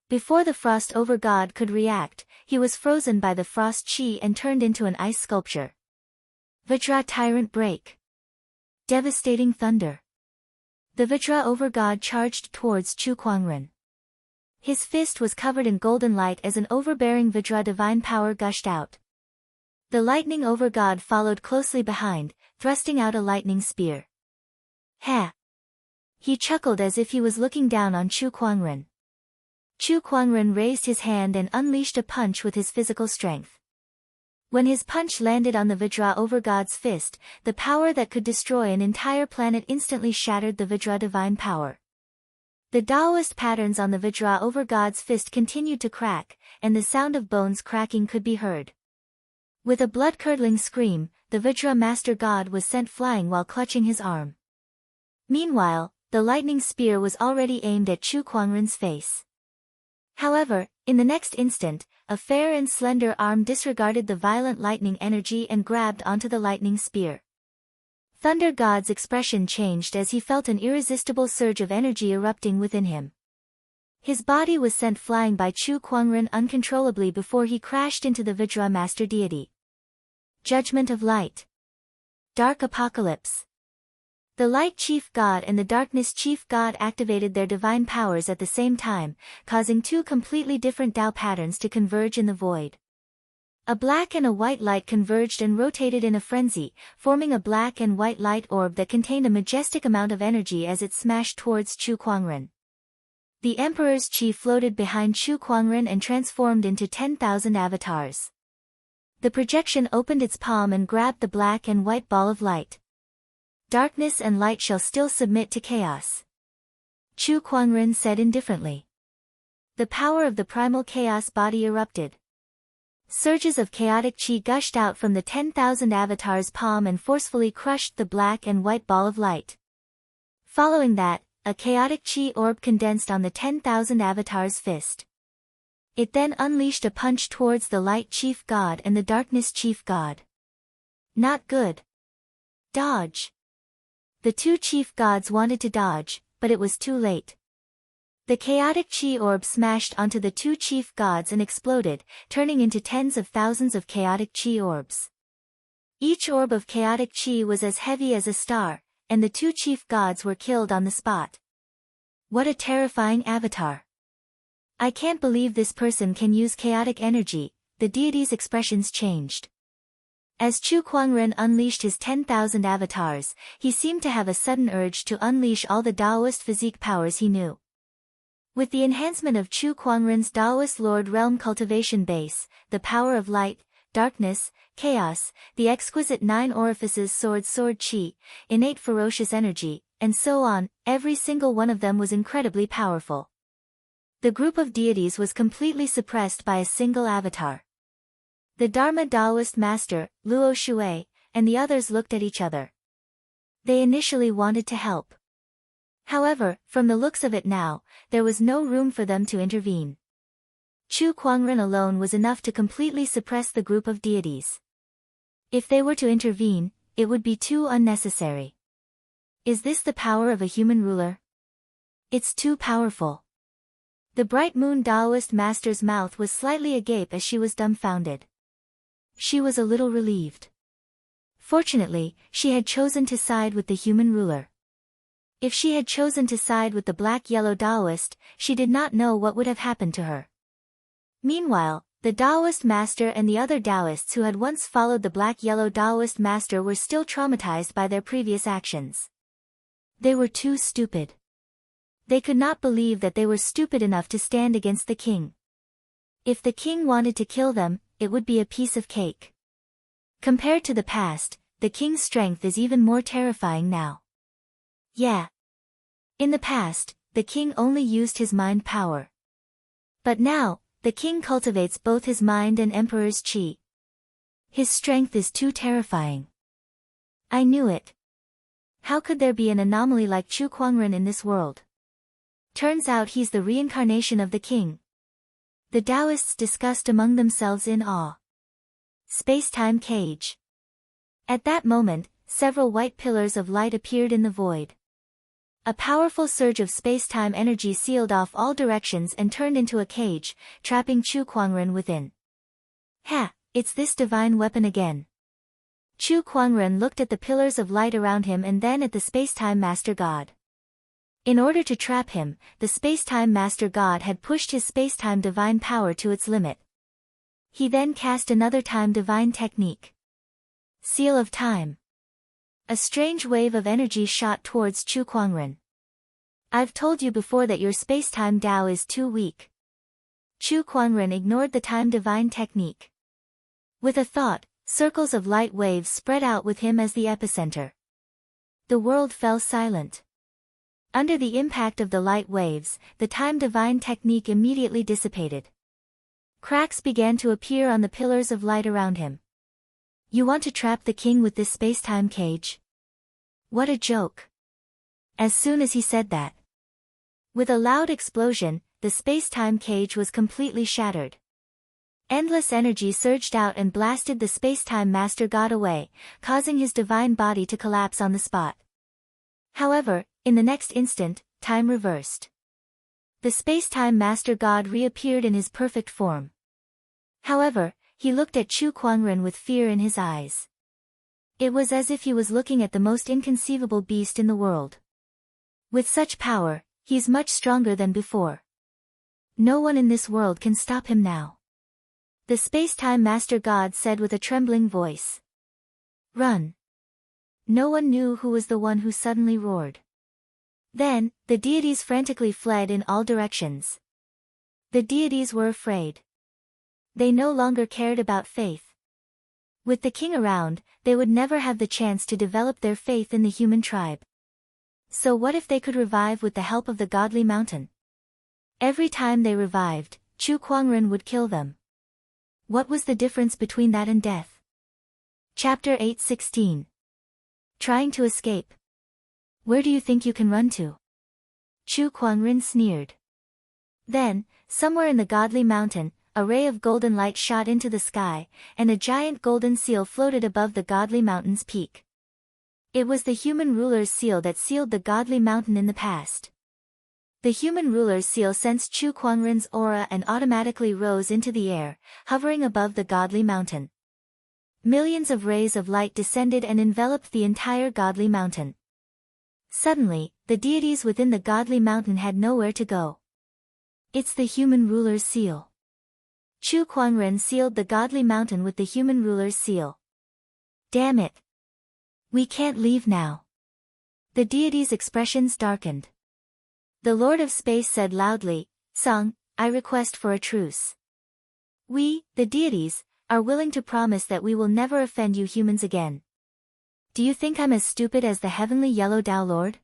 Before the frost overgod could react, he was frozen by the frost chi and turned into an ice sculpture. Vajra Tyrant Break. Devastating Thunder. The Vajra overgod charged towards Chu Kuangren. His fist was covered in golden light as an overbearing Vajra divine power gushed out. The lightning overgod followed closely behind, thrusting out a lightning spear. Ha! He chuckled as if he was looking down on Chu Kuangren. Chu Kuangren raised his hand and unleashed a punch with his physical strength. When his punch landed on the Vajra overgod's fist, the power that could destroy an entire planet instantly shattered the Vajra divine power. The Taoist patterns on the Vajra overgod's fist continued to crack, and the sound of bones cracking could be heard. With a blood-curdling scream, the Vajra master god was sent flying while clutching his arm. Meanwhile, the lightning spear was already aimed at Chu Kuangren's face. However, in the next instant, a fair and slender arm disregarded the violent lightning energy and grabbed onto the lightning spear. Thunder God's expression changed as he felt an irresistible surge of energy erupting within him. His body was sent flying by Chu Kuangren uncontrollably before he crashed into the Vajra Master Deity. Judgment of Light. Dark Apocalypse. The Light Chief God and the Darkness Chief God activated their divine powers at the same time, causing two completely different Tao patterns to converge in the void. A black and a white light converged and rotated in a frenzy, forming a black and white light orb that contained a majestic amount of energy as it smashed towards Chu Kuangren. The Emperor's Chi floated behind Chu Kuangren and transformed into 10,000 avatars. The projection opened its palm and grabbed the black and white ball of light. Darkness and light shall still submit to chaos. Chu Kuangren said indifferently. The power of the primal chaos body erupted. Surges of chaotic chi gushed out from the 10,000 avatars' palm and forcefully crushed the black and white ball of light. Following that, a chaotic chi orb condensed on the 10,000 avatars' fist. It then unleashed a punch towards the Light Chief God and the Darkness Chief God. Not good. Dodge. The two chief gods wanted to dodge, but it was too late. The chaotic chi orb smashed onto the two chief gods and exploded, turning into tens of thousands of chaotic chi orbs. Each orb of chaotic chi was as heavy as a star, and the two chief gods were killed on the spot. What a terrifying avatar. I can't believe this person can use chaotic energy. The deity's expressions changed. As Chu Kuangren unleashed his 10,000 avatars, he seemed to have a sudden urge to unleash all the Taoist physique powers he knew. With the enhancement of Chu Kuangren's Taoist Lord Realm cultivation base, the power of light, darkness, chaos, the exquisite 9 orifices sword chi, innate ferocious energy, and so on, every single one of them was incredibly powerful. The group of deities was completely suppressed by a single avatar. The Dharma Taoist master, Luo Shui, and the others looked at each other. They initially wanted to help. However, from the looks of it now, there was no room for them to intervene. Chu Kuangren alone was enough to completely suppress the group of deities. If they were to intervene, it would be too unnecessary. Is this the power of a human ruler? It's too powerful. The Bright Moon Taoist master's mouth was slightly agape as she was dumbfounded. She was a little relieved. Fortunately, she had chosen to side with the human ruler. If she had chosen to side with the black-yellow Taoist, she did not know what would have happened to her. Meanwhile, the Taoist master and the other Taoists who had once followed the black-yellow Taoist master were still traumatized by their previous actions. They were too stupid. They could not believe that they were stupid enough to stand against the king. If the king wanted to kill them, it would be a piece of cake. Compared to the past, the king's strength is even more terrifying now. Yeah. In the past, the king only used his mind power. But now, the king cultivates both his mind and emperor's chi. His strength is too terrifying. I knew it. How could there be an anomaly like Chu Kuangren in this world? Turns out he's the reincarnation of the king. The Taoists discussed among themselves in awe. Space-time cage. At that moment, several white pillars of light appeared in the void. A powerful surge of space-time energy sealed off all directions and turned into a cage, trapping Chu Kuangren within. Ha! It's this divine weapon again. Chu Kuangren looked at the pillars of light around him and then at the space-time master god. In order to trap him, the space-time master god had pushed his space-time divine power to its limit. He then cast another time divine technique. Seal of Time. A strange wave of energy shot towards Chu Kuangren. I've told you before that your space-time Tao is too weak. Chu Kuangren ignored the time divine technique. With a thought, circles of light waves spread out with him as the epicenter. The world fell silent. Under the impact of the light waves, the time divine technique immediately dissipated. Cracks began to appear on the pillars of light around him. You want to trap the king with this space-time cage? What a joke. As soon as he said that, with a loud explosion, the space-time cage was completely shattered. Endless energy surged out and blasted the space-time master god away, causing his divine body to collapse on the spot. However, in the next instant, time reversed. The space-time master god reappeared in his perfect form. However, he looked at Chu Kuangren with fear in his eyes. It was as if he was looking at the most inconceivable beast in the world. With such power, he's much stronger than before. No one in this world can stop him now. The space-time master god said with a trembling voice. Run. No one knew who was the one who suddenly roared. Then, the deities frantically fled in all directions. The deities were afraid. They no longer cared about faith. With the king around, they would never have the chance to develop their faith in the human tribe. So what if they could revive with the help of the godly mountain? Every time they revived, Chu Kuangren would kill them. What was the difference between that and death? Chapter 8:16. Trying to escape. Where do you think you can run to? Chu Kuangren sneered. Then, somewhere in the godly mountain, a ray of golden light shot into the sky, and a giant golden seal floated above the godly mountain's peak. It was the human ruler's seal that sealed the godly mountain in the past. The human ruler's seal sensed Chu Kuangren's aura and automatically rose into the air, hovering above the godly mountain. Millions of rays of light descended and enveloped the entire godly mountain. Suddenly, the deities within the godly mountain had nowhere to go. It's the human ruler's seal. Chu Kuangren sealed the godly mountain with the human ruler's seal. Damn it! We can't leave now. The deities' expressions darkened. The Lord of Space said loudly, Song, I request for a truce. We, the deities, are willing to promise that we will never offend you humans again. Do you think I'm as stupid as the heavenly Yellow Dao Lord?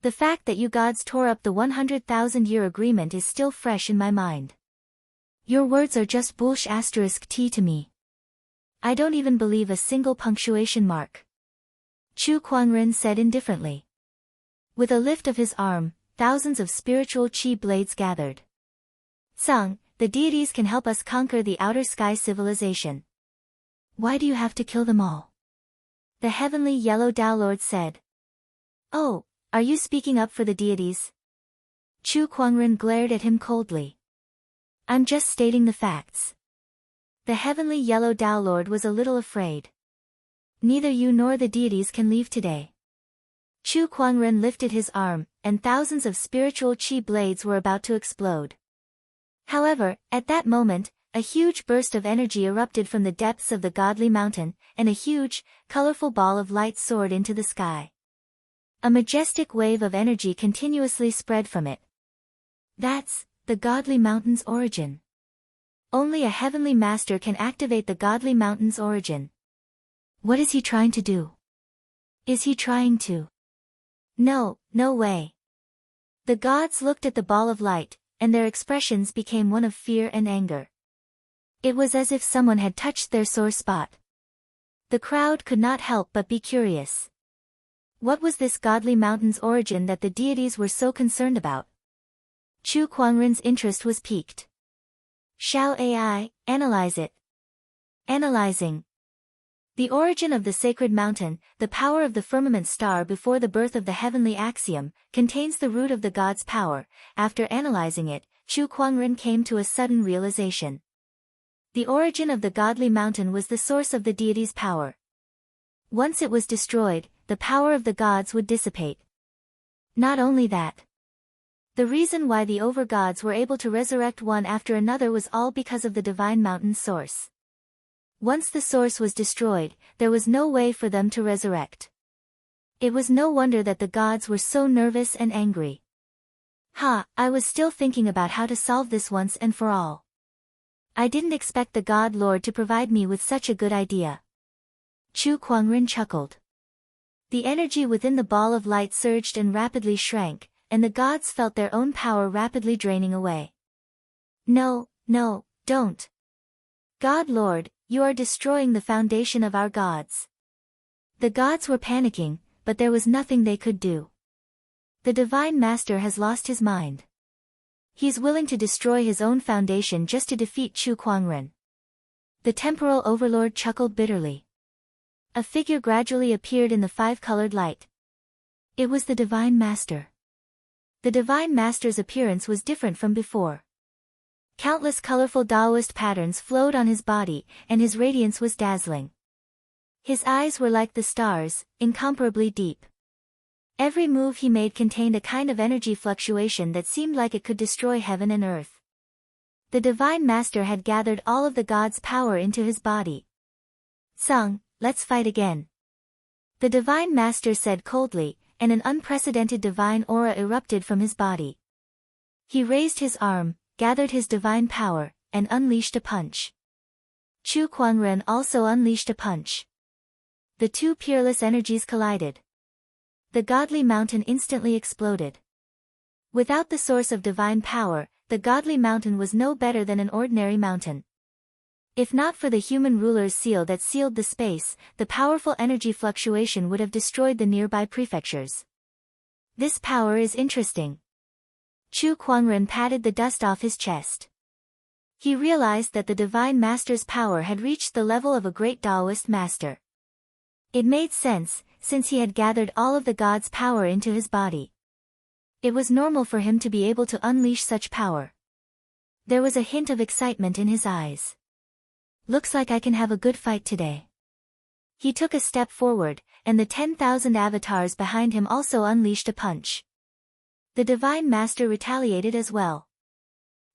The fact that you gods tore up the 100,000-year agreement is still fresh in my mind. Your words are just **t to me. I don't even believe a single punctuation mark. Chu Kuangren said indifferently. With a lift of his arm, thousands of spiritual chi blades gathered. Song, the deities can help us conquer the outer sky civilization. Why do you have to kill them all? The heavenly Yellow Dao Lord said. Oh, are you speaking up for the deities? Chu Kuangren glared at him coldly. I'm just stating the facts. The heavenly Yellow Dao Lord was a little afraid. Neither you nor the deities can leave today. Chu Kuangren lifted his arm, and thousands of spiritual chi blades were about to explode. However, at that moment, a huge burst of energy erupted from the depths of the godly mountain, and a huge, colorful ball of light soared into the sky. A majestic wave of energy continuously spread from it. That's the godly mountain's origin. Only a heavenly master can activate the godly mountain's origin. What is he trying to do? Is he trying to? No, no way. The gods looked at the ball of light, and their expressions became one of fear and anger. It was as if someone had touched their sore spot. The crowd could not help but be curious. What was this godly mountain's origin that the deities were so concerned about? Chu Kuangren's interest was piqued. Shall AI analyze it? Analyzing. The origin of the sacred mountain, the power of the firmament star before the birth of the heavenly axiom, contains the root of the god's power. After analyzing it, Chu Kuangren came to a sudden realization. The origin of the godly mountain was the source of the deity's power. Once it was destroyed, the power of the gods would dissipate. Not only that. The reason why the overgods were able to resurrect one after another was all because of the divine mountain's source. Once the source was destroyed, there was no way for them to resurrect. It was no wonder that the gods were so nervous and angry. I was still thinking about how to solve this once and for all. I didn't expect the God Lord to provide me with such a good idea. Chu Kuangren chuckled. The energy within the ball of light surged and rapidly shrank, and the gods felt their own power rapidly draining away. No, don't. God Lord, you are destroying the foundation of our gods. The gods were panicking, but there was nothing they could do. The Divine Master has lost his mind. He's willing to destroy his own foundation just to defeat Chu Kuangren. The temporal overlord chuckled bitterly. A figure gradually appeared in the five-colored light. It was the Divine Master. The Divine Master's appearance was different from before. Countless colorful Taoist patterns flowed on his body, and his radiance was dazzling. His eyes were like the stars, incomparably deep. Every move he made contained a kind of energy fluctuation that seemed like it could destroy heaven and earth. The Divine Master had gathered all of the gods' power into his body. "Sung, let's fight again," the Divine Master said coldly, and an unprecedented divine aura erupted from his body. He raised his arm, gathered his divine power, and unleashed a punch. Chu Kuangren also unleashed a punch. The two peerless energies collided. The godly mountain instantly exploded. Without the source of divine power, the godly mountain was no better than an ordinary mountain. If not for the human ruler's seal that sealed the space, the powerful energy fluctuation would have destroyed the nearby prefectures. This power is interesting. Chu Kuangren patted the dust off his chest. He realized that the Divine Master's power had reached the level of a great Taoist master. It made sense, since he had gathered all of the gods' power into his body. It was normal for him to be able to unleash such power. There was a hint of excitement in his eyes. "Looks like I can have a good fight today." He took a step forward, and the 10,000 avatars behind him also unleashed a punch. The Divine Master retaliated as well.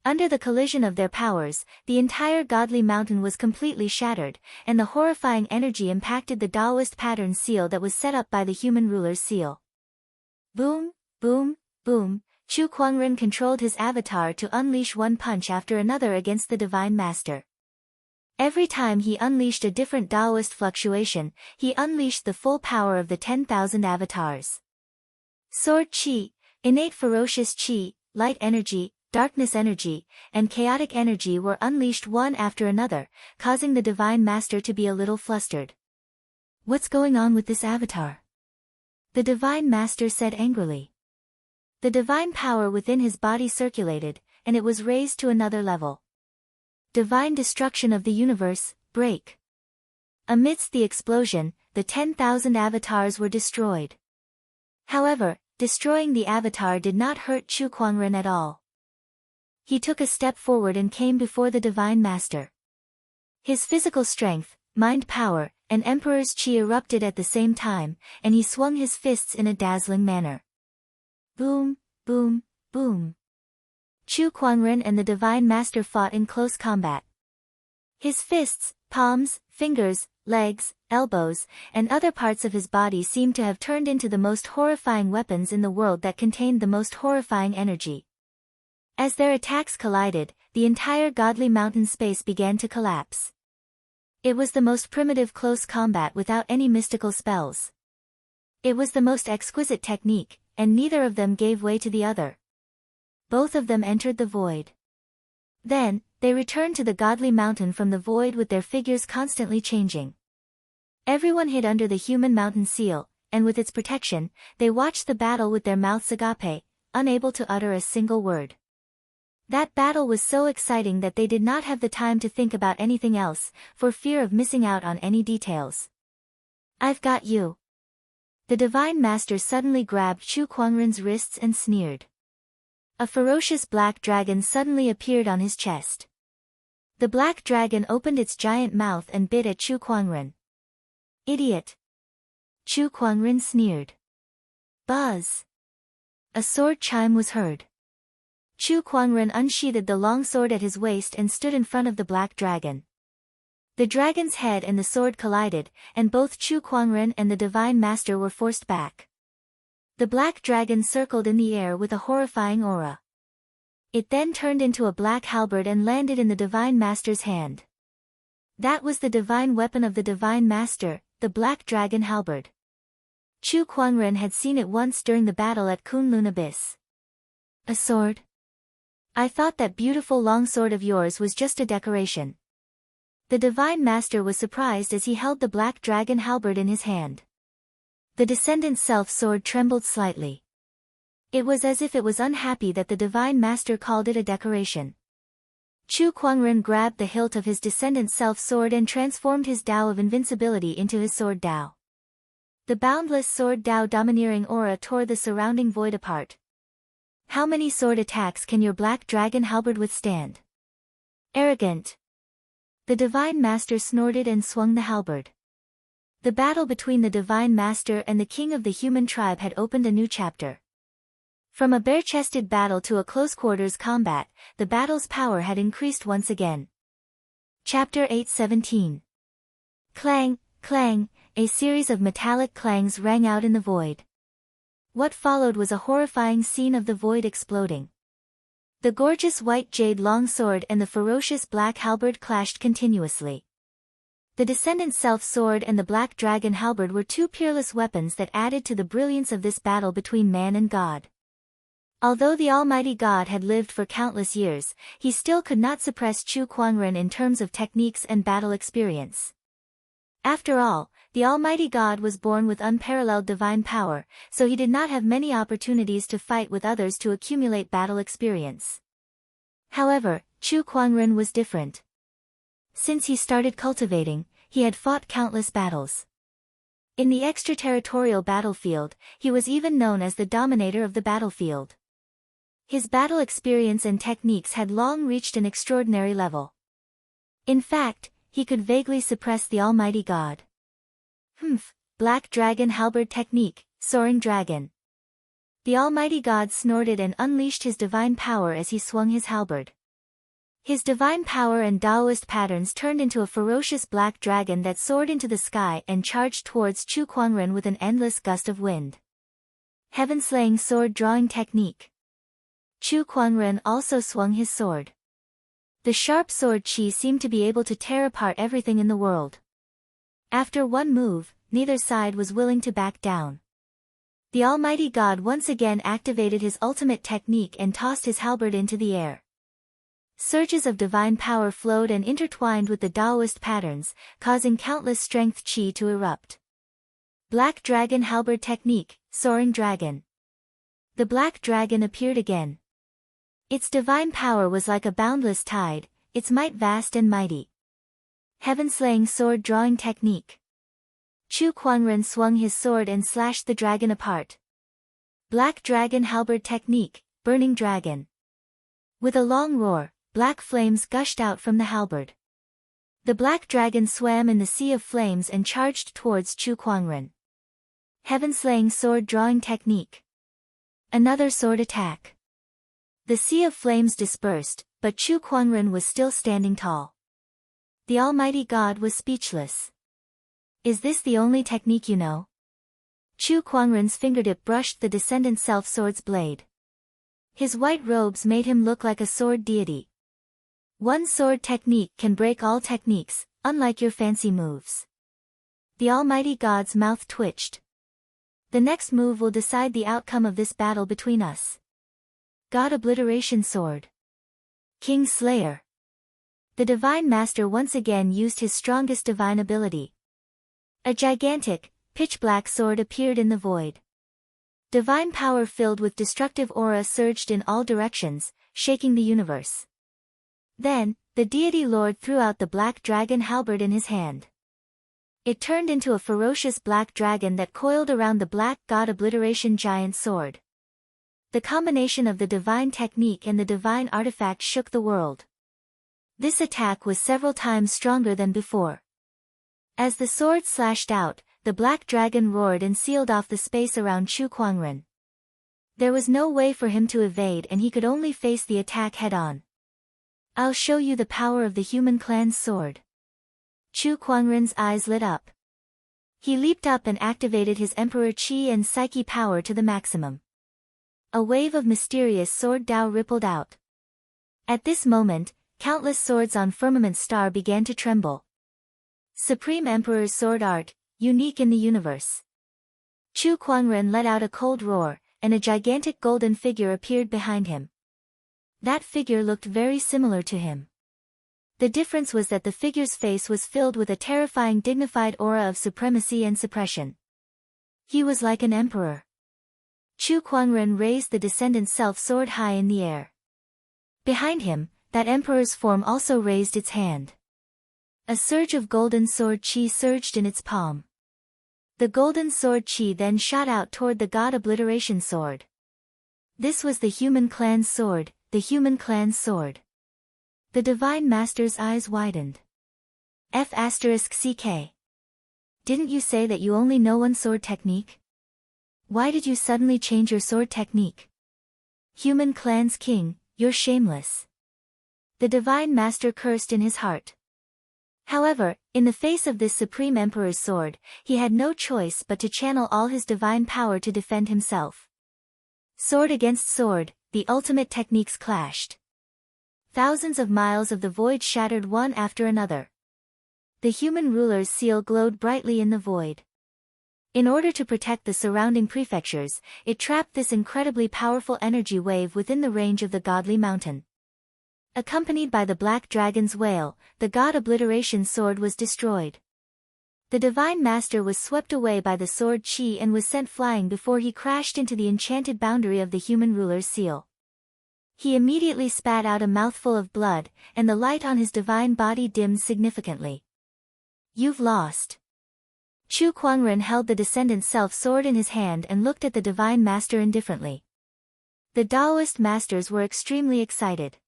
Under the collision of their powers, the entire godly mountain was completely shattered, and the horrifying energy impacted the Taoist pattern seal that was set up by the human ruler's seal. Boom, boom, boom, Chu Kuangren controlled his avatar to unleash one punch after another against the Divine Master. Every time he unleashed a different Taoist fluctuation, he unleashed the full power of the 10,000 avatars. Sword Qi, innate ferocious Qi, light energy, darkness energy, and chaotic energy were unleashed one after another, causing the Divine Master to be a little flustered. "What's going on with this avatar?" the Divine Master said angrily. The divine power within his body circulated, and it was raised to another level. Divine destruction of the universe, break. Amidst the explosion, the 10,000 avatars were destroyed. However, destroying the avatar did not hurt Chu Kuangren at all. He took a step forward and came before the Divine Master. His physical strength, mind power, and Emperor's Qi erupted at the same time, and he swung his fists in a dazzling manner. Boom, boom, boom. Chu Kuangren and the Divine Master fought in close combat. His fists, palms, fingers, legs, elbows, and other parts of his body seemed to have turned into the most horrifying weapons in the world that contained the most horrifying energy. As their attacks collided, the entire godly mountain space began to collapse. It was the most primitive close combat without any mystical spells. It was the most exquisite technique, and neither of them gave way to the other. Both of them entered the void. Then, they returned to the godly mountain from the void with their figures constantly changing. Everyone hid under the human mountain seal, and with its protection, they watched the battle with their mouths agape, unable to utter a single word. That battle was so exciting that they did not have the time to think about anything else, for fear of missing out on any details. "I've got you." The Divine Master suddenly grabbed Chu Kuangren's wrists and sneered. A ferocious black dragon suddenly appeared on his chest. The black dragon opened its giant mouth and bit at Chu Kuangren. "Idiot!" Chu Kuangren sneered. Buzz! A sword chime was heard. Chu Kuangren unsheathed the long sword at his waist and stood in front of the black dragon. The dragon's head and the sword collided, and both Chu Kuangren and the Divine Master were forced back. The black dragon circled in the air with a horrifying aura. It then turned into a black halberd and landed in the Divine Master's hand. That was the divine weapon of the Divine Master, the black dragon halberd. Chu Kuangren had seen it once during the battle at Kunlun Abyss. "A sword? I thought that beautiful long sword of yours was just a decoration." The Divine Master was surprised as he held the black dragon halberd in his hand. The Descendant Self sword trembled slightly. It was as if it was unhappy that the Divine Master called it a decoration. Chu Kuangren grabbed the hilt of his descendant self-sword and transformed his Dao of invincibility into his sword Dao. The boundless sword Dao domineering aura tore the surrounding void apart. How many sword attacks can your black dragon halberd withstand? Arrogant. The Divine Master snorted and swung the halberd. The battle between the Divine Master and the king of the human tribe had opened a new chapter. From a bare-chested battle to a close-quarters combat, the battle's power had increased once again. Chapter 8:17. Clang, clang, a series of metallic clangs rang out in the void. What followed was a horrifying scene of the void exploding. The gorgeous white jade longsword and the ferocious black halberd clashed continuously. The descendant self-sword and the black dragon halberd were two peerless weapons that added to the brilliance of this battle between man and God. Although the Almighty God had lived for countless years, he still could not suppress Chu Kuangren in terms of techniques and battle experience. After all, the Almighty God was born with unparalleled divine power, so he did not have many opportunities to fight with others to accumulate battle experience. However, Chu Kuangren was different. Since he started cultivating, he had fought countless battles. In the extraterritorial battlefield, he was even known as the dominator of the battlefield. His battle experience and techniques had long reached an extraordinary level. In fact, he could vaguely suppress the Almighty God. Black Dragon Halberd Technique, Soaring Dragon. The Almighty God snorted and unleashed his divine power as he swung his halberd. His divine power and Taoist patterns turned into a ferocious black dragon that soared into the sky and charged towards Chu Kuangren with an endless gust of wind. Heaven-slaying sword drawing technique. Chu Kuangren also swung his sword. The sharp sword chi seemed to be able to tear apart everything in the world. After one move, neither side was willing to back down. The Almighty God once again activated his ultimate technique and tossed his halberd into the air. Surges of divine power flowed and intertwined with the Taoist patterns, causing countless strength chi to erupt. Black Dragon Halberd Technique, Soaring Dragon. The black dragon appeared again. Its divine power was like a boundless tide, its might vast and mighty. Heaven-slaying sword drawing technique. Chu Kuangren swung his sword and slashed the dragon apart. Black Dragon Halberd Technique, Burning Dragon. With a long roar, black flames gushed out from the halberd. The black dragon swam in the sea of flames and charged towards Chu Kuangren. Heaven-slaying sword drawing technique. Another sword attack. The sea of flames dispersed, but Chu Kuangren was still standing tall. The Almighty God was speechless. Is this the only technique you know? Chu Kuangren's fingertip brushed the descendant self-sword's blade. His white robes made him look like a sword deity. One sword technique can break all techniques, unlike your fancy moves. The Almighty God's mouth twitched. The next move will decide the outcome of this battle between us. God Obliteration Sword. King Slayer. The Divine Master once again used his strongest divine ability. A gigantic, pitch-black sword appeared in the void. Divine power filled with destructive aura surged in all directions, shaking the universe. Then, the deity lord threw out the black dragon halberd in his hand. It turned into a ferocious black dragon that coiled around the black god obliteration giant sword. The combination of the divine technique and the divine artifact shook the world. This attack was several times stronger than before. As the sword slashed out, the black dragon roared and sealed off the space around Chu Kuangren. There was no way for him to evade and he could only face the attack head-on. I'll show you the power of the human clan's sword. Chu Kuangren's eyes lit up. He leaped up and activated his Emperor Qi and Psyche power to the maximum. A wave of mysterious sword Dao rippled out. At this moment, countless swords on Firmament's star began to tremble. Supreme Emperor's sword art, unique in the universe. Chu Kuangren let out a cold roar, and a gigantic golden figure appeared behind him. That figure looked very similar to him. The difference was that the figure's face was filled with a terrifying dignified aura of supremacy and suppression. He was like an emperor. Chu Kuangren raised the descendant self-sword high in the air. Behind him, that emperor's form also raised its hand. A surge of golden sword chi surged in its palm. The golden sword chi then shot out toward the god obliteration sword. This was the human clan's sword, the human clan's sword. The divine master's eyes widened. F***ck. Didn't you say that you only know one sword technique? Why did you suddenly change your sword technique? Human clan's king, you're shameless. The divine master cursed in his heart. However, in the face of this supreme emperor's sword, he had no choice but to channel all his divine power to defend himself. Sword against sword, the ultimate techniques clashed. Thousands of miles of the void shattered one after another. The human ruler's seal glowed brightly in the void. In order to protect the surrounding prefectures, it trapped this incredibly powerful energy wave within the range of the godly mountain. Accompanied by the black dragon's wail, the god obliteration sword was destroyed. The divine master was swept away by the sword chi and was sent flying before he crashed into the enchanted boundary of the human ruler's seal. He immediately spat out a mouthful of blood, and the light on his divine body dimmed significantly. You've lost. Chu Kuangren held the descendant self-sword in his hand and looked at the divine master indifferently. The Taoist masters were extremely excited.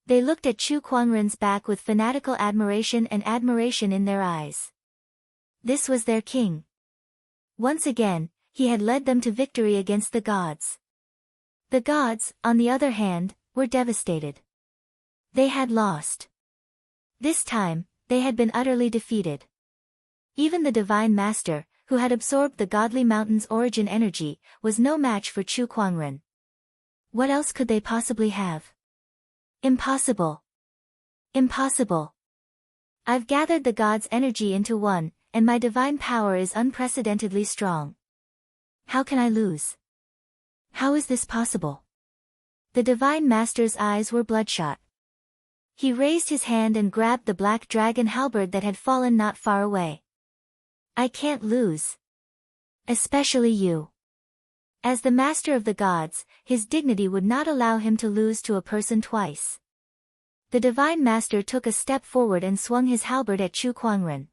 They looked at Chu Kuangren's back with fanatical admiration and admiration in their eyes. This was their king. Once again, he had led them to victory against the gods. The gods, on the other hand, were devastated. They had lost. This time, they had been utterly defeated. Even the divine master, who had absorbed the godly mountain's origin energy, was no match for Chu Kuangren. What else could they possibly have? Impossible. Impossible. I've gathered the gods' energy into one, and my divine power is unprecedentedly strong. How can I lose? How is this possible? The divine master's eyes were bloodshot. He raised his hand and grabbed the black dragon halberd that had fallen not far away. I can't lose. Especially you. As the master of the gods, his dignity would not allow him to lose to a person twice. The divine master took a step forward and swung his halberd at Chu Kuangren.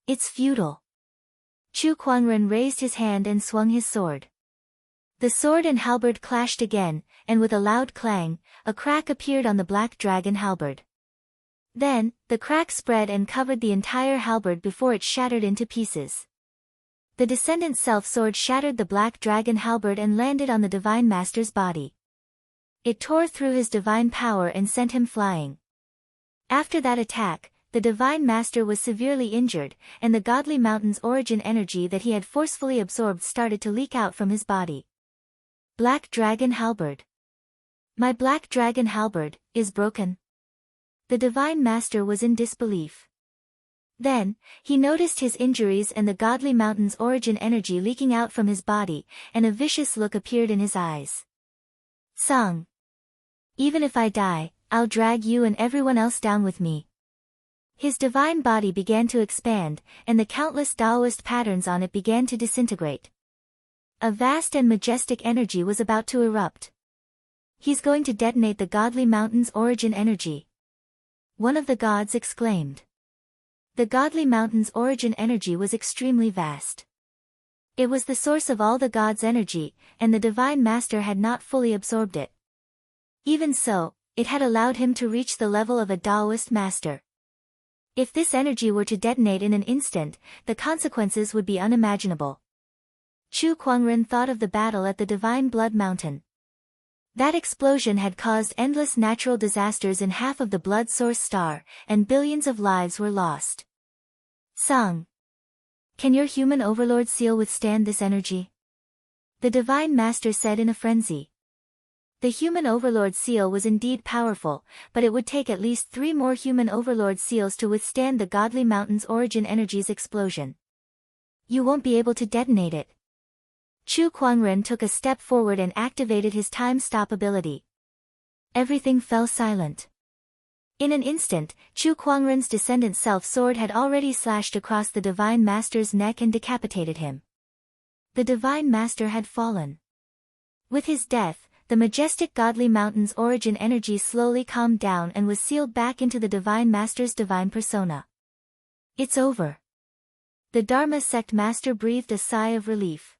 It's futile. Chu Kuangren raised his hand and swung his sword. The sword and halberd clashed again, and with a loud clang, a crack appeared on the black dragon halberd. Then, the crack spread and covered the entire halberd before it shattered into pieces. The descendant self-sword shattered the black dragon halberd and landed on the divine master's body. It tore through his divine power and sent him flying. After that attack, the divine master was severely injured, and the godly mountain's origin energy that he had forcefully absorbed started to leak out from his body. Black dragon halberd. My black dragon halberd is broken. The divine master was in disbelief. Then, he noticed his injuries and the godly mountain's origin energy leaking out from his body, and a vicious look appeared in his eyes. Song. Even if I die, I'll drag you and everyone else down with me. His divine body began to expand, and the countless Taoist patterns on it began to disintegrate. A vast and majestic energy was about to erupt. He's going to detonate the godly mountain's origin energy. One of the gods exclaimed. The godly mountain's origin energy was extremely vast. It was the source of all the gods' energy, and the divine master had not fully absorbed it. Even so, it had allowed him to reach the level of a Taoist master. If this energy were to detonate in an instant, the consequences would be unimaginable. Chu Kuangren thought of the battle at the Divine Blood Mountain. That explosion had caused endless natural disasters in half of the blood source star, and billions of lives were lost. Song. Can your human overlord seal withstand this energy? The divine master said in a frenzy. The human overlord seal was indeed powerful, but it would take at least 3 more human overlord seals to withstand the godly mountain's origin energy's explosion. You won't be able to detonate it. Chu Kuangren took a step forward and activated his time-stop ability. Everything fell silent. In an instant, Chu Kuangren's descendant self-sword had already slashed across the divine master's neck and decapitated him. The divine master had fallen. With his death, the majestic godly mountain's origin energy slowly calmed down and was sealed back into the Divine Master's divine persona. It's over. The Dharma sect master breathed a sigh of relief.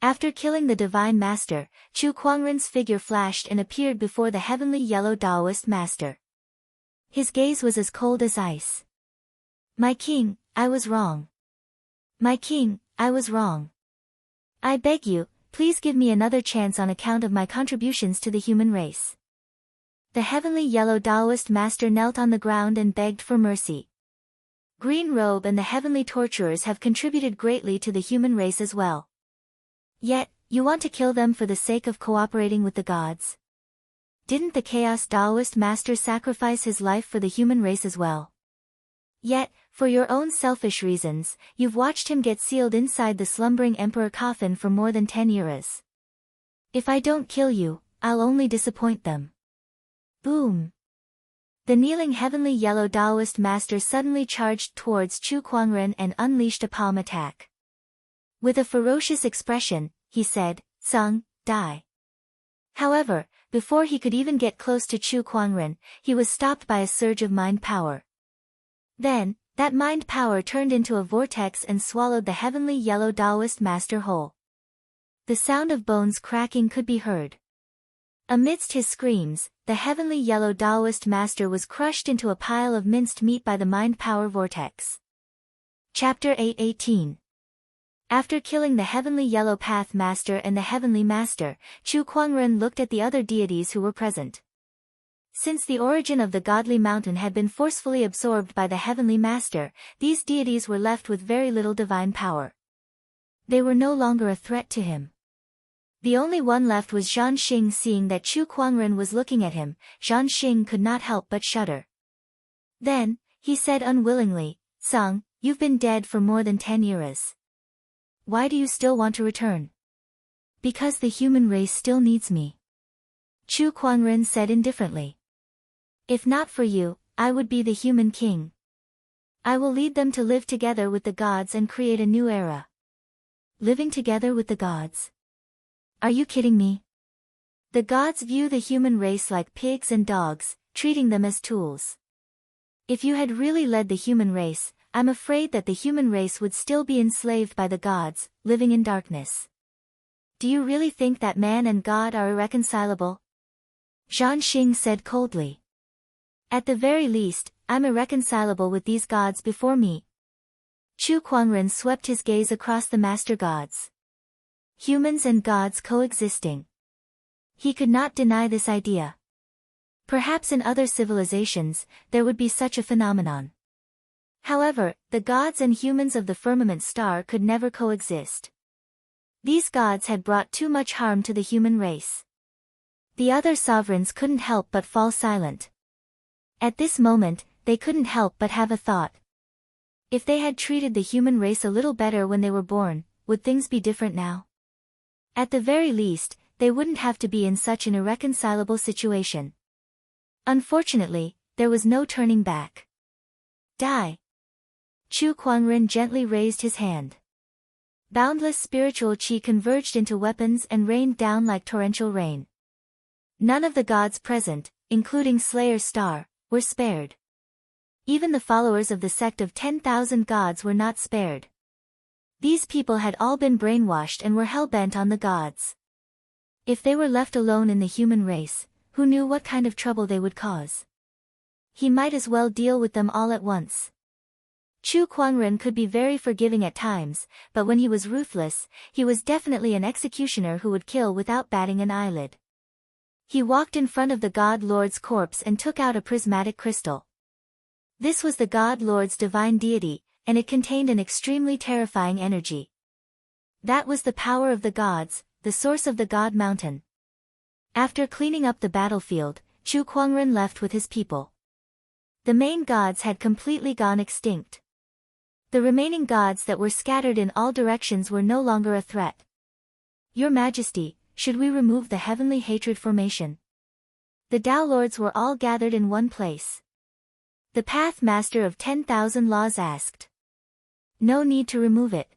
After killing the Divine Master, Chu Kuangren's figure flashed and appeared before the heavenly yellow Taoist master. His gaze was as cold as ice. My king, I was wrong. My king, I was wrong. I beg you, please give me another chance on account of my contributions to the human race. The heavenly yellow Taoist master knelt on the ground and begged for mercy. Green Robe and the heavenly torturers have contributed greatly to the human race as well. Yet, you want to kill them for the sake of cooperating with the gods? Didn't the Chaos Taoist master sacrifice his life for the human race as well? Yet, for your own selfish reasons, you've watched him get sealed inside the slumbering emperor coffin for more than 10 years. If I don't kill you, I'll only disappoint them. Boom! The kneeling heavenly yellow Taoist master suddenly charged towards Chu Kuangren and unleashed a palm attack. With a ferocious expression, he said, "Sung, die." However, before he could even get close to Chu Kuangren, he was stopped by a surge of mind power. Then, that mind power turned into a vortex and swallowed the heavenly yellow Taoist master whole. The sound of bones cracking could be heard. Amidst his screams, the heavenly yellow Taoist master was crushed into a pile of minced meat by the mind power vortex. Chapter 8:18. After killing the heavenly yellow path master and the heavenly master, Chu Kuangren looked at the other deities who were present. Since the origin of the godly mountain had been forcefully absorbed by the heavenly master, these deities were left with very little divine power. They were no longer a threat to him. The only one left was Zhan Xing. Seeing that Chu Kuangren was looking at him, Zhan Xing could not help but shudder. Then, he said unwillingly, "Sung, you've been dead for more than 10 years. Why do you still want to return?" "Because the human race still needs me," Chu Kuangren said indifferently. "If not for you, I would be the human king. I will lead them to live together with the gods and create a new era." Living together with the gods? Are you kidding me? The gods view the human race like pigs and dogs, treating them as tools. If you had really led the human race, I'm afraid that the human race would still be enslaved by the gods, living in darkness. Do you really think that man and God are irreconcilable? Zhan Xing said coldly. At the very least, I'm irreconcilable with these gods before me. Chu Kuangren swept his gaze across the master gods. Humans and gods coexisting. He could not deny this idea. Perhaps in other civilizations, there would be such a phenomenon. However, the gods and humans of the firmament star could never coexist. These gods had brought too much harm to the human race. The other sovereigns couldn't help but fall silent. At this moment, they couldn't help but have a thought. If they had treated the human race a little better when they were born, would things be different now? At the very least, they wouldn't have to be in such an irreconcilable situation. Unfortunately, there was no turning back. Die! Chu Kuangren gently raised his hand. Boundless spiritual qi converged into weapons and rained down like torrential rain. None of the gods present, including Slayer Star, were spared. Even the followers of the sect of 10,000 gods were not spared. These people had all been brainwashed and were hell-bent on the gods. If they were left alone in the human race, who knew what kind of trouble they would cause? He might as well deal with them all at once. Chu Kuangren could be very forgiving at times, but when he was ruthless, he was definitely an executioner who would kill without batting an eyelid. He walked in front of the God Lord's corpse and took out a prismatic crystal. This was the God Lord's divine deity, and it contained an extremely terrifying energy. That was the power of the gods, the source of the God Mountain. After cleaning up the battlefield, Chu Kuangren left with his people. The main gods had completely gone extinct. The remaining gods that were scattered in all directions were no longer a threat. "Your Majesty, should we remove the heavenly hatred formation?" The Tao Lords were all gathered in one place. The Path Master of 10,000 Laws asked. "No need to remove it."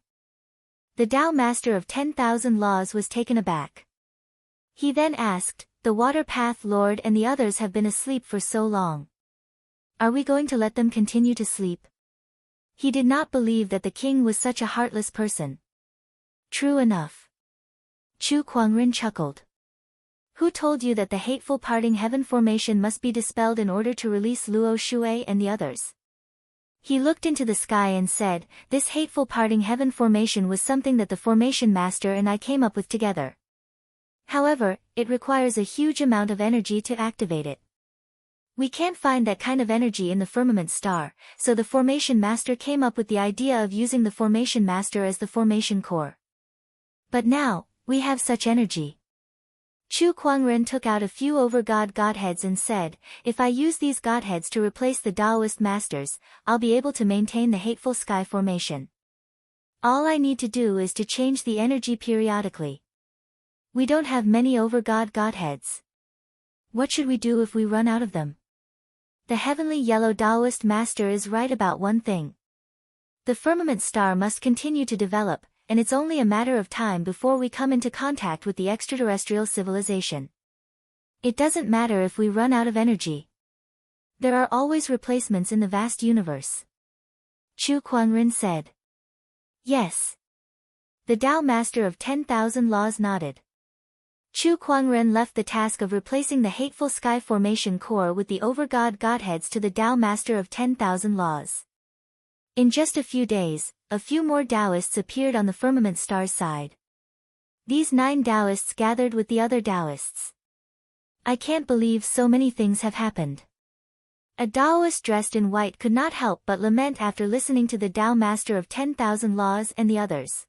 The Tao Master of 10,000 Laws was taken aback. He then asked, "The water path lord and the others have been asleep for so long. Are we going to let them continue to sleep?" He did not believe that the king was such a heartless person. True enough. Chu Kuangren chuckled. Who told you that the hateful parting heaven formation must be dispelled in order to release Luo Shui and the others? He looked into the sky and said, "This hateful parting heaven formation was something that the formation master and I came up with together. However, it requires a huge amount of energy to activate it. We can't find that kind of energy in the firmament star, so the formation master came up with the idea of using the formation master as the formation core. But now, we have such energy." Chu Kuangren took out a few godheads and said, "If I use these godheads to replace the Taoist masters, I'll be able to maintain the hateful sky formation. All I need to do is to change the energy periodically. We don't have many godheads. What should we do if we run out of them?" The heavenly yellow Taoist master is right about one thing. The firmament star must continue to develop, and it's only a matter of time before we come into contact with the extraterrestrial civilization. It doesn't matter if we run out of energy. There are always replacements in the vast universe. Chu Kuangren said. Yes. The Tao Master of 10,000 Laws nodded. Chu Kuangren left the task of replacing the hateful sky formation core with the godheads to the Tao Master of 10,000 Laws. In just a few days, a few more Taoists appeared on the firmament star's side. These 9 Taoists gathered with the other Taoists. "I can't believe so many things have happened." A Taoist dressed in white could not help but lament after listening to the Tao Master of 10,000 Laws and the others.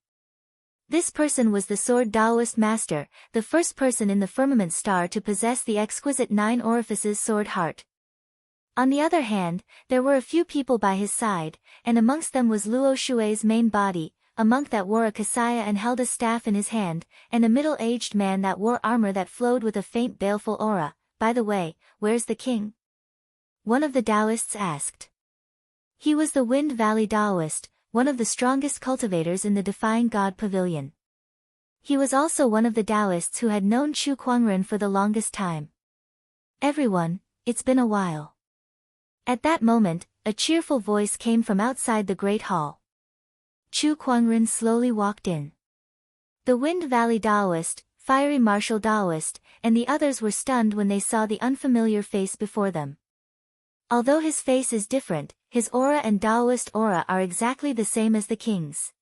This person was the Sword Taoist Master, the first person in the firmament star to possess the exquisite 9 orifices sword heart. On the other hand, there were a few people by his side, and amongst them was Luo Shui's main body, a monk that wore a kasaya and held a staff in his hand, and a middle-aged man that wore armor that flowed with a faint baleful aura. "By the way, where's the king?" one of the Taoists asked. He was the Wind Valley Taoist, one of the strongest cultivators in the Defying God Pavilion. He was also one of the Taoists who had known Chu Kuangren for the longest time. "Everyone, it's been a while." At that moment, a cheerful voice came from outside the Great Hall. Chu Kuangren slowly walked in. The Wind Valley Taoist, Fiery Martial Taoist, and the others were stunned when they saw the unfamiliar face before them. Although his face is different, his aura and Taoist aura are exactly the same as the king's.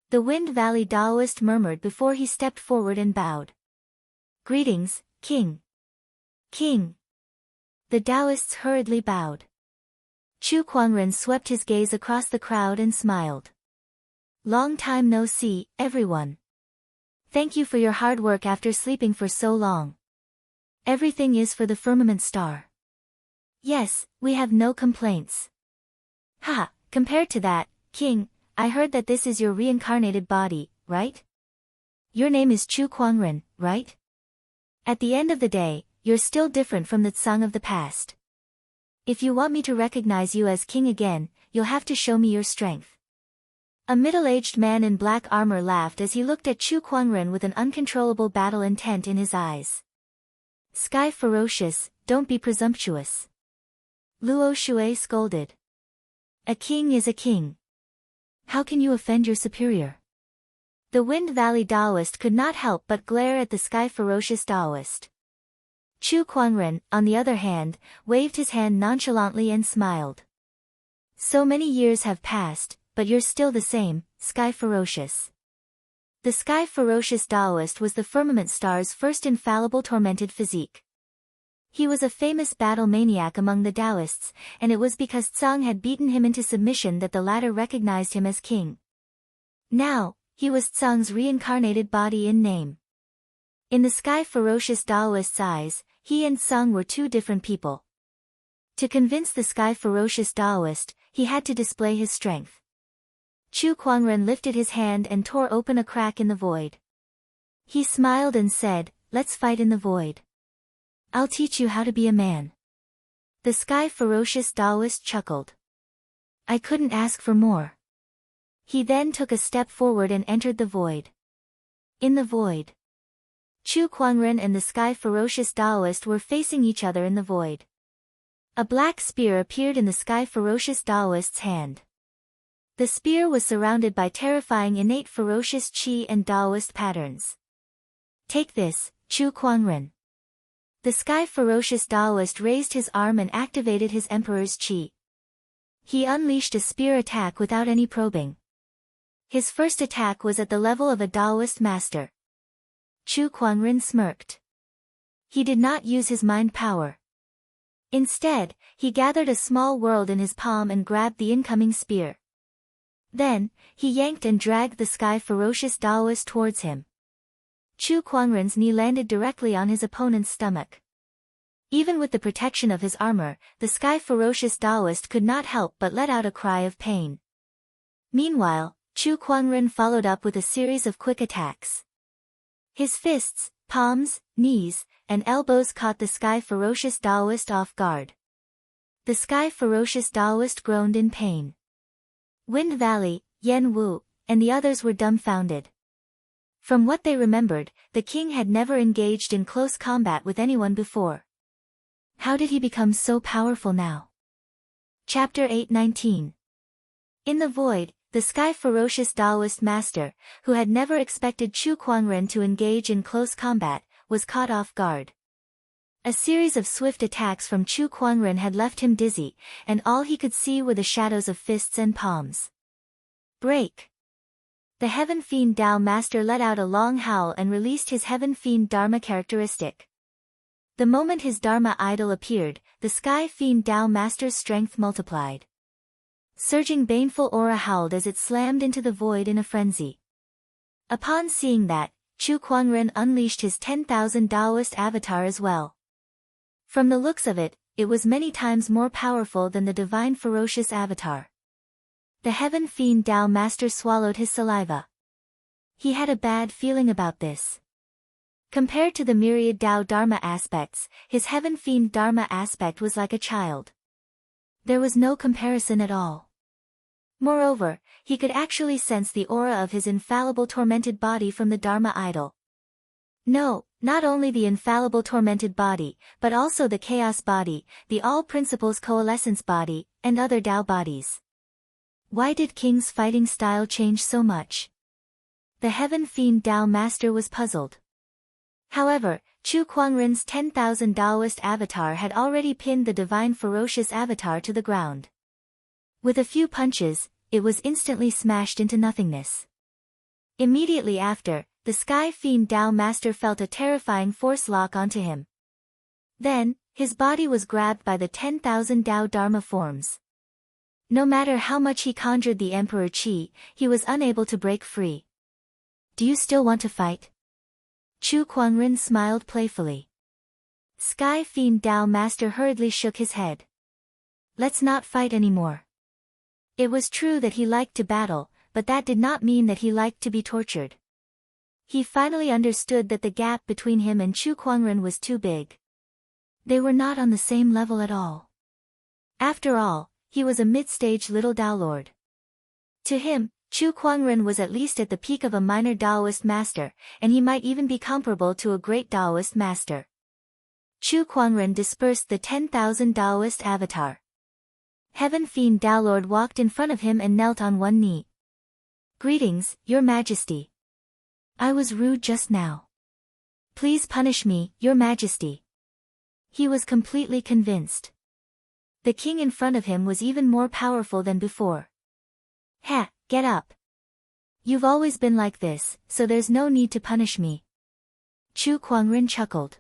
The Wind Valley Taoist murmured before he stepped forward and bowed. "Greetings, King." "King." The Taoists hurriedly bowed. Chu Kuangren swept his gaze across the crowd and smiled. "Long time no see, everyone. Thank you for your hard work after sleeping for so long. Everything is for the firmament star." "Yes, we have no complaints." "Ha, compared to that, King, I heard that this is your reincarnated body, right? Your name is Chu Kuangren, right? At the end of the day, you're still different from the Tsang of the past. If you want me to recognize you as king again, you'll have to show me your strength." A middle-aged man in black armor laughed as he looked at Chu Kuangren with an uncontrollable battle intent in his eyes. "Sky ferocious, don't be presumptuous." Luo Shui scolded. "A king is a king. How can you offend your superior?" The Wind Valley Taoist could not help but glare at the Sky Ferocious Taoist. Chu Kuangren, on the other hand, waved his hand nonchalantly and smiled. "So many years have passed, but you're still the same, Sky Ferocious." The Sky Ferocious Taoist was the firmament star's first infallible tormented physique. He was a famous battle maniac among the Taoists, and it was because Tsang had beaten him into submission that the latter recognized him as king. Now, he was Tsang's reincarnated body in name. In the Sky Ferocious Taoist's eyes, he and Tsang were two different people. To convince the Sky Ferocious Taoist, he had to display his strength. Chu Kuangren lifted his hand and tore open a crack in the void. He smiled and said, "Let's fight in the void. I'll teach you how to be a man." The Sky Ferocious Taoist chuckled. "I couldn't ask for more." He then took a step forward and entered the void. In the void, Chu Kuangren and the Sky Ferocious Taoist were facing each other in the void. A black spear appeared in the Sky Ferocious Taoist's hand. The spear was surrounded by terrifying innate ferocious qi and Taoist patterns. Take this, Chu Kuangren. The Sky Ferocious Taoist raised his arm and activated his Emperor's qi. He unleashed a spear attack without any probing. His first attack was at the level of a Taoist master. Chu Kuangren smirked. He did not use his mind power. Instead, he gathered a small world in his palm and grabbed the incoming spear. Then, he yanked and dragged the Sky Ferocious Taoist towards him. Chu Kuangren's knee landed directly on his opponent's stomach. Even with the protection of his armor, the Sky Ferocious Taoist could not help but let out a cry of pain. Meanwhile, Chu Kuangren followed up with a series of quick attacks. His fists, palms, knees, and elbows caught the Sky Ferocious Taoist off guard. The Sky Ferocious Taoist groaned in pain. Wind Valley, Yen Wu, and the others were dumbfounded. From what they remembered, the king had never engaged in close combat with anyone before. How did he become so powerful now? Chapter 819. In the void, the Sky Ferocious Taoist master, who had never expected Chu Kuangren to engage in close combat, was caught off guard. A series of swift attacks from Chu Kuangren had left him dizzy, and all he could see were the shadows of fists and palms. Break! The Heaven Fiend Tao Master let out a long howl and released his Heaven Fiend Dharma characteristic. The moment his Dharma idol appeared, the Sky Fiend Tao Master's strength multiplied. Surging baneful aura howled as it slammed into the void in a frenzy. Upon seeing that, Chu Kuangren unleashed his 10,000 Taoist avatar as well. From the looks of it, it was many times more powerful than the divine ferocious avatar. The Heaven Fiend Tao Master swallowed his saliva. He had a bad feeling about this. Compared to the myriad Tao Dharma aspects, his Heaven Fiend Dharma aspect was like a child. There was no comparison at all. Moreover, he could actually sense the aura of his infallible tormented body from the Dharma idol. No, not only the infallible tormented body, but also the chaos body, the all principles coalescence body, and other Tao bodies. Why did King's fighting style change so much? The Heaven Fiend Tao Master was puzzled. However, Chu Kuangren's 10,000 Taoist avatar had already pinned the divine ferocious avatar to the ground. With a few punches, it was instantly smashed into nothingness. Immediately after, the Sky Fiend Tao Master felt a terrifying force lock onto him. Then, his body was grabbed by the 10,000 Tao Dharma forms. No matter how much he conjured the Emperor Qi, he was unable to break free. Do you still want to fight? Chu Kuangren smiled playfully. Sky Fiend Tao Master hurriedly shook his head. Let's not fight anymore. It was true that he liked to battle, but that did not mean that he liked to be tortured. He finally understood that the gap between him and Chu Kuangren was too big. They were not on the same level at all. After all, he was a mid-stage little Tao Lord. To him, Chu Kuangren was at least at the peak of a minor Taoist master, and he might even be comparable to a great Taoist master. Chu Kuangren dispersed the 10,000 Taoist avatar. Heaven Fiend Tao Lord walked in front of him and knelt on one knee. Greetings, Your Majesty. I was rude just now. Please punish me, Your Majesty. He was completely convinced. The king in front of him was even more powerful than before. Ha, get up. You've always been like this, so there's no need to punish me. Chu Kuangren chuckled.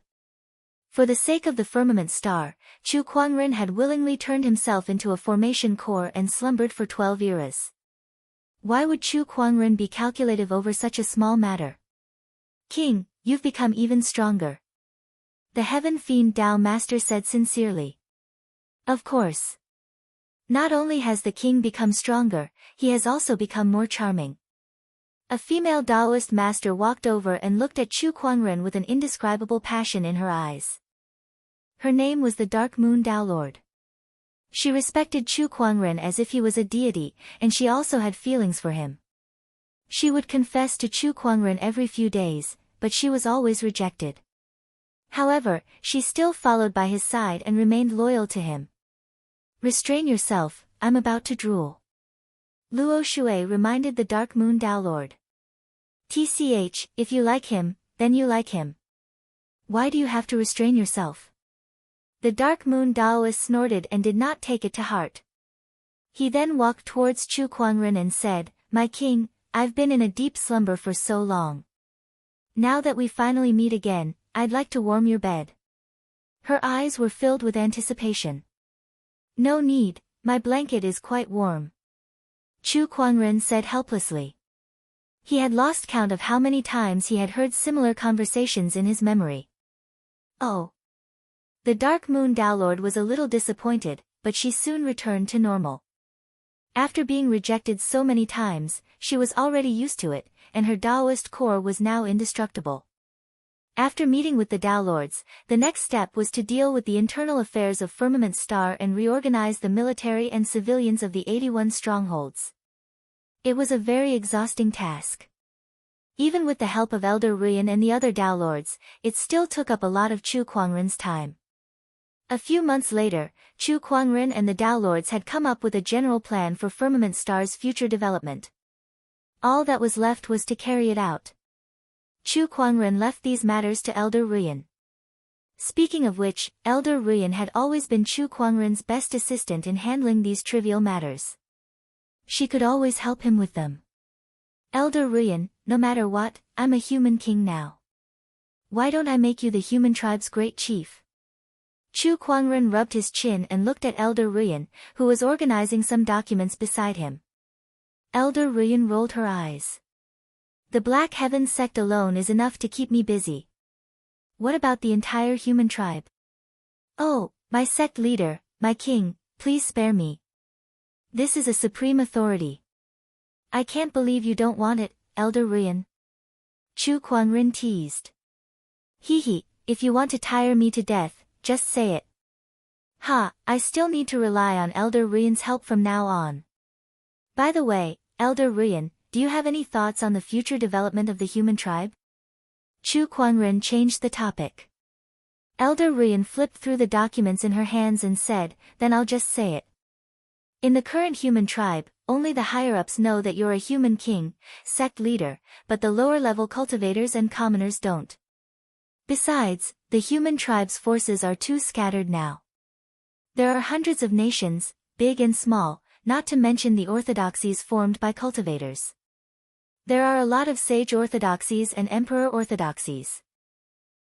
For the sake of the firmament star, Chu Kuangren had willingly turned himself into a formation core and slumbered for 12 eras. Why would Chu Kuangren be calculative over such a small matter? King, you've become even stronger. The Heaven Fiend Tao Master said sincerely. Of course. Not only has the king become stronger, he has also become more charming. A female Taoist master walked over and looked at Chu Kuangren with an indescribable passion in her eyes. Her name was the Dark Moon Tao Lord. She respected Chu Kuangren as if he was a deity, and she also had feelings for him. She would confess to Chu Kuangren every few days, but she was always rejected. However, she still followed by his side and remained loyal to him. Restrain yourself, I'm about to drool. Luo Shui reminded the Dark Moon Tao Lord. Tch, if you like him, then you like him. Why do you have to restrain yourself? The Dark Moon Daoist snorted and did not take it to heart. He then walked towards Chu Kuangren and said, My king, I've been in a deep slumber for so long. Now that we finally meet again, I'd like to warm your bed. Her eyes were filled with anticipation. No need, my blanket is quite warm. Chu Kuangren said helplessly. He had lost count of how many times he had heard similar conversations in his memory. Oh. The Dark Moon Tao Lord was a little disappointed, but she soon returned to normal. After being rejected so many times, she was already used to it, and her Taoist core was now indestructible. After meeting with the Tao Lords, the next step was to deal with the internal affairs of Firmament Star and reorganize the military and civilians of the 81 strongholds. It was a very exhausting task. Even with the help of Elder Ruyan and the other Tao Lords, it still took up a lot of Chu Kuangren's time. A few months later, Chu Kuangren and the Tao Lords had come up with a general plan for Firmament Star's future development. All that was left was to carry it out. Chu Kuangren left these matters to Elder Ruyan. Speaking of which, Elder Ruyan had always been Chu Kuangren's best assistant in handling these trivial matters. She could always help him with them. Elder Ruyan, no matter what, I'm a human king now. Why don't I make you the human tribe's great chief? Chu Kuangren rubbed his chin and looked at Elder Ruyan, who was organizing some documents beside him. Elder Ruyan rolled her eyes. The Black Heaven sect alone is enough to keep me busy. What about the entire human tribe? Oh, my sect leader, my king, please spare me. This is a supreme authority. I can't believe you don't want it, Elder Ruyan. Chu Kuangren teased. Hee, if you want to tire me to death, just say it. Ha, I still need to rely on Elder Ruyan's help from now on. By the way, Elder Ruyan, do you have any thoughts on the future development of the human tribe? Chu Kuangren changed the topic. Elder Ruyan flipped through the documents in her hands and said, then I'll just say it. In the current human tribe, only the higher-ups know that you're a human king, sect leader, but the lower-level cultivators and commoners don't. Besides, the human tribe's forces are too scattered now. There are hundreds of nations, big and small, not to mention the orthodoxies formed by cultivators. There are a lot of sage orthodoxies and emperor orthodoxies.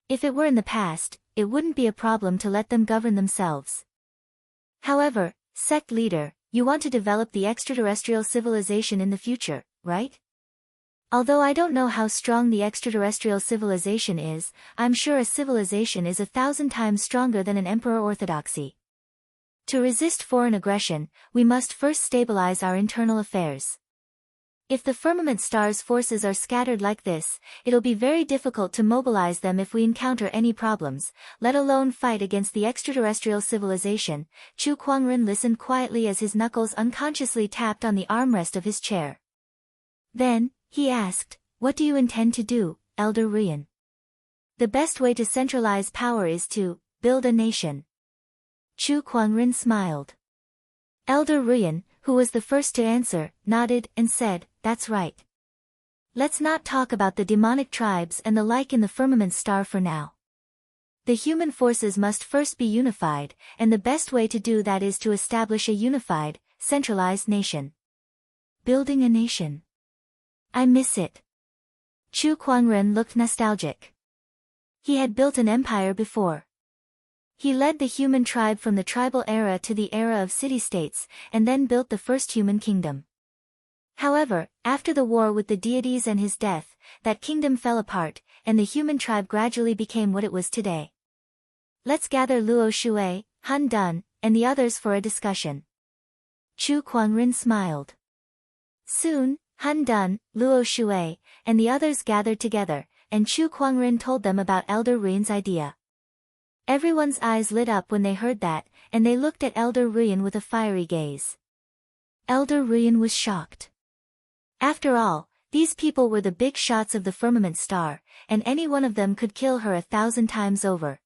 If it were in the past, it wouldn't be a problem to let them govern themselves. However, sect leader, you want to develop the extraterrestrial civilization in the future, right? Although I don't know how strong the extraterrestrial civilization is, I'm sure a civilization is 1,000 times stronger than an emperor orthodoxy. To resist foreign aggression, we must first stabilize our internal affairs. If the Firmament Star's forces are scattered like this, it'll be very difficult to mobilize them if we encounter any problems, let alone fight against the extraterrestrial civilization. Chu Kuangren listened quietly as his knuckles unconsciously tapped on the armrest of his chair. Then, he asked, what do you intend to do, Elder Ruyan? The best way to centralize power is to build a nation. Chu Kuangren smiled. Elder Ruyan, who was the first to answer, nodded and said, that's right. Let's not talk about the demonic tribes and the like in the Firmament Star for now. The human forces must first be unified, and the best way to do that is to establish a unified, centralized nation. Building a nation. I miss it. Chu Kuangren looked nostalgic. He had built an empire before. He led the human tribe from the tribal era to the era of city-states, and then built the first human kingdom. However, after the war with the deities and his death, that kingdom fell apart, and the human tribe gradually became what it was today. Let's gather Luo Shui, Han Dun, and the others for a discussion. Chu Kuangren smiled. Soon, Han Dun, Luo Shui, and the others gathered together, and Chu Kuangren told them about Elder Ruyan's idea. Everyone's eyes lit up when they heard that, and they looked at Elder Ruyan with a fiery gaze. Elder Ruyan was shocked. After all, These people were the big shots of the firmament star, and any one of them could kill her 1,000 times over.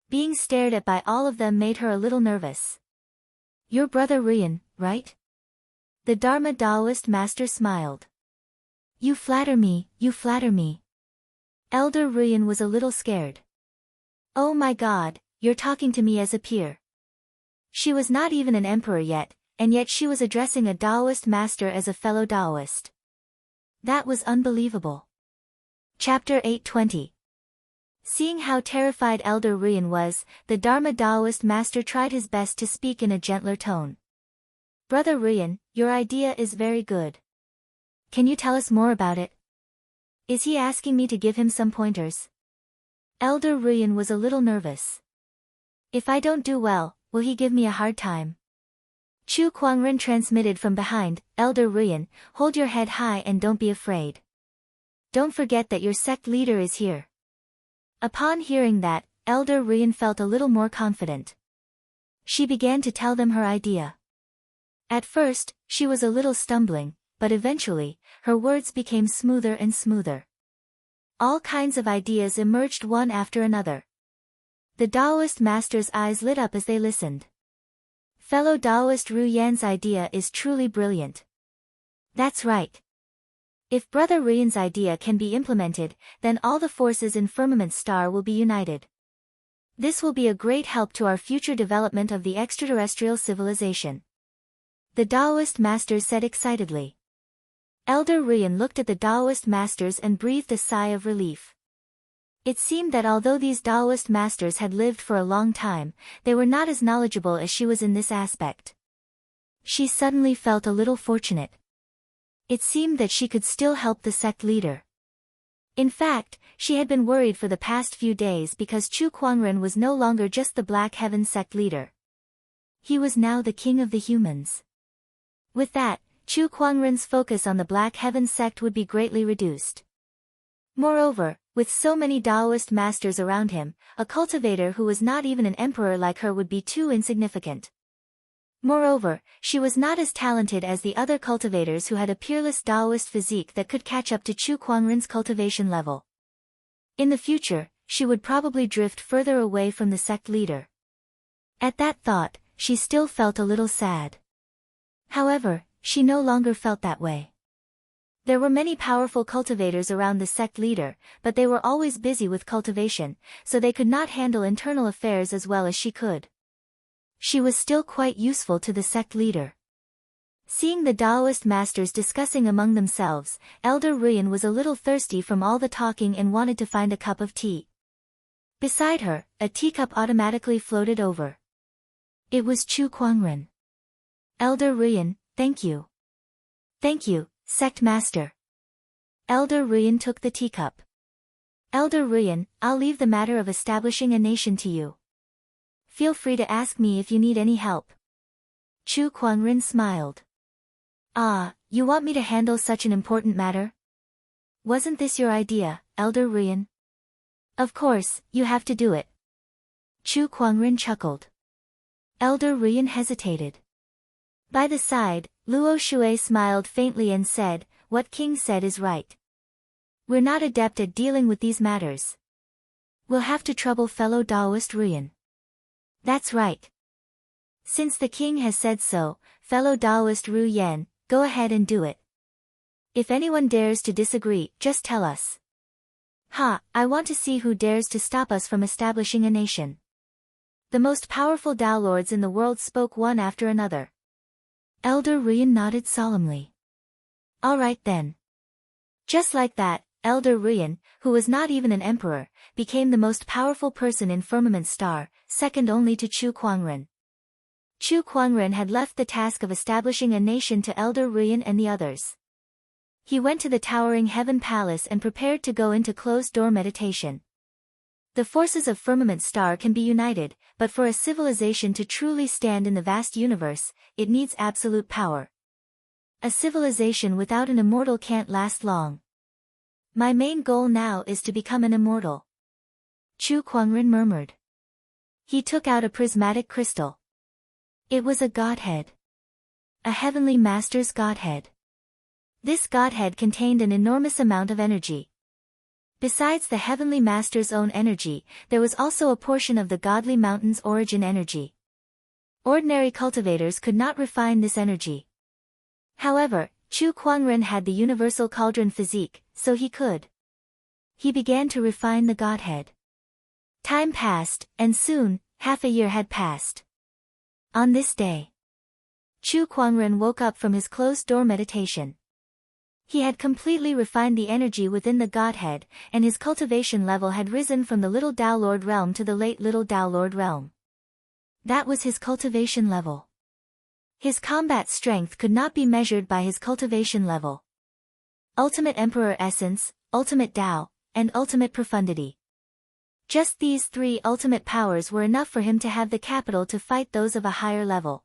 Being stared at by all of them made her a little nervous. Your brother Rian, right? The Dharma Taoist master smiled. You flatter me, you flatter me. Elder Rian was a little scared. Oh my God, you're talking to me as a peer. She was not even an emperor yet, and yet she was addressing a Taoist master as a fellow Taoist. That was unbelievable. Chapter 820. Seeing how terrified Elder Rian was, the Dharma Taoist master tried his best to speak in a gentler tone. Brother Rian, your idea is very good. Can you tell us more about it? Is he asking me to give him some pointers? Elder Rian was a little nervous. If I don't do well, will he give me a hard time? Chu Kuangren transmitted from behind, Elder Rian, hold your head high and don't be afraid. Don't forget that your sect leader is here. Upon hearing that, Elder Rian felt a little more confident. She began to tell them her idea. At first, she was a little stumbling, but eventually, her words became smoother and smoother. All kinds of ideas emerged one after another. The Taoist master's eyes lit up as they listened. Fellow Taoist Ru Yan's idea is truly brilliant. That's right. If Brother Rian's idea can be implemented, then all the forces in Firmament Star will be united. This will be a great help to our future development of the extraterrestrial civilization. The Taoist masters said excitedly. Elder Rian looked at the Taoist masters and breathed a sigh of relief. It seemed that although these Taoist masters had lived for a long time, they were not as knowledgeable as she was in this aspect. She suddenly felt a little fortunate. It seemed that she could still help the sect leader. In fact, she had been worried for the past few days because Chu Kuangren was no longer just the Black Heaven sect leader. He was now the king of the humans. With that, Chu Kuangren's focus on the Black Heaven sect would be greatly reduced. Moreover, with so many Taoist masters around him, a cultivator who was not even an emperor like her would be too insignificant. Moreover, she was not as talented as the other cultivators who had a peerless Taoist physique that could catch up to Chu Kuangren's cultivation level. In the future, she would probably drift further away from the sect leader. At that thought, she still felt a little sad. However, she no longer felt that way. There were many powerful cultivators around the sect leader, but they were always busy with cultivation, so they could not handle internal affairs as well as she could. She was still quite useful to the sect leader. Seeing the Taoist masters discussing among themselves, Elder Rian was a little thirsty from all the talking and wanted to find a cup of tea. Beside her, a teacup automatically floated over. It was Chu Kuangren. Elder Rian, thank you. Thank you, sect master. Elder Rian took the teacup. Elder Rian, I'll leave the matter of establishing a nation to you. Feel free to ask me if you need any help. Chu Kuangren smiled. Ah, you want me to handle such an important matter? Wasn't this your idea, Elder Rian? Of course, you have to do it. Chu Kuangren chuckled. Elder Rian hesitated. By the side, Luo Shui smiled faintly and said, what King said is right. We're not adept at dealing with these matters. We'll have to trouble fellow Taoist Rian. That's right. Since the king has said so, fellow Taoist Ru Yan, go ahead and do it. If anyone dares to disagree, just tell us. I want to see who dares to stop us from establishing a nation. The most powerful Tao lords in the world spoke one after another. Elder Rian nodded solemnly. All right then. Just like that, Elder Rian, who was not even an emperor, became the most powerful person in Firmament Star, second only to Chu Kuangren. Chu Kuangren had left the task of establishing a nation to Elder Rian and the others. He went to the towering Heaven Palace and prepared to go into closed-door meditation. The forces of Firmament Star can be united, but for a civilization to truly stand in the vast universe, it needs absolute power. A civilization without an immortal can't last long. My main goal now is to become an immortal. Chu Kuangren murmured. He took out a prismatic crystal. It was a godhead. A heavenly master's godhead. This godhead contained an enormous amount of energy. Besides the heavenly master's own energy, there was also a portion of the godly mountain's origin energy. Ordinary cultivators could not refine this energy. However, Chu Kuangren had the universal cauldron physique, so he could. He began to refine the godhead. Time passed, and soon, half a year had passed. On this day, Chu Kuangren woke up from his closed-door meditation. He had completely refined the energy within the godhead, and his cultivation level had risen from the Little Tao Lord realm to the late Little Tao Lord realm. That was his cultivation level. His combat strength could not be measured by his cultivation level. Ultimate Emperor Essence, Ultimate Tao, and Ultimate Profundity. Just these three ultimate powers were enough for him to have the capital to fight those of a higher level.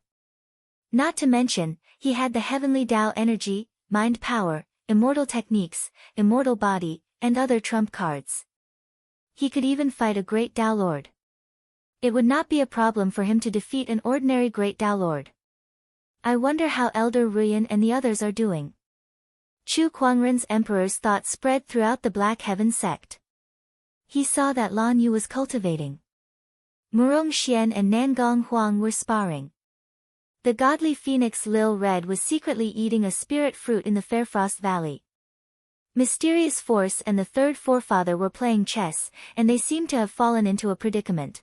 Not to mention, he had the heavenly Tao energy, mind power, immortal techniques, immortal body, and other trump cards. He could even fight a great Tao Lord. It would not be a problem for him to defeat an ordinary great Tao Lord. I wonder how Elder Ruyan and the others are doing. Chu Kuangren's emperor's thoughts spread throughout the Black Heaven sect. He saw that Lan Yu was cultivating. Murong Xian and Nangong Huang were sparring. The godly phoenix Lil Red was secretly eating a spirit fruit in the Fairfrost Valley. Mysterious Force and the third forefather were playing chess, and they seemed to have fallen into a predicament.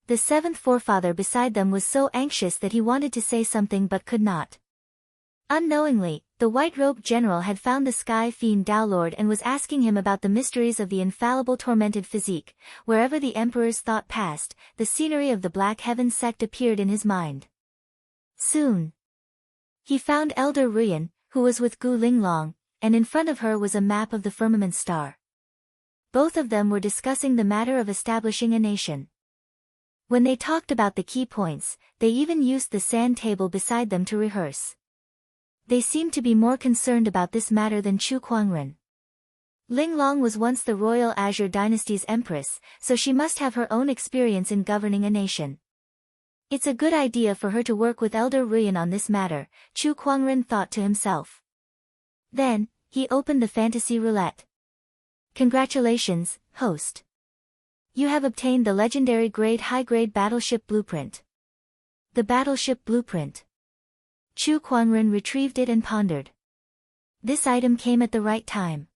The seventh forefather beside them was so anxious that he wanted to say something but could not. Unknowingly, the white-robed general had found the Sky Fiend Tao Lord and was asking him about the mysteries of the infallible tormented physique. Wherever the emperor's thought passed, the scenery of the Black Heaven sect appeared in his mind. Soon, he found Elder Ruyan, who was with Gu Linglong, and in front of her was a map of the firmament star. Both of them were discussing the matter of establishing a nation. When they talked about the key points, they even used the sand table beside them to rehearse. They seemed to be more concerned about this matter than Chu Kuangren. Linglong was once the royal Azure dynasty's empress, so she must have her own experience in governing a nation. It's a good idea for her to work with Elder Ruyan on this matter, Chu Kuangren thought to himself. Then, he opened the fantasy roulette. Congratulations, host. You have obtained the legendary high-grade battleship blueprint. The battleship blueprint. Chu Kuangren retrieved it and pondered. This item came at the right time.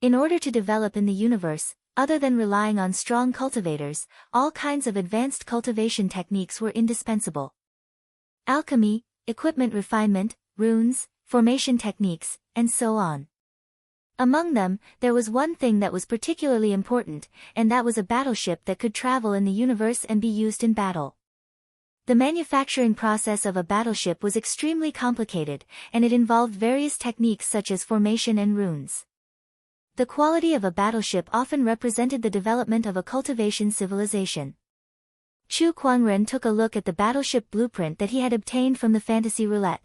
In order to develop in the universe, other than relying on strong cultivators, all kinds of advanced cultivation techniques were indispensable. Alchemy, equipment refinement, runes, formation techniques, and so on. Among them, there was one thing that was particularly important, and that was a battleship that could travel in the universe and be used in battle. The manufacturing process of a battleship was extremely complicated, and it involved various techniques such as formation and runes. The quality of a battleship often represented the development of a cultivation civilization. Chu Kuangren took a look at the battleship blueprint that he had obtained from the fantasy roulette.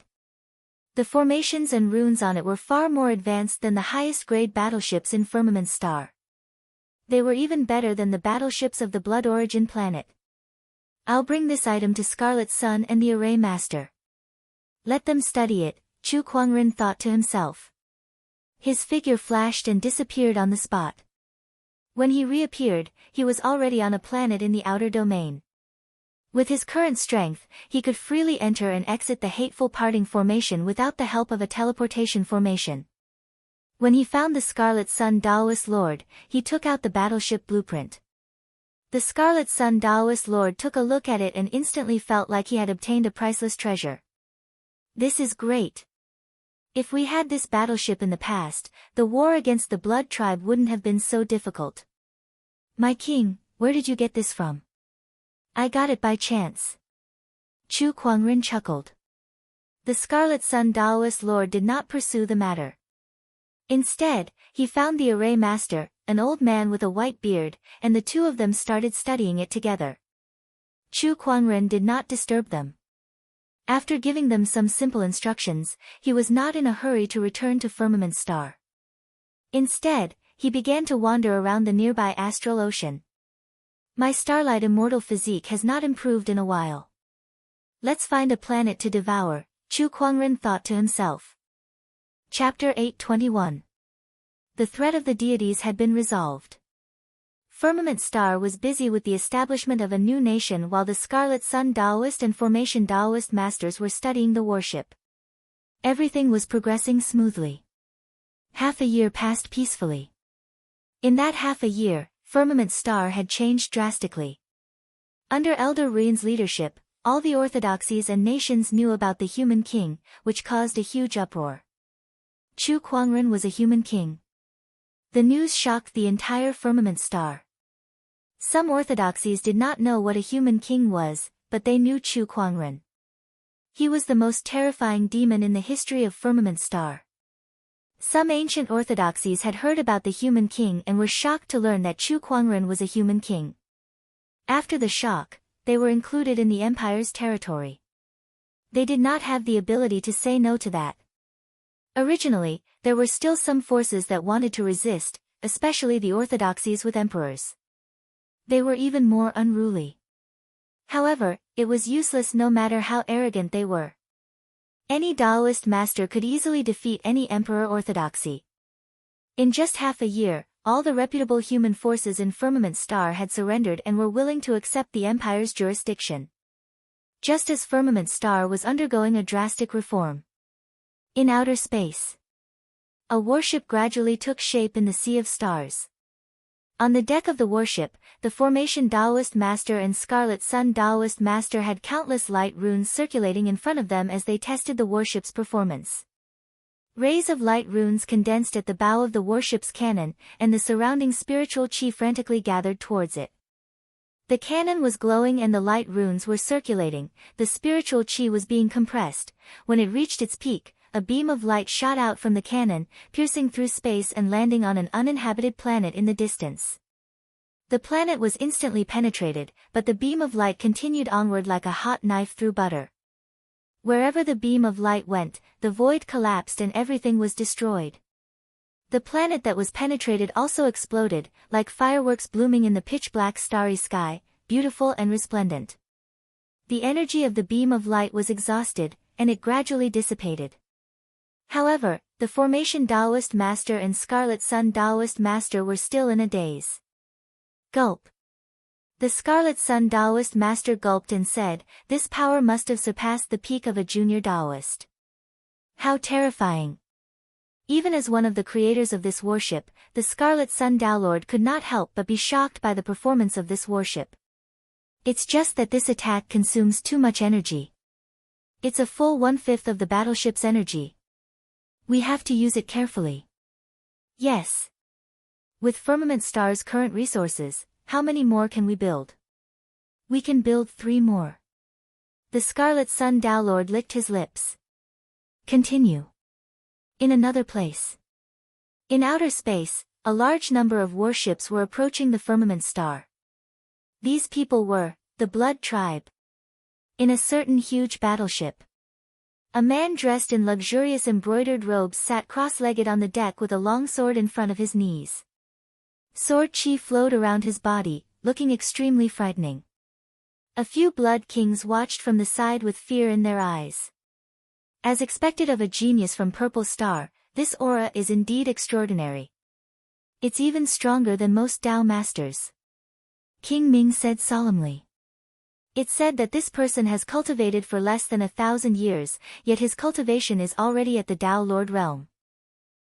The formations and runes on it were far more advanced than the highest-grade battleships in Firmament Star. They were even better than the battleships of the Blood Origin planet. I'll bring this item to Scarlet Sun and the Array Master. Let them study it, Chu Kuangren thought to himself. His figure flashed and disappeared on the spot. When he reappeared, he was already on a planet in the outer domain. With his current strength, he could freely enter and exit the hateful parting formation without the help of a teleportation formation. When he found the Scarlet Sun Daoist Lord, he took out the battleship blueprint. The Scarlet Sun Daoist Lord took a look at it and instantly felt like he had obtained a priceless treasure. This is great. If we had this battleship in the past, the war against the Blood Tribe wouldn't have been so difficult. My king, where did you get this from? I got it by chance. Chu Kuangren chuckled. The Scarlet Sun Daoist Lord did not pursue the matter. Instead, he found the Array Master, an old man with a white beard, and the two of them started studying it together. Chu Kuangren did not disturb them. After giving them some simple instructions, he was not in a hurry to return to Firmament Star. Instead, he began to wander around the nearby astral ocean. My starlight immortal physique has not improved in a while. Let's find a planet to devour, Chu Kuangren thought to himself. Chapter 821. The threat of the deities had been resolved. Firmament Star was busy with the establishment of a new nation while the Scarlet Sun Taoist and Formation Taoist masters were studying the warship. Everything was progressing smoothly. Half a year passed peacefully. In that half a year, Firmament Star had changed drastically. Under Elder Ruin's leadership, all the orthodoxies and nations knew about the human king, which caused a huge uproar. Chu Kuangren was a human king. The news shocked the entire Firmament Star. Some orthodoxies did not know what a human king was, but they knew Chu Kuangren. He was the most terrifying demon in the history of Firmament Star. Some ancient orthodoxies had heard about the human king and were shocked to learn that Chu Kuangren was a human king. After the shock, they were included in the empire's territory. They did not have the ability to say no to that. Originally, there were still some forces that wanted to resist, especially the orthodoxies with emperors. They were even more unruly. However, it was useless no matter how arrogant they were. Any Taoist master could easily defeat any emperor orthodoxy. In just half a year, all the reputable human forces in Firmament Star had surrendered and were willing to accept the empire's jurisdiction. Just as Firmament Star was undergoing a drastic reform. In outer space, a warship gradually took shape in the Sea of Stars. On the deck of the warship, the Formation Taoist Master and Scarlet Sun Taoist Master had countless light runes circulating in front of them as they tested the warship's performance. Rays of light runes condensed at the bow of the warship's cannon, and the surrounding spiritual chi frantically gathered towards it. The cannon was glowing and the light runes were circulating, the spiritual chi was being compressed. When it reached its peak, a beam of light shot out from the cannon, piercing through space and landing on an uninhabited planet in the distance. The planet was instantly penetrated, but the beam of light continued onward like a hot knife through butter. Wherever the beam of light went, the void collapsed and everything was destroyed. The planet that was penetrated also exploded, like fireworks blooming in the pitch-black starry sky, beautiful and resplendent. The energy of the beam of light was exhausted, and it gradually dissipated. However, the Formation Taoist Master and Scarlet Sun Taoist Master were still in a daze. Gulp. The Scarlet Sun Taoist Master gulped and said, "This power must have surpassed the peak of a junior Taoist. How terrifying." Even as one of the creators of this warship, the Scarlet Sun Tao Lord could not help but be shocked by the performance of this warship. It's just that this attack consumes too much energy. It's a full 1/5 of the battleship's energy. We have to use it carefully. Yes. With Firmament Star's current resources, how many more can we build? We can build 3 more. The Scarlet Sun Tao Lord licked his lips. Continue. In another place. In outer space, a large number of warships were approaching the Firmament Star. These people were the Blood Tribe. In a certain huge battleship, a man dressed in luxurious embroidered robes sat cross-legged on the deck with a long sword in front of his knees. Sword chi flowed around his body, looking extremely frightening. A few Blood Kings watched from the side with fear in their eyes. As expected of a genius from Purple Star, this aura is indeed extraordinary. It's even stronger than most Tao masters. King Ming said solemnly. It's said that this person has cultivated for less than 1,000 years, yet his cultivation is already at the Tao Lord realm.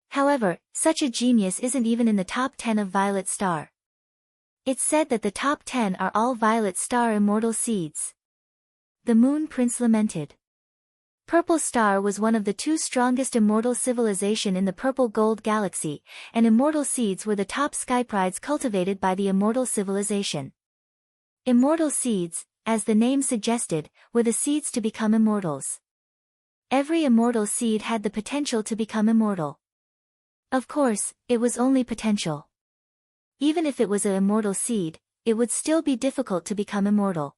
However, such a genius isn't even in the top 10 of Violet Star. It's said that the top 10 are all Violet Star immortal seeds. The Moon Prince lamented. Purple Star was one of the 2 strongest immortal civilization in the Purple Gold Galaxy, and immortal seeds were the top skyprides cultivated by the immortal civilization. Immortal seeds, as the name suggested, were the seeds to become immortals. Every immortal seed had the potential to become immortal. Of course, it was only potential. Even if it was an immortal seed, it would still be difficult to become immortal.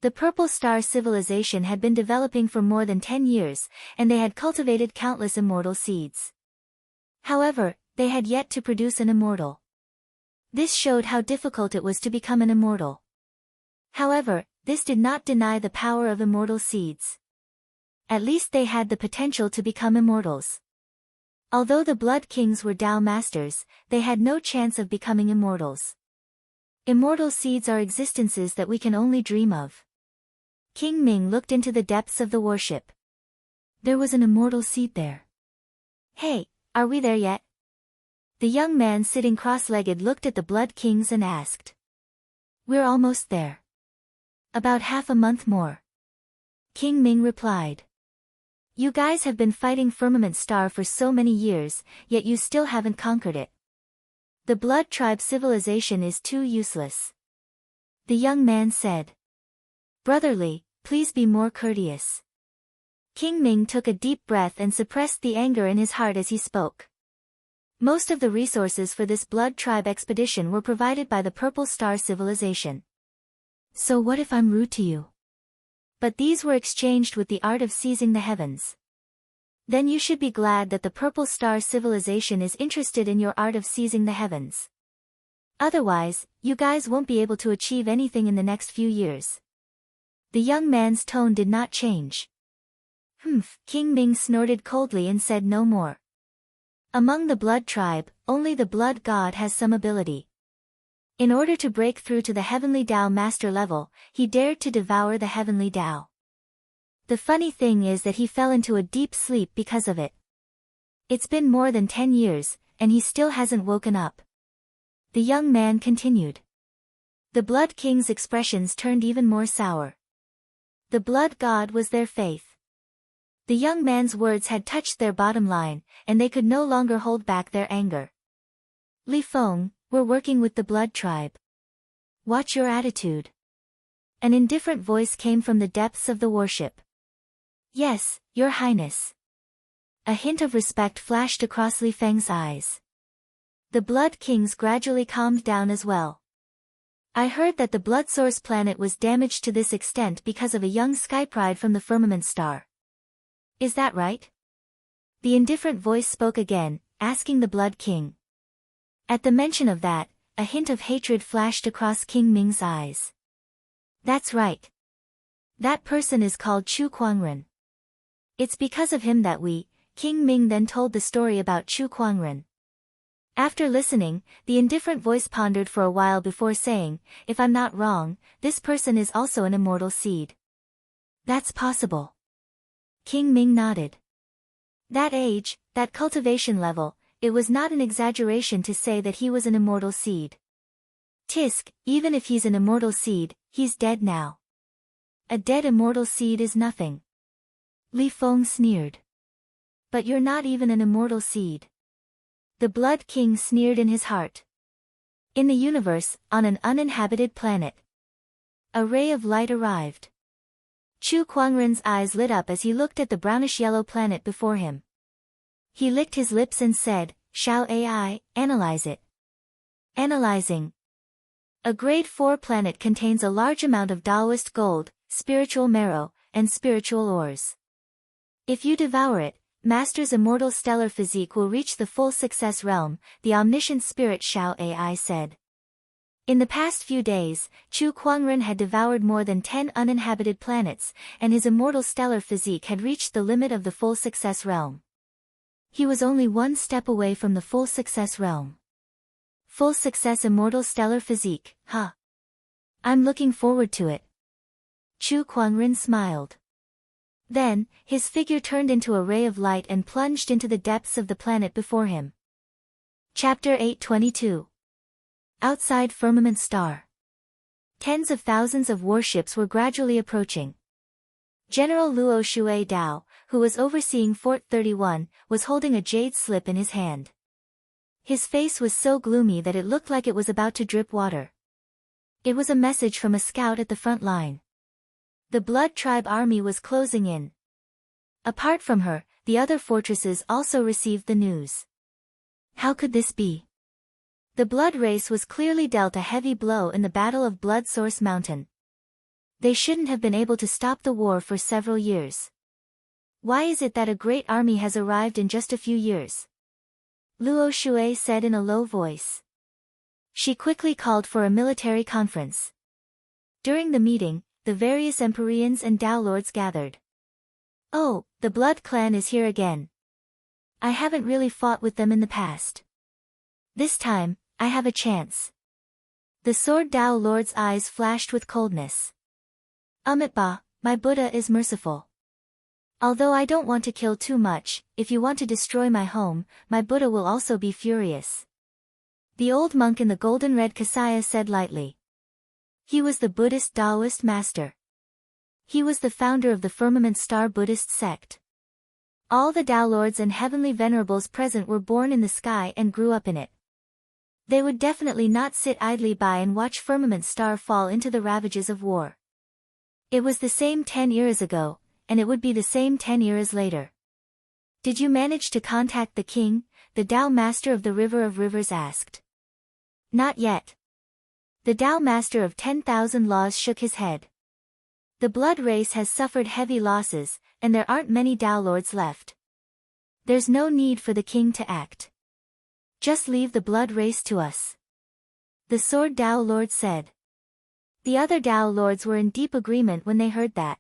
The Purple Star civilization had been developing for more than 10 years, and they had cultivated countless immortal seeds. However, they had yet to produce an immortal. This showed how difficult it was to become an immortal. However, this did not deny the power of immortal seeds. At least they had the potential to become immortals. Although the Blood Kings were Tao masters, they had no chance of becoming immortals. Immortal seeds are existences that we can only dream of. King Ming looked into the depths of the warship. There was an immortal seed there. Hey, are we there yet? The young man sitting cross-legged looked at the Blood Kings and asked. We're almost there. About half a month more. King Ming replied. You guys have been fighting Firmament Star for so many years, yet you still haven't conquered it. The Blood Tribe civilization is too useless. The young man said. Brotherly, please be more courteous. King Ming took a deep breath and suppressed the anger in his heart as he spoke. Most of the resources for this Blood Tribe expedition were provided by the Purple Star civilization. So what if I'm rude to you? But these were exchanged with the art of seizing the heavens. Then you should be glad that the Purple Star civilization is interested in your art of seizing the heavens. Otherwise, you guys won't be able to achieve anything in the next few years. The young man's tone did not change. King Ming snorted coldly and said no more. Among the Blood Tribe, only the Blood God has some ability. In order to break through to the Heavenly Tao Master level, he dared to devour the Heavenly Tao. The funny thing is that he fell into a deep sleep because of it. It's been more than 10 years, and he still hasn't woken up. The young man continued. The Blood King's expressions turned even more sour. The Blood God was their faith. The young man's words had touched their bottom line, and they could no longer hold back their anger. Li Feng, we're working with the Blood Tribe. Watch your attitude. An indifferent voice came from the depths of the warship. Yes, Your Highness. A hint of respect flashed across Li Feng's eyes. The Blood Kings gradually calmed down as well. I heard that the Blood Source planet was damaged to this extent because of a young Skypride from the Firmament Star. Is that right? The indifferent voice spoke again, asking the Blood King. At the mention of that, a hint of hatred flashed across King Ming's eyes. That's right. That person is called Chu Kuangren. It's because of him that King Ming then told the story about Chu Kuangren. After listening, the indifferent voice pondered for a while before saying, if I'm not wrong, this person is also an immortal seed. That's possible. King Ming nodded. That age, that cultivation level, it was not an exaggeration to say that he was an immortal seed. Tisk, even if he's an immortal seed, he's dead now. A dead immortal seed is nothing. Li Feng sneered. But you're not even an immortal seed. The Blood King sneered in his heart. In the universe, on an uninhabited planet. A ray of light arrived. Chu Kuangren's eyes lit up as he looked at the brownish-yellow planet before him. He licked his lips and said, Shall AI analyze it? Analyzing. A grade 4 planet contains a large amount of Taoist gold, spiritual marrow, and spiritual ores. If you devour it, Master's immortal stellar physique will reach the full success realm, the omniscient spirit Shao AI said. In the past few days, Chu Kuangren had devoured more than 10 uninhabited planets, and his immortal stellar physique had reached the limit of the full success realm. He was only one step away from the full success realm. Full success immortal stellar physique, huh? I'm looking forward to it. Chu Kuangren smiled. Then, his figure turned into a ray of light and plunged into the depths of the planet before him. Chapter 822. Outside Firmament Star. Tens of thousands of warships were gradually approaching. General Luo Shui Dao, who was overseeing Fort 31, was holding a jade slip in his hand. His face was so gloomy that it looked like it was about to drip water. It was a message from a scout at the front line. The Blood Tribe army was closing in. Apart from her, the other fortresses also received the news. How could this be? The Blood race was clearly dealt a heavy blow in the Battle of Blood Source Mountain. They shouldn't have been able to stop the war for several years. Why is it that a great army has arrived in just a few years? Luo Shui said in a low voice. She quickly called for a military conference. During the meeting, the various Empyreans and Tao Lords gathered. Oh, the Blood Clan is here again. I haven't really fought with them in the past. This time, I have a chance. The Sword Dao Lord's eyes flashed with coldness. Amitabha, my Buddha is merciful. Although I don't want to kill too much, if you want to destroy my home, my Buddha will also be furious. The old monk in the golden red kasaya said lightly. He was the Buddhist Taoist master. He was the founder of the Firmament Star Buddhist sect. All the Tao Lords and heavenly venerables present were born in the sky and grew up in it. They would definitely not sit idly by and watch Firmament Star fall into the ravages of war. It was the same 10 years ago, and it would be the same 10 years later. Did you manage to contact the king? The Tao Master of the River of Rivers asked. Not yet. The Tao Master of 10,000 Laws shook his head. The blood race has suffered heavy losses, and there aren't many Tao Lords left. There's no need for the king to act. Just leave the blood race to us. The Sword Tao Lord said. The other Tao Lords were in deep agreement when they heard that.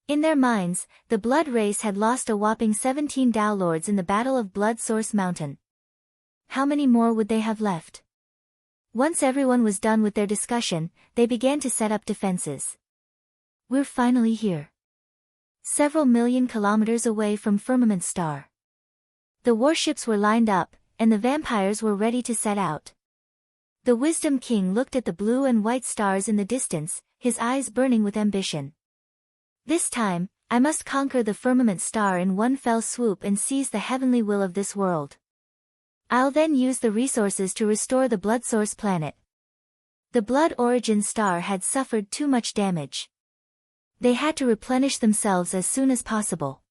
In their minds, the blood race had lost a whopping 17 Tao Lords in the Battle of Blood Source Mountain. How many more would they have left? Once everyone was done with their discussion, they began to set up defenses. We're finally here. Several million kilometers away from Firmament Star. The warships were lined up, and the vampires were ready to set out. The Wisdom King looked at the blue and white stars in the distance, his eyes burning with ambition. This time, I must conquer the Firmament Star in one fell swoop and seize the heavenly will of this world. I'll then use the resources to restore the Blood Source planet. The Blood Origin Star had suffered too much damage. They had to replenish themselves as soon as possible.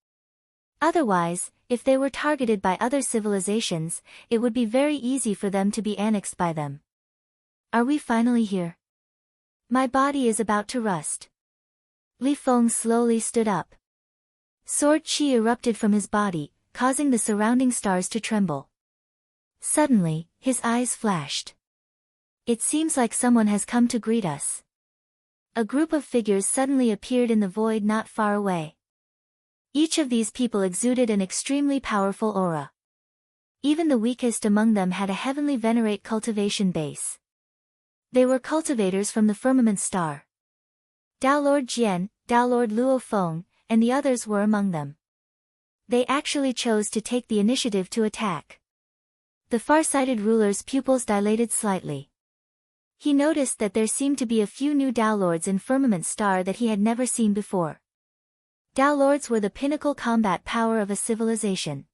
Otherwise, if they were targeted by other civilizations, it would be very easy for them to be annexed by them. Are we finally here? My body is about to rust. Li Feng slowly stood up. Sword chi erupted from his body, causing the surrounding stars to tremble. Suddenly, his eyes flashed. It seems like someone has come to greet us. A group of figures suddenly appeared in the void not far away. Each of these people exuded an extremely powerful aura. Even the weakest among them had a heavenly venerate cultivation base. They were cultivators from the Firmament Star. Tao Lord Jian, Tao Lord Luo Feng, and the others were among them. They actually chose to take the initiative to attack. The far-sighted ruler's pupils dilated slightly. He noticed that there seemed to be a few new Tao Lords in Firmament Star that he had never seen before. Tao Lords were the pinnacle combat power of a civilization.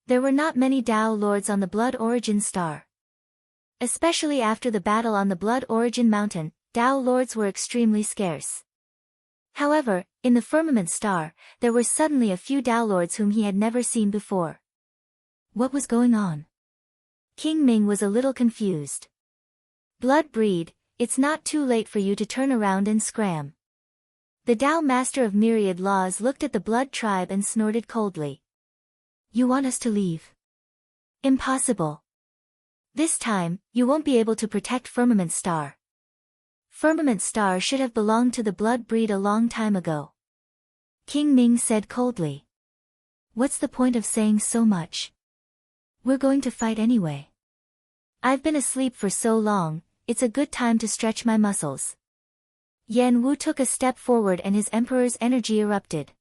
There were not many Tao Lords on the Blood Origin Star. Especially after the battle on the Blood Origin Mountain, Tao Lords were extremely scarce. However, in the Firmament Star, there were suddenly a few Tao Lords whom he had never seen before. What was going on? King Ming was a little confused. Blood breed, it's not too late for you to turn around and scram. The Tao Master of Myriad Laws looked at the Blood Tribe and snorted coldly. You want us to leave? Impossible. This time, you won't be able to protect Firmament Star. Firmament Star should have belonged to the blood breed a long time ago. King Ming said coldly. What's the point of saying so much? We're going to fight anyway. I've been asleep for so long, it's a good time to stretch my muscles. Yan Wu took a step forward and his emperor's energy erupted.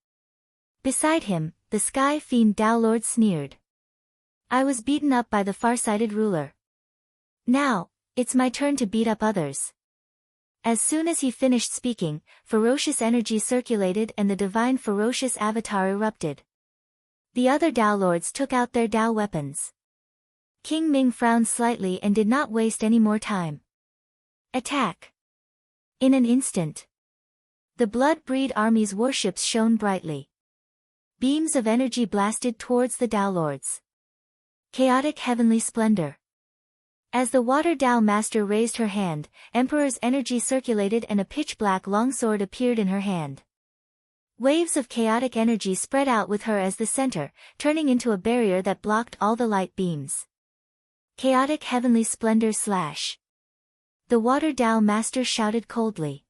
Beside him, the Sky Fiend Tao Lord sneered. I was beaten up by the far-sighted ruler. Now, it's my turn to beat up others. As soon as he finished speaking, ferocious energy circulated and the divine ferocious avatar erupted. The other Tao Lords took out their Tao weapons. King Ming frowned slightly and did not waste any more time. Attack! In an instant, the Blood Breed Army's warships shone brightly. Beams of energy blasted towards the Tao Lords. Chaotic heavenly splendor. As the Water Tao Master raised her hand, Emperor's energy circulated and a pitch-black longsword appeared in her hand. Waves of chaotic energy spread out with her as the center, turning into a barrier that blocked all the light beams. Chaotic heavenly splendor slash. The Water Tao Master shouted coldly.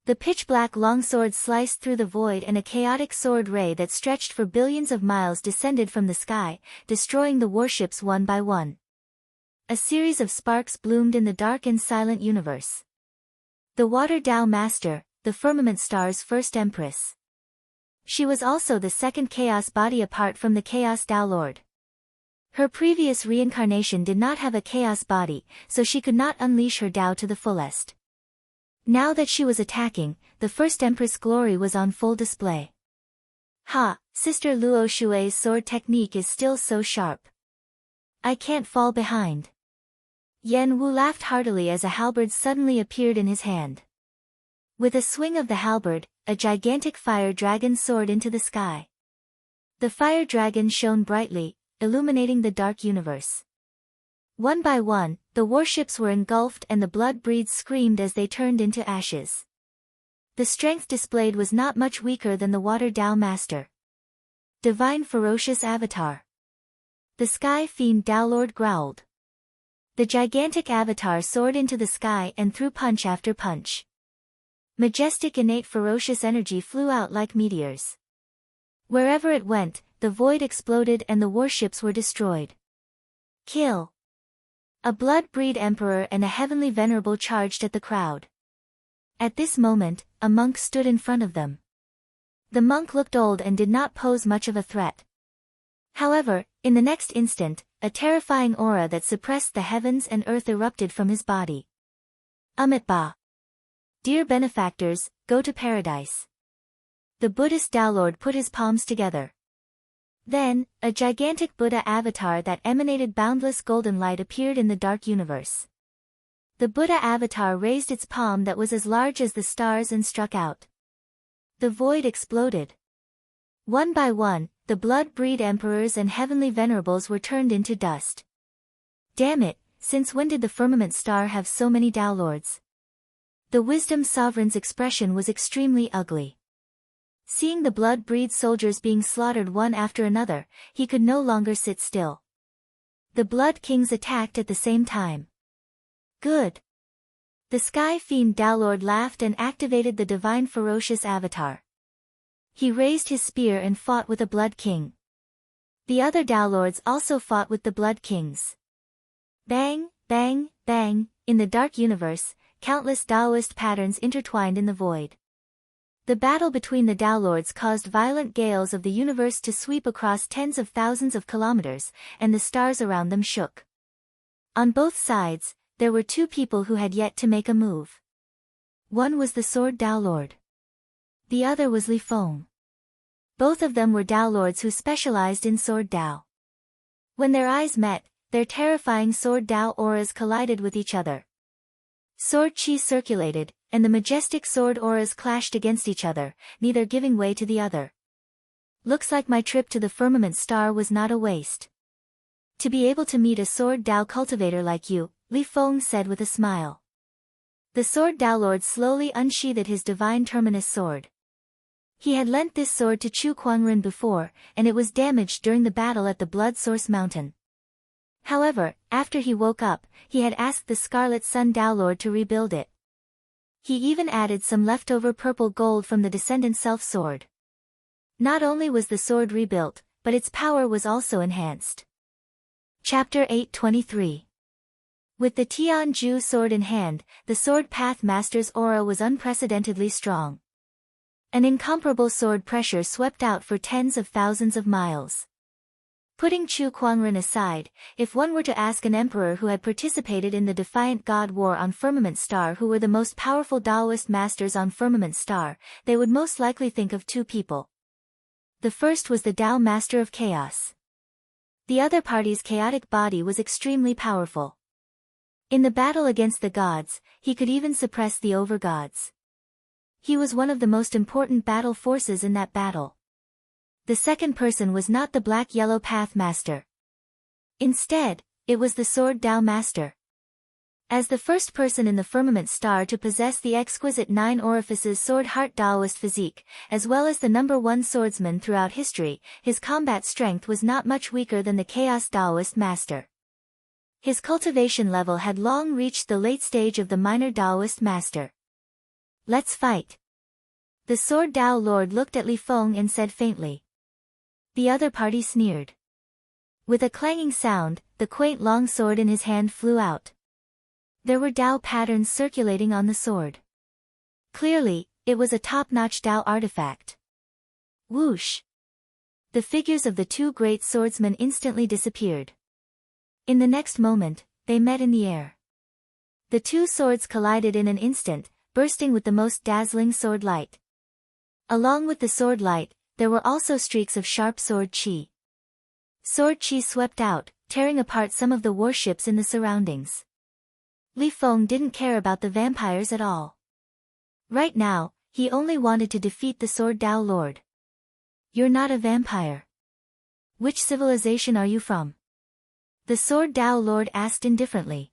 The pitch-black longsword sliced through the void, and a chaotic sword ray that stretched for billions of miles descended from the sky, destroying the warships one by one. A series of sparks bloomed in the dark and silent universe. The Water Tao Master, the Firmament Star's first empress. She was also the second Chaos body apart from the Chaos Tao Lord. Her previous reincarnation did not have a Chaos body, so she could not unleash her Tao to the fullest. Now that she was attacking, the first Empress' glory was on full display. Ha, Sister Luo Shui's sword technique is still so sharp. I can't fall behind. Yen Wu laughed heartily as a halberd suddenly appeared in his hand. With a swing of the halberd, a gigantic fire dragon soared into the sky. The fire dragon shone brightly, illuminating the dark universe. One by one, the warships were engulfed and the blood breeds screamed as they turned into ashes. The strength displayed was not much weaker than the Water Tao Master. Divine Ferocious Avatar. The Sky Fiend Tao Lord growled. The gigantic avatar soared into the sky and threw punch after punch. Majestic innate ferocious energy flew out like meteors. Wherever it went, the void exploded and the warships were destroyed. Kill! A blood-breed emperor and a heavenly venerable charged at the crowd. At this moment, a monk stood in front of them. The monk looked old and did not pose much of a threat. However, in the next instant, a terrifying aura that suppressed the heavens and earth erupted from his body. Amitabha. Dear benefactors, go to paradise. The Buddhist Tao Lord put his palms together. Then, a gigantic Buddha avatar that emanated boundless golden light appeared in the dark universe. The Buddha avatar raised its palm that was as large as the stars and struck out. The void exploded. One by one, the blood-breed emperors and heavenly venerables were turned into dust. Damn it, since when did the Firmament Star have so many Tao Lords? The Wisdom Sovereign's expression was extremely ugly. Seeing the blood-breed soldiers being slaughtered one after another, he could no longer sit still. The Blood Kings attacked at the same time. Good. The Sky Fiend Tao Lord laughed and activated the Divine Ferocious Avatar. He raised his spear and fought with a Blood King. The other Tao Lords also fought with the Blood Kings. Bang, bang, bang, in the dark universe, countless Taoist patterns intertwined in the void. The battle between the Tao Lords caused violent gales of the universe to sweep across tens of thousands of kilometers, and the stars around them shook. On both sides, there were two people who had yet to make a move. One was the Sword Tao Lord. The other was Li Feng. Both of them were Tao Lords who specialized in Sword Tao. When their eyes met, their terrifying Sword Tao auras collided with each other. Sword Qi circulated, and the majestic sword auras clashed against each other, neither giving way to the other. Looks like my trip to the Firmament Star was not a waste. To be able to meet a Sword Tao cultivator like you, Li Feng said with a smile. The Sword Tao Lord slowly unsheathed his divine terminus sword. He had lent this sword to Chu Kuangren before, and it was damaged during the battle at the Blood Source Mountain. However, after he woke up, he had asked the Scarlet Sun Tao Lord to rebuild it. He even added some leftover purple gold from the Descendant Self-Sword. Not only was the sword rebuilt, but its power was also enhanced. Chapter 823. With the Tianju sword in hand, the Sword Path Master's aura was unprecedentedly strong. An incomparable sword pressure swept out for tens of thousands of miles. Putting Chu Kuangren aside, if one were to ask an emperor who had participated in the Defiant God War on Firmament Star who were the most powerful Taoist masters on Firmament Star, they would most likely think of two people. The first was the Tao Master of Chaos. The other party's chaotic body was extremely powerful. In the battle against the gods, he could even suppress the overgods. He was one of the most important battle forces in that battle. The second person was not the Black-Yellow Path Master. Instead, it was the Sword Tao Master. As the first person in the Firmament Star to possess the exquisite 9 orifices Sword Heart Taoist physique, as well as the #1 swordsman throughout history, his combat strength was not much weaker than the Chaos Taoist Master. His cultivation level had long reached the late stage of the Minor Taoist Master. Let's fight. The Sword Dao Lord looked at Li Feng and said faintly. The other party sneered. With a clanging sound, the quaint long sword in his hand flew out. There were Dao patterns circulating on the sword. Clearly, it was a top-notch Dao artifact. Whoosh! The figures of the two great swordsmen instantly disappeared. In the next moment, they met in the air. The two swords collided in an instant, bursting with the most dazzling sword light. Along with the sword light, there were also streaks of sharp sword chi. Sword chi swept out, tearing apart some of the warships in the surroundings. Li Feng didn't care about the vampires at all. Right now, he only wanted to defeat the Sword Dao Lord. You're not a vampire. Which civilization are you from? The Sword Dao Lord asked indifferently.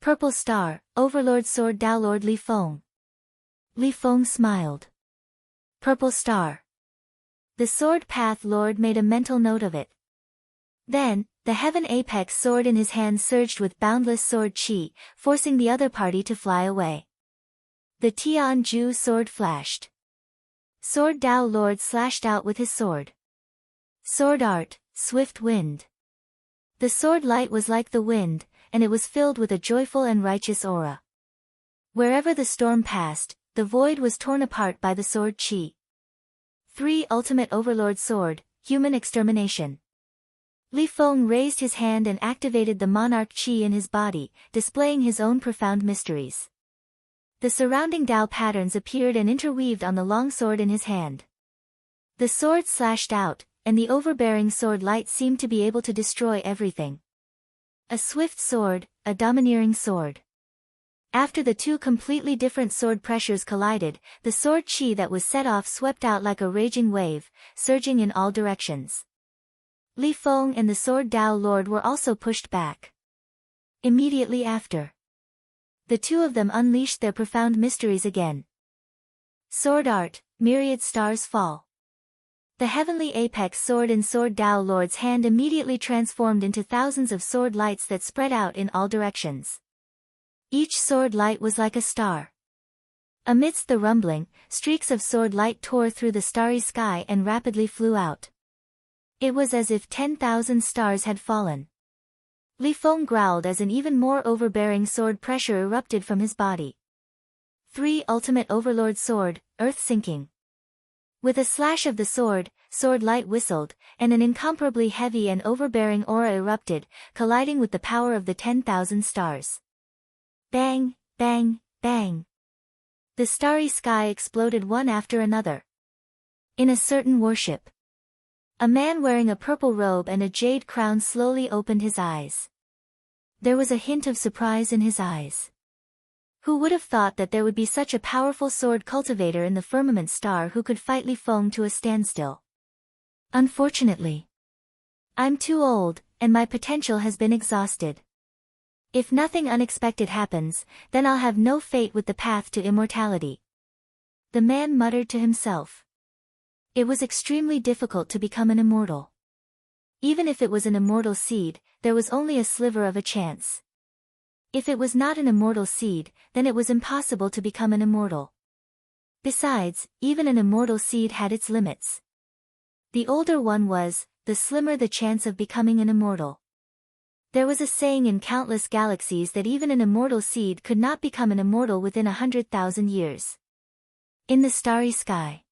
Purple Star, Overlord Sword Dao Lord Li Feng. Li Feng smiled. Purple Star. The Sword Path Lord made a mental note of it. Then, the Heaven Apex sword in his hand surged with boundless sword chi, forcing the other party to fly away. The Tian Ju sword flashed. Sword Dao Lord slashed out with his sword. Sword Art, Swift Wind. The sword light was like the wind, and it was filled with a joyful and righteous aura. Wherever the storm passed, the void was torn apart by the sword chi. 3. Ultimate Overlord Sword, Human Extermination. Li Feng raised his hand and activated the monarch chi in his body, displaying his own profound mysteries. The surrounding Dao patterns appeared and interweaved on the long sword in his hand. The sword slashed out, and the overbearing sword light seemed to be able to destroy everything. A swift sword, a domineering sword. After the two completely different sword pressures collided, the sword chi that was set off swept out like a raging wave, surging in all directions. Li Feng and the Sword Dao Lord were also pushed back. Immediately after, the two of them unleashed their profound mysteries again. Sword Art, Myriad Stars Fall. The heavenly apex sword in Sword Dao Lord's hand immediately transformed into thousands of sword lights that spread out in all directions. Each sword light was like a star. Amidst the rumbling, streaks of sword light tore through the starry sky and rapidly flew out. It was as if 10,000 stars had fallen. Li Feng growled as an even more overbearing sword pressure erupted from his body. 3. Ultimate Overlord Sword, Earth Sinking. With a slash of the sword, sword light whistled, and an incomparably heavy and overbearing aura erupted, colliding with the power of the 10,000 stars. Bang, bang, bang. The starry sky exploded one after another. In a certain warship, a man wearing a purple robe and a jade crown slowly opened his eyes. There was a hint of surprise in his eyes. Who would have thought that there would be such a powerful sword cultivator in the firmament star who could fight Li Feng to a standstill? Unfortunately, I'm too old, and my potential has been exhausted. If nothing unexpected happens, then I'll have no fate with the path to immortality. The man muttered to himself. It was extremely difficult to become an immortal. Even if it was an immortal seed, there was only a sliver of a chance. If it was not an immortal seed, then it was impossible to become an immortal. Besides, even an immortal seed had its limits. The older one was, the slimmer the chance of becoming an immortal. There was a saying in countless galaxies that even an immortal seed could not become an immortal within 100,000 years. In the starry sky,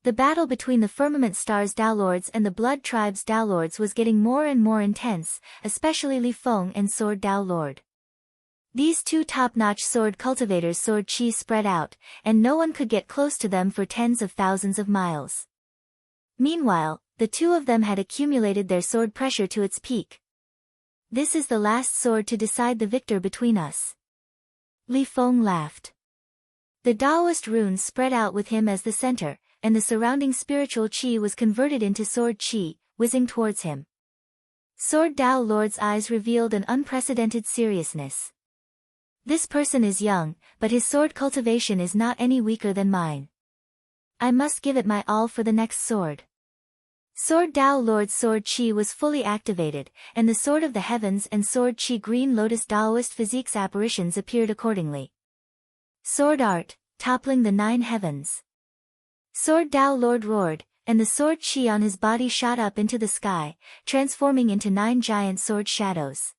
the battle between the firmament stars' Daolords and the blood tribes' Daolords was getting more and more intense, especially Li Feng and Sword Dao Lord. These two top-notch sword cultivators' sword chi spread out, and no one could get close to them for tens of thousands of miles. Meanwhile, the two of them had accumulated their sword pressure to its peak. This is the last sword to decide the victor between us. Li Feng laughed. The Daoist runes spread out with him as the center, and the surrounding spiritual chi was converted into sword chi, whizzing towards him. Sword Dao Lord's eyes revealed an unprecedented seriousness. This person is young, but his sword cultivation is not any weaker than mine. I must give it my all for the next sword. Sword Dao Lord's sword chi was fully activated, and the Sword of the Heavens and Sword Chi Green Lotus Daoist Physique's apparitions appeared accordingly. Sword Art, toppling the 9 heavens. Sword Tao Lord roared, and the sword chi on his body shot up into the sky, transforming into 9 giant sword shadows.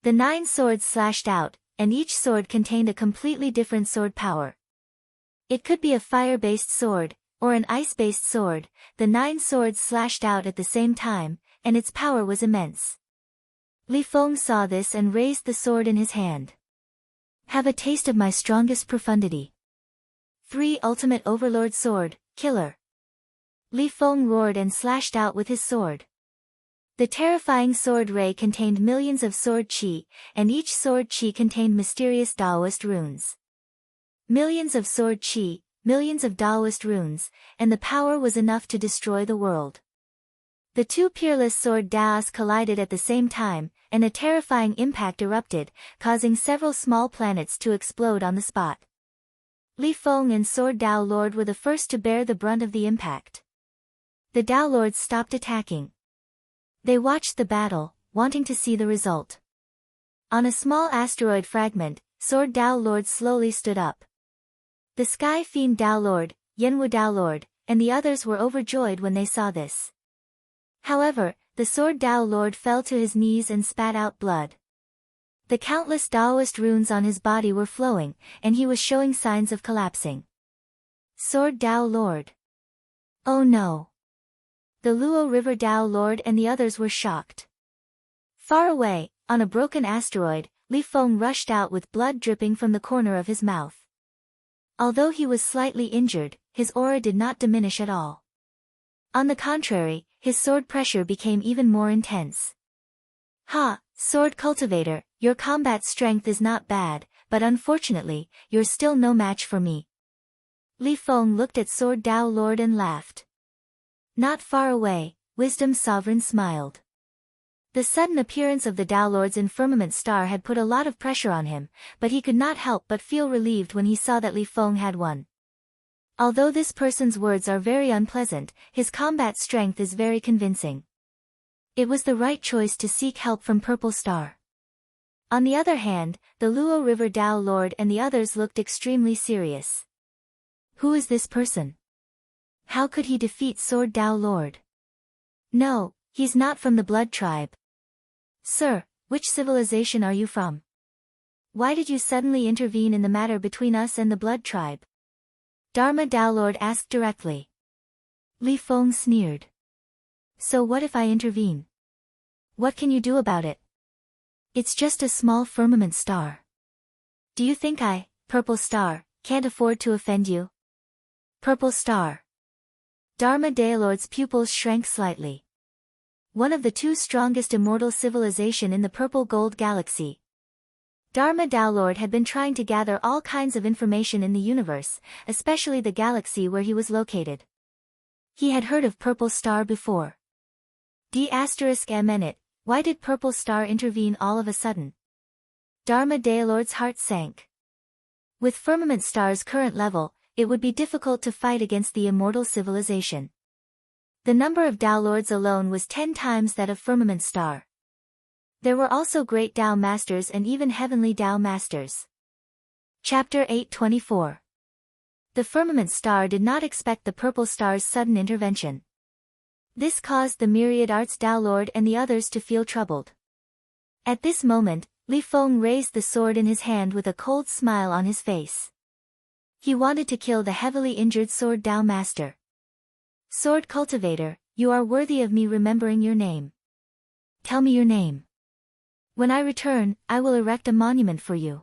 The 9 swords slashed out, and each sword contained a completely different sword power. It could be a fire-based sword, or an ice-based sword. The 9 swords slashed out at the same time, and its power was immense. Li Feng saw this and raised the sword in his hand. Have a taste of my strongest profundity. 3 Ultimate Overlord Sword, Killer. Li Feng roared and slashed out with his sword. The terrifying sword ray contained millions of sword chi, and each sword chi contained mysterious Taoist runes. Millions of sword chi, millions of Taoist runes, and the power was enough to destroy the world. The 2 peerless sword Daos collided at the same time, and a terrifying impact erupted, causing several small planets to explode on the spot. Li Feng and Sword Tao Lord were the first to bear the brunt of the impact. The Tao Lords stopped attacking. They watched the battle, wanting to see the result. On a small asteroid fragment, Sword Tao Lord slowly stood up. The Sky Fiend Tao Lord, Yenwu Tao Lord, and the others were overjoyed when they saw this. However, the Sword Tao Lord fell to his knees and spat out blood. The countless Taoist runes on his body were flowing, and he was showing signs of collapsing. Sword Tao Lord. Oh no! The Luo River Tao Lord and the others were shocked. Far away, on a broken asteroid, Li Feng rushed out with blood dripping from the corner of his mouth. Although he was slightly injured, his aura did not diminish at all. On the contrary, his sword pressure became even more intense. Ha, Sword Cultivator, your combat strength is not bad, but unfortunately, you're still no match for me. Li Feng looked at Sword Tao Lord and laughed. Not far away, Wisdom Sovereign smiled. The sudden appearance of the Tao Lord's infirmament star had put a lot of pressure on him, but he could not help but feel relieved when he saw that Li Feng had won. Although this person's words are very unpleasant, his combat strength is very convincing. It was the right choice to seek help from Purple Star. On the other hand, the Luo River Tao Lord and the others looked extremely serious. Who is this person? How could he defeat Sword Tao Lord? No, he's not from the Blood Tribe. Sir, which civilization are you from? Why did you suddenly intervene in the matter between us and the Blood Tribe? Dharma Tao Lord asked directly. Li Feng sneered. So what if I intervene? What can you do about it? It's just a small firmament star. Do you think I, Purple Star, can't afford to offend you? Purple Star. Dharma Tao Lord's pupils shrank slightly. One of the 2 strongest immortal civilization in the Purple Gold Galaxy. Dharma Tao Lord had been trying to gather all kinds of information in the universe, especially the galaxy where he was located. He had heard of Purple Star before. D***, why did Purple Star intervene all of a sudden? Dharma Tao Lord's heart sank. With Firmament Star's current level, it would be difficult to fight against the immortal civilization. The number of Tao Lords alone was 10 times that of Firmament Star. There were also great Tao Masters and even heavenly Tao Masters. Chapter 824. The Firmament Star did not expect the Purple Star's sudden intervention. This caused the myriad Arts Tao Lord and the others to feel troubled. At this moment, Li Feng raised the sword in his hand with a cold smile on his face. He wanted to kill the heavily injured Sword Tao Master. Sword Cultivator, you are worthy of me remembering your name. Tell me your name. When I return, I will erect a monument for you.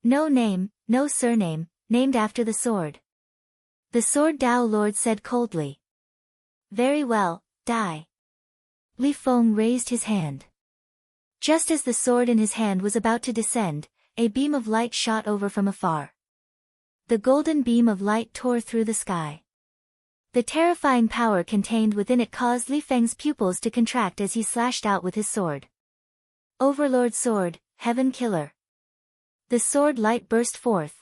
No name, no surname, named after the sword. The Sword Tao Lord said coldly. Very well, die. Li Feng raised his hand. Just as the sword in his hand was about to descend, a beam of light shot over from afar. The golden beam of light tore through the sky. The terrifying power contained within it caused Li Feng's pupils to contract as he slashed out with his sword. Overlord Sword, Heaven Killer. The sword light burst forth.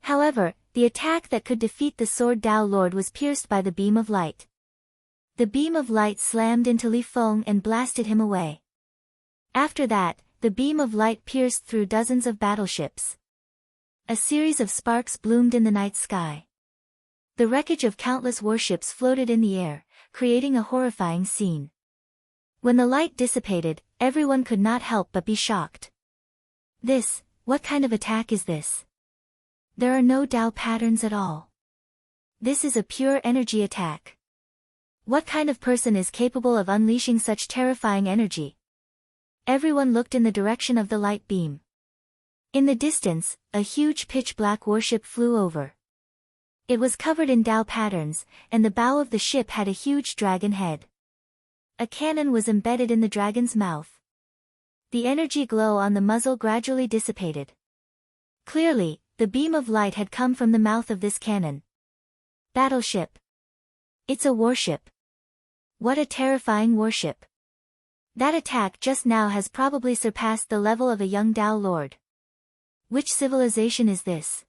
However, the attack that could defeat the Sword Tao Lord was pierced by the beam of light. The beam of light slammed into Li Feng and blasted him away. After that, the beam of light pierced through dozens of battleships. A series of sparks bloomed in the night sky. The wreckage of countless warships floated in the air, creating a horrifying scene. When the light dissipated, everyone could not help but be shocked. What kind of attack is this? There are no Tao patterns at all. This is a pure energy attack. What kind of person is capable of unleashing such terrifying energy? Everyone looked in the direction of the light beam. In the distance, a huge pitch-black warship flew over. It was covered in Tao patterns, and the bow of the ship had a huge dragon head. A cannon was embedded in the dragon's mouth. The energy glow on the muzzle gradually dissipated. Clearly, the beam of light had come from the mouth of this cannon. Battleship. It's a warship. What a terrifying warship. That attack just now has probably surpassed the level of a young Tao Lord. Which civilization is this?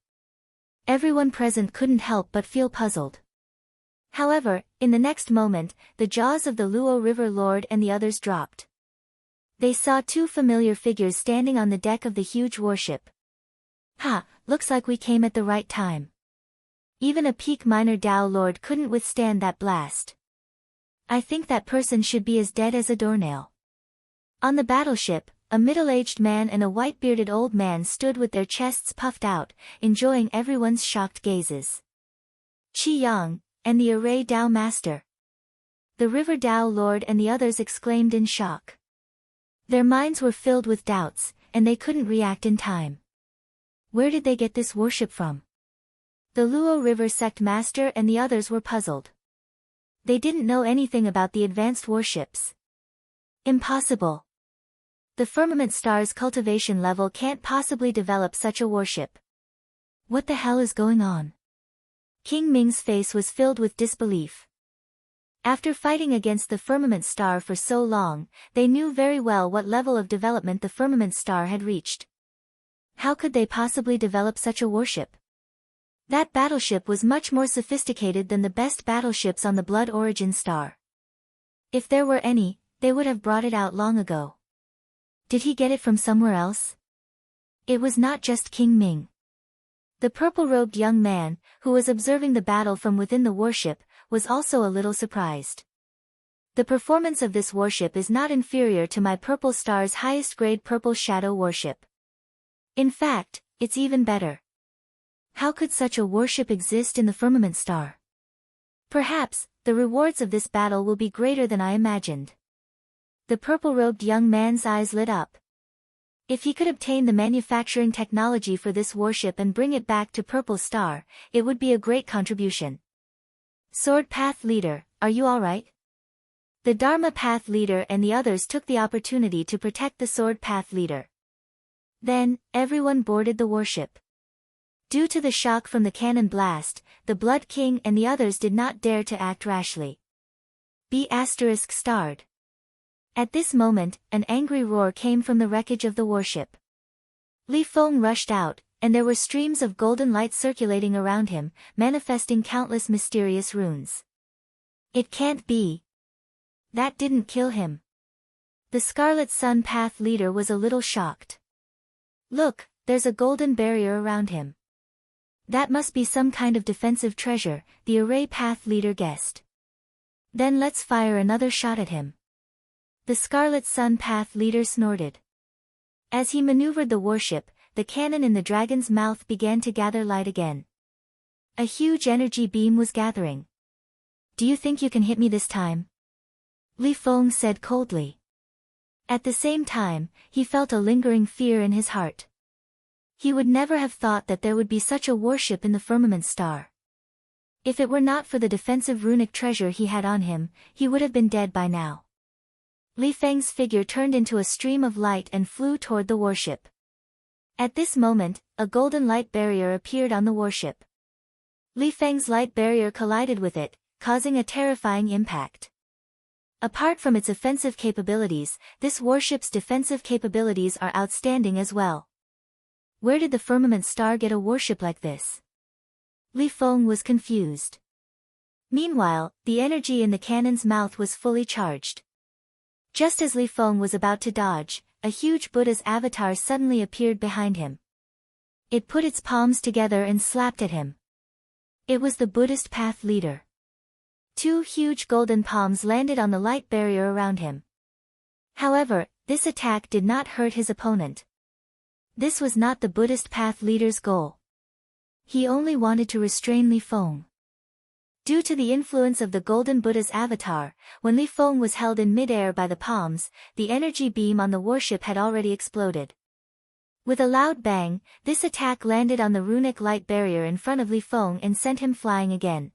Everyone present couldn't help but feel puzzled. However, in the next moment, the jaws of the Luo River Lord and the others dropped. They saw two familiar figures standing on the deck of the huge warship. Looks like we came at the right time. Even a peak minor Tao Lord couldn't withstand that blast. I think that person should be as dead as a doornail. On the battleship, a middle-aged man and a white-bearded old man stood with their chests puffed out, enjoying everyone's shocked gazes. Qi Yang, and the Array Tao Master. The River Tao Lord and the others exclaimed in shock. Their minds were filled with doubts, and they couldn't react in time. Where did they get this warship from? The Luo River Sect Master and the others were puzzled. They didn't know anything about the advanced warships. Impossible. The Firmament Star's cultivation level can't possibly develop such a warship. What the hell is going on? King Ming's face was filled with disbelief. After fighting against the Firmament Star for so long, they knew very well what level of development the Firmament Star had reached. How could they possibly develop such a warship? That battleship was much more sophisticated than the best battleships on the Blood Origin Star. If there were any, they would have brought it out long ago. Did he get it from somewhere else? It was not just King Ming. The purple-robed young man, who was observing the battle from within the warship, was also a little surprised. The performance of this warship is not inferior to my Purple Star's highest-grade Purple Shadow warship. In fact, it's even better. How could such a warship exist in the Firmament Star? Perhaps, the rewards of this battle will be greater than I imagined. The purple-robed young man's eyes lit up. If he could obtain the manufacturing technology for this warship and bring it back to Purple Star, it would be a great contribution. Sword Path Leader, are you alright? The Dharma Path Leader and the others took the opportunity to protect the Sword Path Leader. Then, everyone boarded the warship. Due to the shock from the cannon blast, the Blood King and the others did not dare to act rashly. *****. At this moment, an angry roar came from the wreckage of the warship. Li Feng rushed out, and there were streams of golden light circulating around him, manifesting countless mysterious runes. It can't be. That didn't kill him. The Scarlet Sun Path Leader was a little shocked. Look, there's a golden barrier around him. That must be some kind of defensive treasure, the Array Path Leader guessed. Then let's fire another shot at him. The Scarlet Sun Path Leader snorted. As he maneuvered the warship, the cannon in the dragon's mouth began to gather light again. A huge energy beam was gathering. Do you think you can hit me this time? Li Feng said coldly. At the same time, he felt a lingering fear in his heart. He would never have thought that there would be such a warship in the Firmament Star. If it were not for the defensive runic treasure he had on him, he would have been dead by now. Li Feng's figure turned into a stream of light and flew toward the warship. At this moment, a golden light barrier appeared on the warship. Li Feng's light barrier collided with it, causing a terrifying impact. Apart from its offensive capabilities, this warship's defensive capabilities are outstanding as well. Where did the Firmament Star get a warship like this? Li Feng was confused. Meanwhile, the energy in the cannon's mouth was fully charged. Just as Li Feng was about to dodge, a huge Buddha's avatar suddenly appeared behind him. It put its palms together and slapped at him. It was the Buddhist path leader. Two huge golden palms landed on the light barrier around him. However, this attack did not hurt his opponent. This was not the Buddhist path leader's goal. He only wanted to restrain Li Feng. Due to the influence of the Golden Buddha's avatar, when Li Feng was held in midair by the palms, the energy beam on the warship had already exploded. With a loud bang, this attack landed on the runic light barrier in front of Li Feng and sent him flying again.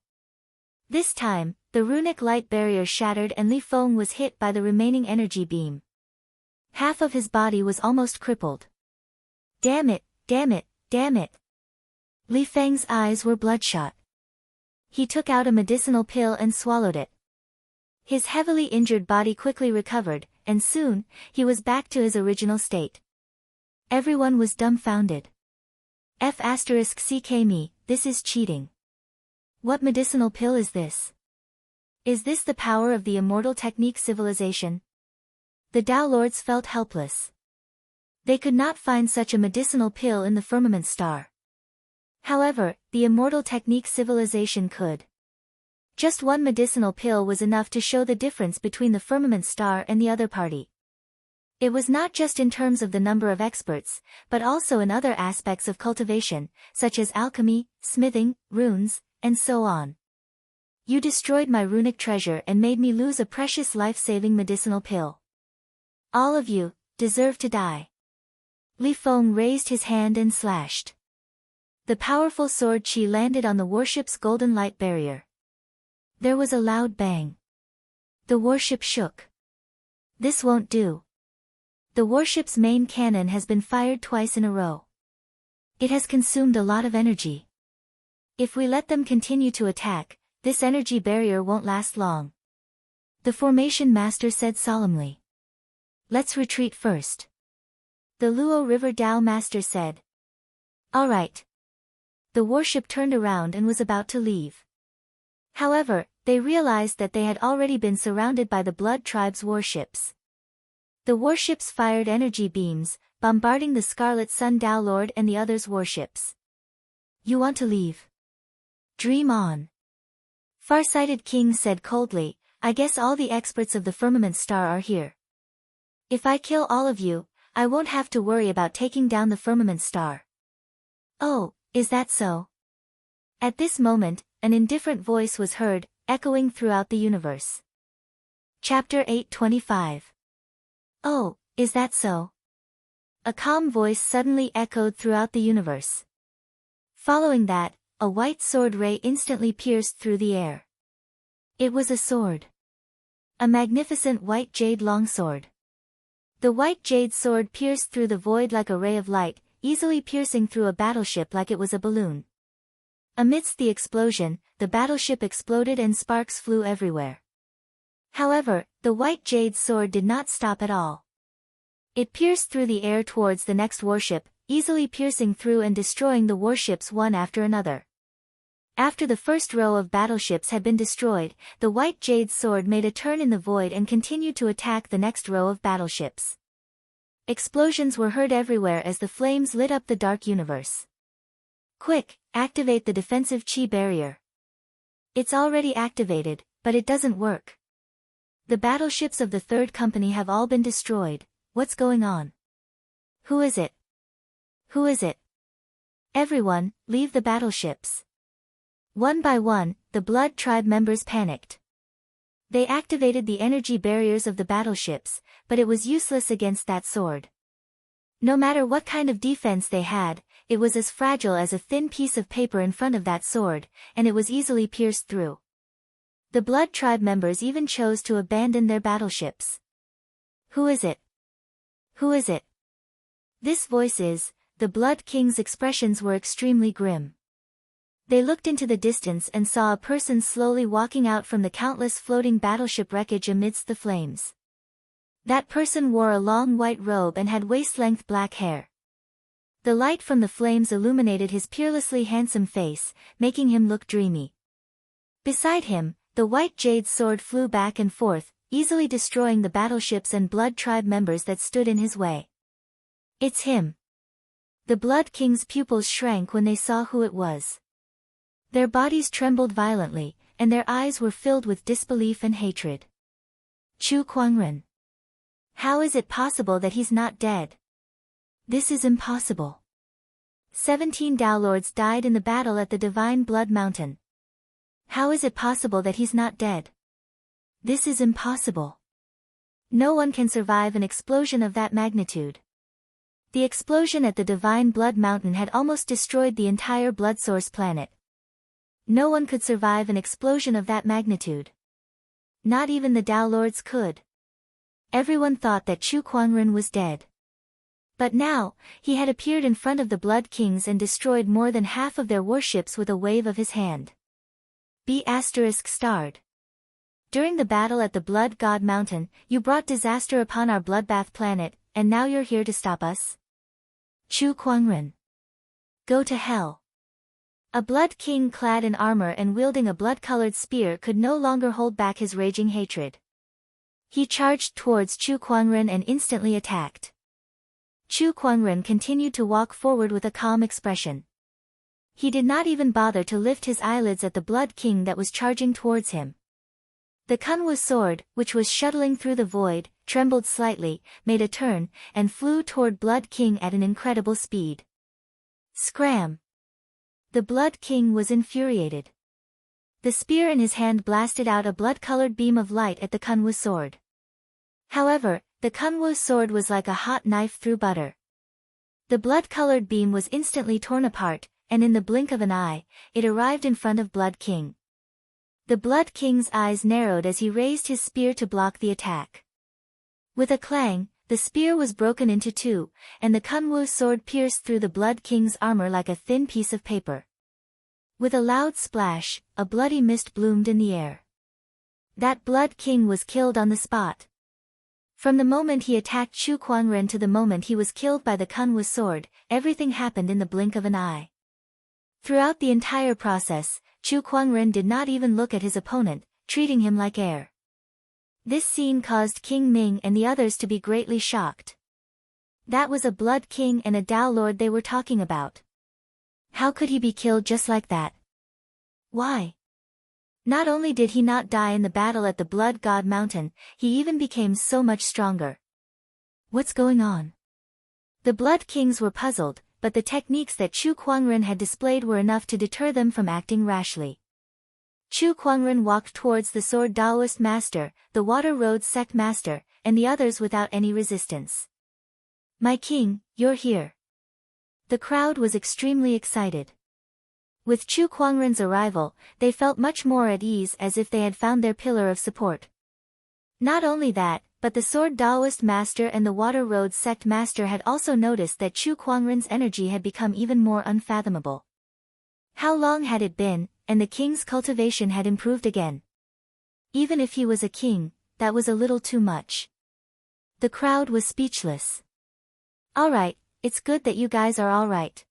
This time, the runic light barrier shattered and Li Feng was hit by the remaining energy beam. Half of his body was almost crippled. Damn it, damn it, damn it. Li Feng's eyes were bloodshot. He took out a medicinal pill and swallowed it. His heavily injured body quickly recovered, and soon, he was back to his original state. Everyone was dumbfounded. F***ck me, this is cheating. What medicinal pill is this? Is this the power of the immortal technique civilization? The Tao Lords felt helpless. They could not find such a medicinal pill in the firmament star. However, the immortal technique civilization could. Just one medicinal pill was enough to show the difference between the firmament star and the other party. It was not just in terms of the number of experts, but also in other aspects of cultivation, such as alchemy, smithing, runes, and so on. You destroyed my runic treasure and made me lose a precious life-saving medicinal pill. All of you deserve to die. Li Feng raised his hand and slashed. The powerful sword chi landed on the warship's golden light barrier. There was a loud bang. The warship shook. This won't do. The warship's main cannon has been fired twice in a row. It has consumed a lot of energy. If we let them continue to attack, this energy barrier won't last long. The formation master said solemnly. Let's retreat first. The Luo River Tao master said. All right. The warship turned around and was about to leave. However, they realized that they had already been surrounded by the Blood Tribe's warships. The warships fired energy beams, bombarding the Scarlet Sun Tao Lord and the others' warships. You want to leave? Dream on. Farsighted King said coldly, I guess all the experts of the firmament star are here. If I kill all of you, I won't have to worry about taking down the firmament star. Oh, is that so? At this moment, an indifferent voice was heard, echoing throughout the universe. Chapter 825. Oh, is that so? A calm voice suddenly echoed throughout the universe. Following that, a white sword ray instantly pierced through the air. It was a sword. A magnificent white jade longsword. The white jade sword pierced through the void like a ray of light, easily piercing through a battleship like it was a balloon. Amidst the explosion, the battleship exploded and sparks flew everywhere. However, the white jade sword did not stop at all. It pierced through the air towards the next warship, easily piercing through and destroying the warships one after another. After the first row of battleships had been destroyed, the white jade sword made a turn in the void and continued to attack the next row of battleships. Explosions were heard everywhere as the flames lit up the dark universe. Quick, activate the defensive chi barrier. It's already activated, but it doesn't work. The battleships of the third company have all been destroyed. What's going on? Who is it? Who is it? Everyone, leave the battleships. One by one, the Blood Tribe members panicked. They activated the energy barriers of the battleships, but it was useless against that sword. No matter what kind of defense they had, it was as fragile as a thin piece of paper in front of that sword, and it was easily pierced through. The Blood Tribe members even chose to abandon their battleships. Who is it? Who is it? This voice is, the Blood King's expressions were extremely grim. They looked into the distance and saw a person slowly walking out from the countless floating battleship wreckage amidst the flames. That person wore a long white robe and had waist-length black hair. The light from the flames illuminated his peerlessly handsome face, making him look dreamy. Beside him, the white jade sword flew back and forth, easily destroying the battleships and Blood Tribe members that stood in his way. It's him. The Blood King's pupils shrank when they saw who it was. Their bodies trembled violently, and their eyes were filled with disbelief and hatred. Chu Kuangren. How is it possible that he's not dead? This is impossible. 17 Tao Lords died in the battle at the Divine Blood Mountain. How is it possible that he's not dead? This is impossible. No one can survive an explosion of that magnitude. The explosion at the Divine Blood Mountain had almost destroyed the entire blood source planet. No one could survive an explosion of that magnitude. Not even the Tao Lords could. Everyone thought that Chu Kuangren was dead. But now, he had appeared in front of the Blood Kings and destroyed more than half of their warships with a wave of his hand. B*****. During the battle at the Blood God Mountain, you brought disaster upon our bloodbath planet, and now you're here to stop us? Chu Kuangren. Go to hell. A Blood King clad in armor and wielding a blood-colored spear could no longer hold back his raging hatred. He charged towards Chu Kuangren and instantly attacked. Chu Kuangren continued to walk forward with a calm expression. He did not even bother to lift his eyelids at the Blood King that was charging towards him. The Kunwu sword, which was shuttling through the void, trembled slightly, made a turn, and flew toward Blood King at an incredible speed. Scram! The Blood King was infuriated. The spear in his hand blasted out a blood-colored beam of light at the Kunwu sword. However, the Kunwu sword was like a hot knife through butter. The blood-colored beam was instantly torn apart, and in the blink of an eye, it arrived in front of Blood King. The Blood King's eyes narrowed as he raised his spear to block the attack. With a clang, the spear was broken into two, and the Kunwu sword pierced through the Blood King's armor like a thin piece of paper. With a loud splash, a bloody mist bloomed in the air. That Blood King was killed on the spot. From the moment he attacked Chu Kuangren to the moment he was killed by the Kunwu sword, everything happened in the blink of an eye. Throughout the entire process, Chu Kuangren did not even look at his opponent, treating him like air. This scene caused King Ming and the others to be greatly shocked. That was a Blood King and a Tao Lord they were talking about. How could he be killed just like that? Why? Not only did he not die in the battle at the Blood God Mountain, he even became so much stronger. What's going on? The Blood Kings were puzzled, but the techniques that Chu Kuangren had displayed were enough to deter them from acting rashly. Chu Kuangren walked towards the Sword Daoist Master, the Water Road Sect Master, and the others without any resistance. My king, you're here. The crowd was extremely excited. With Chu Kuangren's arrival, they felt much more at ease as if they had found their pillar of support. Not only that, but the Sword Daoist Master and the Water Road Sect Master had also noticed that Chu Kuangren's energy had become even more unfathomable. How long had it been, and the king's cultivation had improved again. Even if he was a king, that was a little too much. The crowd was speechless. Alright, it's good that you guys are alright.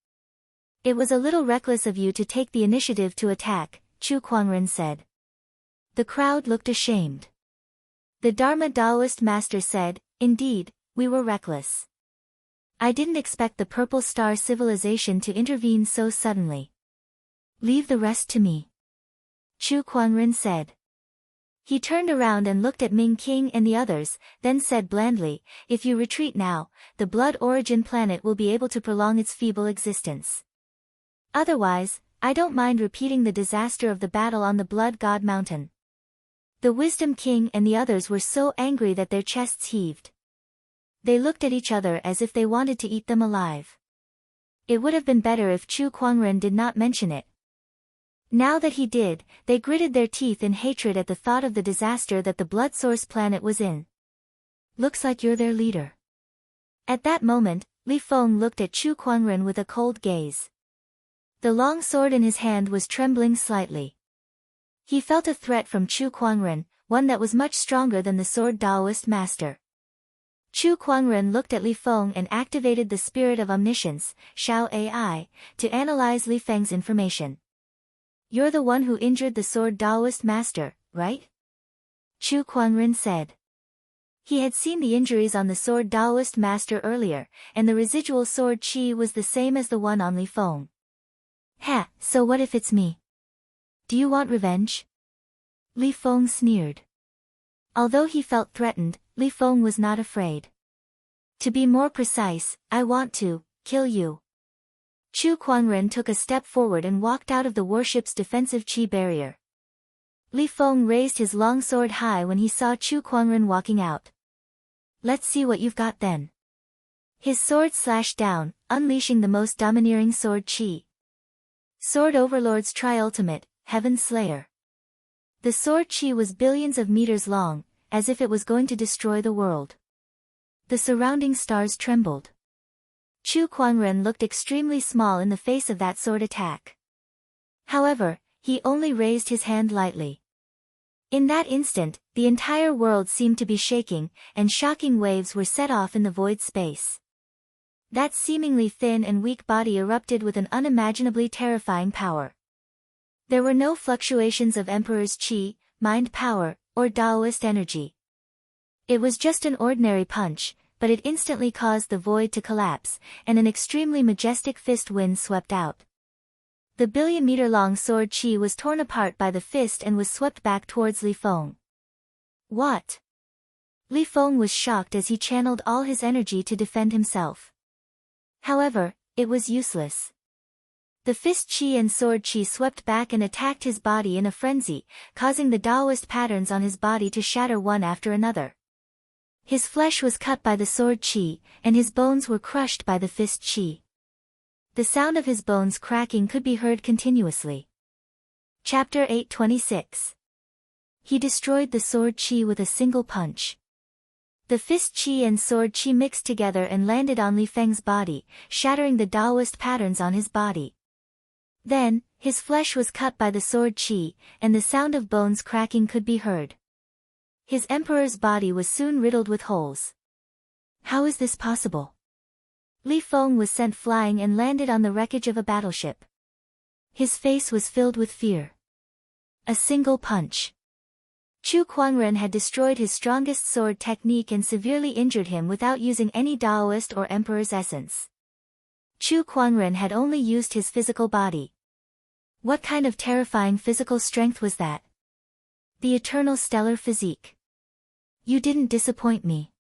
It was a little reckless of you to take the initiative to attack, Chu Kuangren said. The crowd looked ashamed. The Dharma Daoist Master said, indeed, we were reckless. I didn't expect the Purple Star civilization to intervene so suddenly. Leave the rest to me. Chu Kuangren said. He turned around and looked at Ming King and the others, then said blandly, if you retreat now, the Blood Origin planet will be able to prolong its feeble existence. Otherwise, I don't mind repeating the disaster of the battle on the Blood God Mountain. The Wisdom King and the others were so angry that their chests heaved. They looked at each other as if they wanted to eat them alive. It would have been better if Chu Kuangren did not mention it. Now that he did, they gritted their teeth in hatred at the thought of the disaster that the Blood Source planet was in. Looks like you're their leader. At that moment, Li Feng looked at Chu Kuangren with a cold gaze. The long sword in his hand was trembling slightly. He felt a threat from Chu Kuangren, one that was much stronger than the Sword Daoist Master. Chu Kuangren looked at Li Feng and activated the Spirit of Omniscience, Xiao AI, to analyze Li Feng's information. You're the one who injured the Sword Daoist Master, right? Chu Kuangren said. He had seen the injuries on the sword Taoist master earlier, and the residual sword chi was the same as the one on Li Feng. Ha, so what if it's me? Do you want revenge? Li Feng sneered. Although he felt threatened, Li Feng was not afraid. To be more precise, I want to kill you. Chu Kuangren took a step forward and walked out of the warship's defensive chi barrier. Li Feng raised his long sword high when he saw Chu Kuangren walking out. Let's see what you've got then. His sword slashed down, unleashing the most domineering sword chi. Sword Overlord's Tri-Ultimate, Heaven Slayer. The sword chi was billions of meters long, as if it was going to destroy the world. The surrounding stars trembled. Chu Kuangren looked extremely small in the face of that sword attack. However, he only raised his hand lightly. In that instant, the entire world seemed to be shaking, and shocking waves were set off in the void space. That seemingly thin and weak body erupted with an unimaginably terrifying power. There were no fluctuations of Emperor's chi, mind power, or Taoist energy. It was just an ordinary punch, but it instantly caused the void to collapse, and an extremely majestic fist wind swept out. The billion-meter-long sword chi was torn apart by the fist and was swept back towards Li Feng. What? Li Feng was shocked as he channeled all his energy to defend himself. However, it was useless. The fist chi and sword chi swept back and attacked his body in a frenzy, causing the Taoist patterns on his body to shatter one after another. His flesh was cut by the sword chi, and his bones were crushed by the fist chi. The sound of his bones cracking could be heard continuously. Chapter 826. He destroyed the sword chi with a single punch. The fist chi and sword chi mixed together and landed on Li Feng's body, shattering the Taoist patterns on his body. Then, his flesh was cut by the sword chi, and the sound of bones cracking could be heard. His emperor's body was soon riddled with holes. How is this possible? Li Feng was sent flying and landed on the wreckage of a battleship. His face was filled with fear. A single punch. Chu Kuangren had destroyed his strongest sword technique and severely injured him without using any Taoist or Emperor's essence. Chu Kuangren had only used his physical body. What kind of terrifying physical strength was that? The eternal stellar physique. You didn't disappoint me.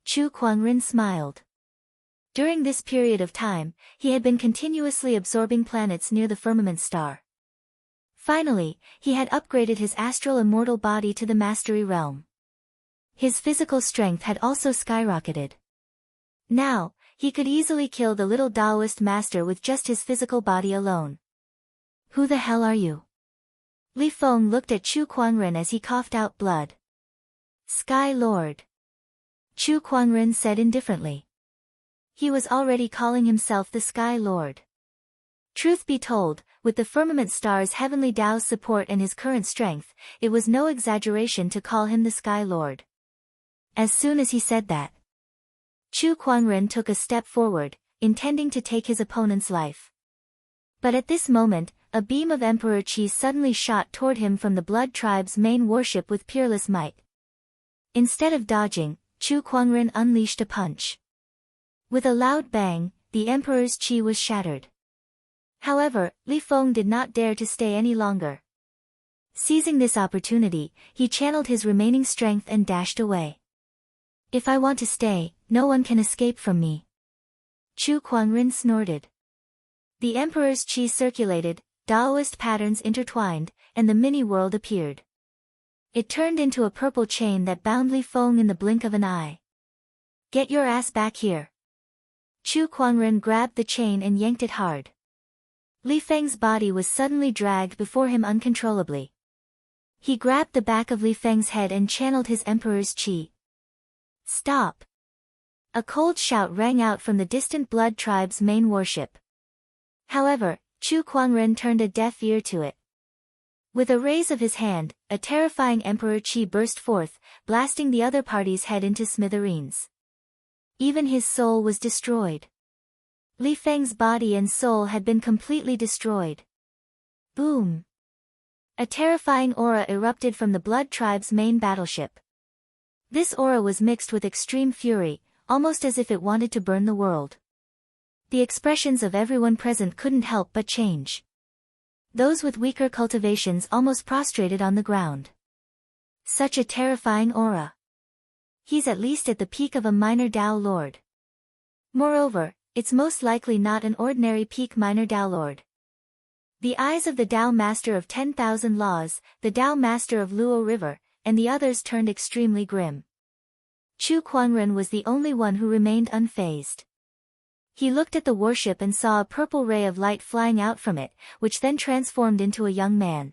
Chu Kuangren smiled. During this period of time, he had been continuously absorbing planets near the firmament star. Finally, he had upgraded his astral immortal body to the mastery realm. His physical strength had also skyrocketed. Now, he could easily kill the little Taoist master with just his physical body alone. Who the hell are you? Li Feng looked at Chu Kuangren as he coughed out blood. Sky Lord. Chu Kuangren said indifferently. He was already calling himself the Sky Lord. Truth be told, with the firmament star's heavenly Tao's support and his current strength, it was no exaggeration to call him the Sky Lord. As soon as he said that, Chu Kuangren took a step forward, intending to take his opponent's life. But at this moment, a beam of Emperor Qi suddenly shot toward him from the Blood Tribe's main warship with peerless might. Instead of dodging, Chu Kuangren unleashed a punch. With a loud bang, the Emperor's chi was shattered. However, Li Feng did not dare to stay any longer. Seizing this opportunity, he channeled his remaining strength and dashed away. If I want to stay, no one can escape from me. Chu Kuangren snorted. The Emperor's chi circulated, Taoist patterns intertwined, and the mini-world appeared. It turned into a purple chain that bound Li Feng in the blink of an eye. Get your ass back here. Chu Kuangren grabbed the chain and yanked it hard. Li Feng's body was suddenly dragged before him uncontrollably. He grabbed the back of Li Feng's head and channeled his Emperor's chi. Stop! A cold shout rang out from the distant Blood Tribe's main warship. However, Chu Kuangren turned a deaf ear to it. With a raise of his hand, a terrifying Emperor Qi burst forth, blasting the other party's head into smithereens. Even his soul was destroyed. Li Feng's body and soul had been completely destroyed. Boom! A terrifying aura erupted from the Blood Tribe's main battleship. This aura was mixed with extreme fury, almost as if it wanted to burn the world. The expressions of everyone present couldn't help but change. Those with weaker cultivations almost prostrated on the ground. Such a terrifying aura. He's at least at the peak of a minor Dao Lord. Moreover, it's most likely not an ordinary peak minor Dao Lord. The eyes of the Dao Master of 10,000 Laws, the Dao Master of Luo River, and the others turned extremely grim. Chu Kuangren was the only one who remained unfazed. He looked at the warship and saw a purple ray of light flying out from it, which then transformed into a young man.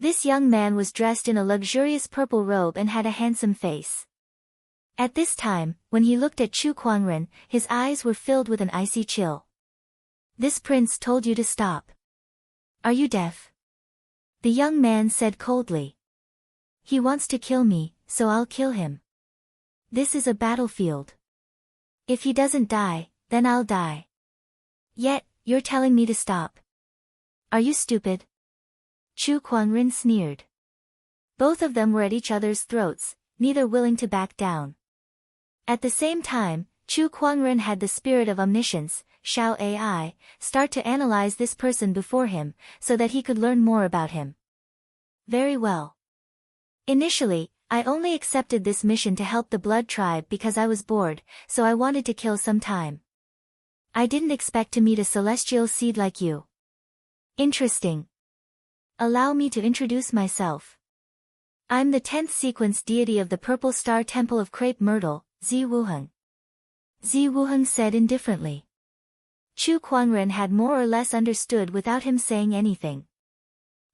This young man was dressed in a luxurious purple robe and had a handsome face. At this time, when he looked at Chu Kuangren, his eyes were filled with an icy chill. "This prince told you to stop. Are you deaf?" The young man said coldly. "He wants to kill me, so I'll kill him. This is a battlefield. If he doesn't die, then I'll die. Yet, you're telling me to stop. Are you stupid?" Chu Kuangren sneered. Both of them were at each other's throats, neither willing to back down. At the same time, Chu Kuangren had the spirit of omniscience, Shao AI, start to analyze this person before him, so that he could learn more about him. Very well. Initially, I only accepted this mission to help the blood tribe because I was bored, so I wanted to kill some time. I didn't expect to meet a celestial seed like you. Interesting. Allow me to introduce myself. I'm the 10th sequence deity of the Purple Star Temple of Crepe Myrtle, Zi Wuheng. Zi Wuheng said indifferently. Chu Kuangren had more or less understood without him saying anything.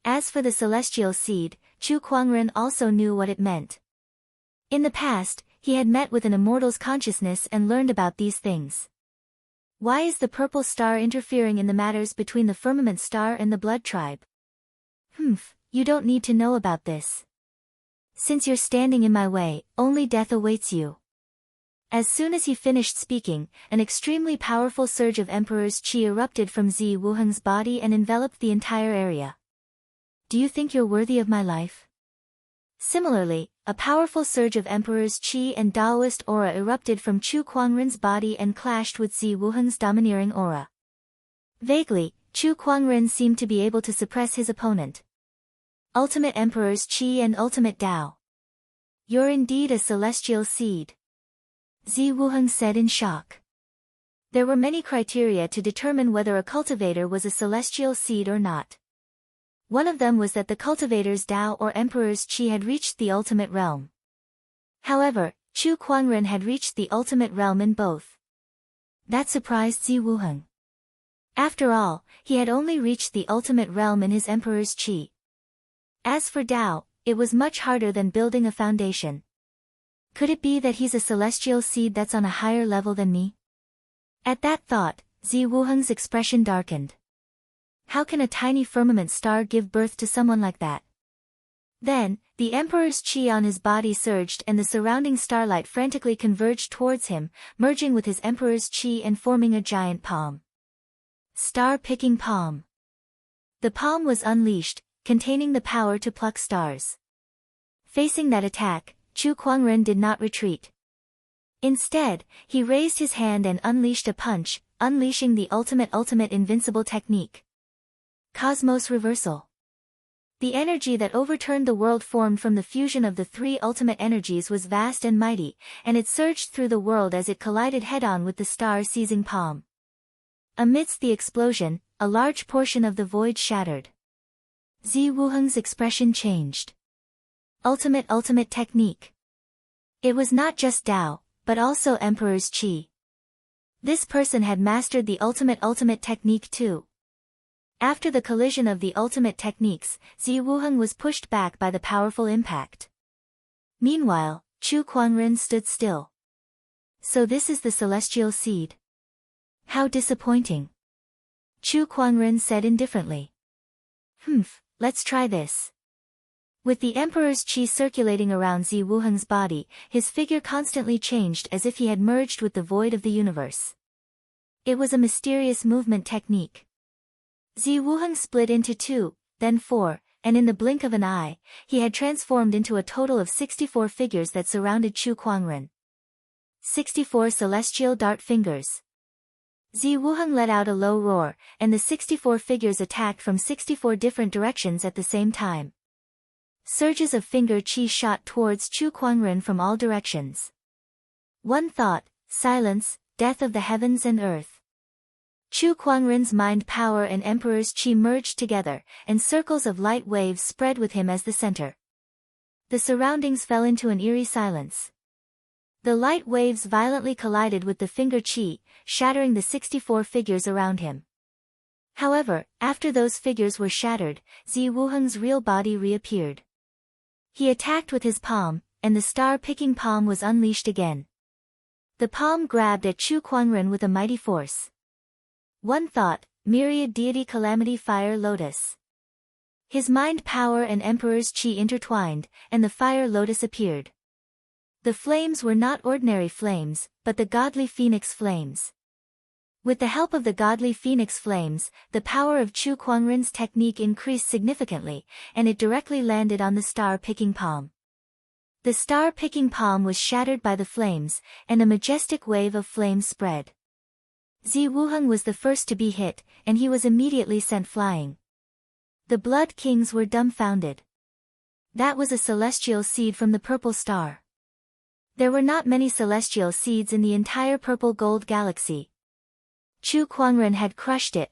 As for the celestial seed, Chu Kuangren also knew what it meant. In the past, he had met with an immortal's consciousness and learned about these things. Why is the purple star interfering in the matters between the firmament star and the blood tribe? You don't need to know about this. Since you're standing in my way, only death awaits you. As soon as he finished speaking, an extremely powerful surge of Emperor's Qi erupted from Zi Wuheng's body and enveloped the entire area. Do you think you're worthy of my life? Similarly, a powerful surge of Emperor's Qi and Daoist aura erupted from Chu Kuangren's body and clashed with Zi Wuheng's domineering aura. Vaguely, Chu Kuangren seemed to be able to suppress his opponent. Ultimate Emperor's Qi and Ultimate Dao. You're indeed a celestial seed. Zi Wuheng said in shock. There were many criteria to determine whether a cultivator was a celestial seed or not. One of them was that the cultivator's Dao or Emperor's Qi had reached the ultimate realm. However, Chu Kuangren had reached the ultimate realm in both. That surprised Zi Wuheng. After all, he had only reached the ultimate realm in his Emperor's Qi. As for Dao, it was much harder than building a foundation. Could it be that he's a celestial seed that's on a higher level than me? At that thought, Zi Wuheng's expression darkened. How can a tiny firmament star give birth to someone like that? Then, the Emperor's Qi on his body surged and the surrounding starlight frantically converged towards him, merging with his Emperor's Qi and forming a giant palm. Star-picking palm. The palm was unleashed, containing the power to pluck stars. Facing that attack, Chu Kuangren did not retreat. Instead, he raised his hand and unleashed a punch, unleashing the ultimate invincible technique. Cosmos Reversal. The energy that overturned the world formed from the fusion of the three ultimate energies was vast and mighty, and it surged through the world as it collided head-on with the star-seizing palm. Amidst the explosion, a large portion of the void shattered. Zi Wuheng's expression changed. Ultimate technique. It was not just Dao, but also Emperor's Qi. This person had mastered the ultimate technique too. After the collision of the ultimate techniques, Zi Wuheng was pushed back by the powerful impact. Meanwhile, Chu Kuangren stood still. So this is the celestial seed. How disappointing. Chu Kuangren said indifferently. Let's try this. With the Emperor's Qi circulating around Zi Wuheng's body, his figure constantly changed as if he had merged with the void of the universe. It was a mysterious movement technique. Zi Wuheng split into 2, then 4, and in the blink of an eye, he had transformed into a total of 64 figures that surrounded Chu Kuangren. 64 celestial dart fingers. Zi Wuheng let out a low roar, and the 64 figures attacked from 64 different directions at the same time. Surges of finger qi shot towards Chu Kuangren from all directions. One thought: silence, death of the heavens and earth. Chu Kuangren's mind power and Emperor's qi merged together, and circles of light waves spread with him as the center. The surroundings fell into an eerie silence. The light waves violently collided with the finger qi, shattering the 64 figures around him. However, after those figures were shattered, Zi Wuheng's real body reappeared. He attacked with his palm, and the star-picking palm was unleashed again. The palm grabbed at Chu Kuangren with a mighty force. One thought: myriad deity calamity fire lotus. His mind power and Emperor's qi intertwined, and the fire lotus appeared. The flames were not ordinary flames, but the godly phoenix flames. With the help of the godly phoenix flames, the power of Chu Kuangren's technique increased significantly, and it directly landed on the star-picking palm. The star-picking palm was shattered by the flames, and a majestic wave of flames spread. Zi Wuheng was the first to be hit, and he was immediately sent flying. The Blood Kings were dumbfounded. That was a celestial seed from the purple star. There were not many celestial seeds in the entire purple gold galaxy. Chu Kuangren had crushed it,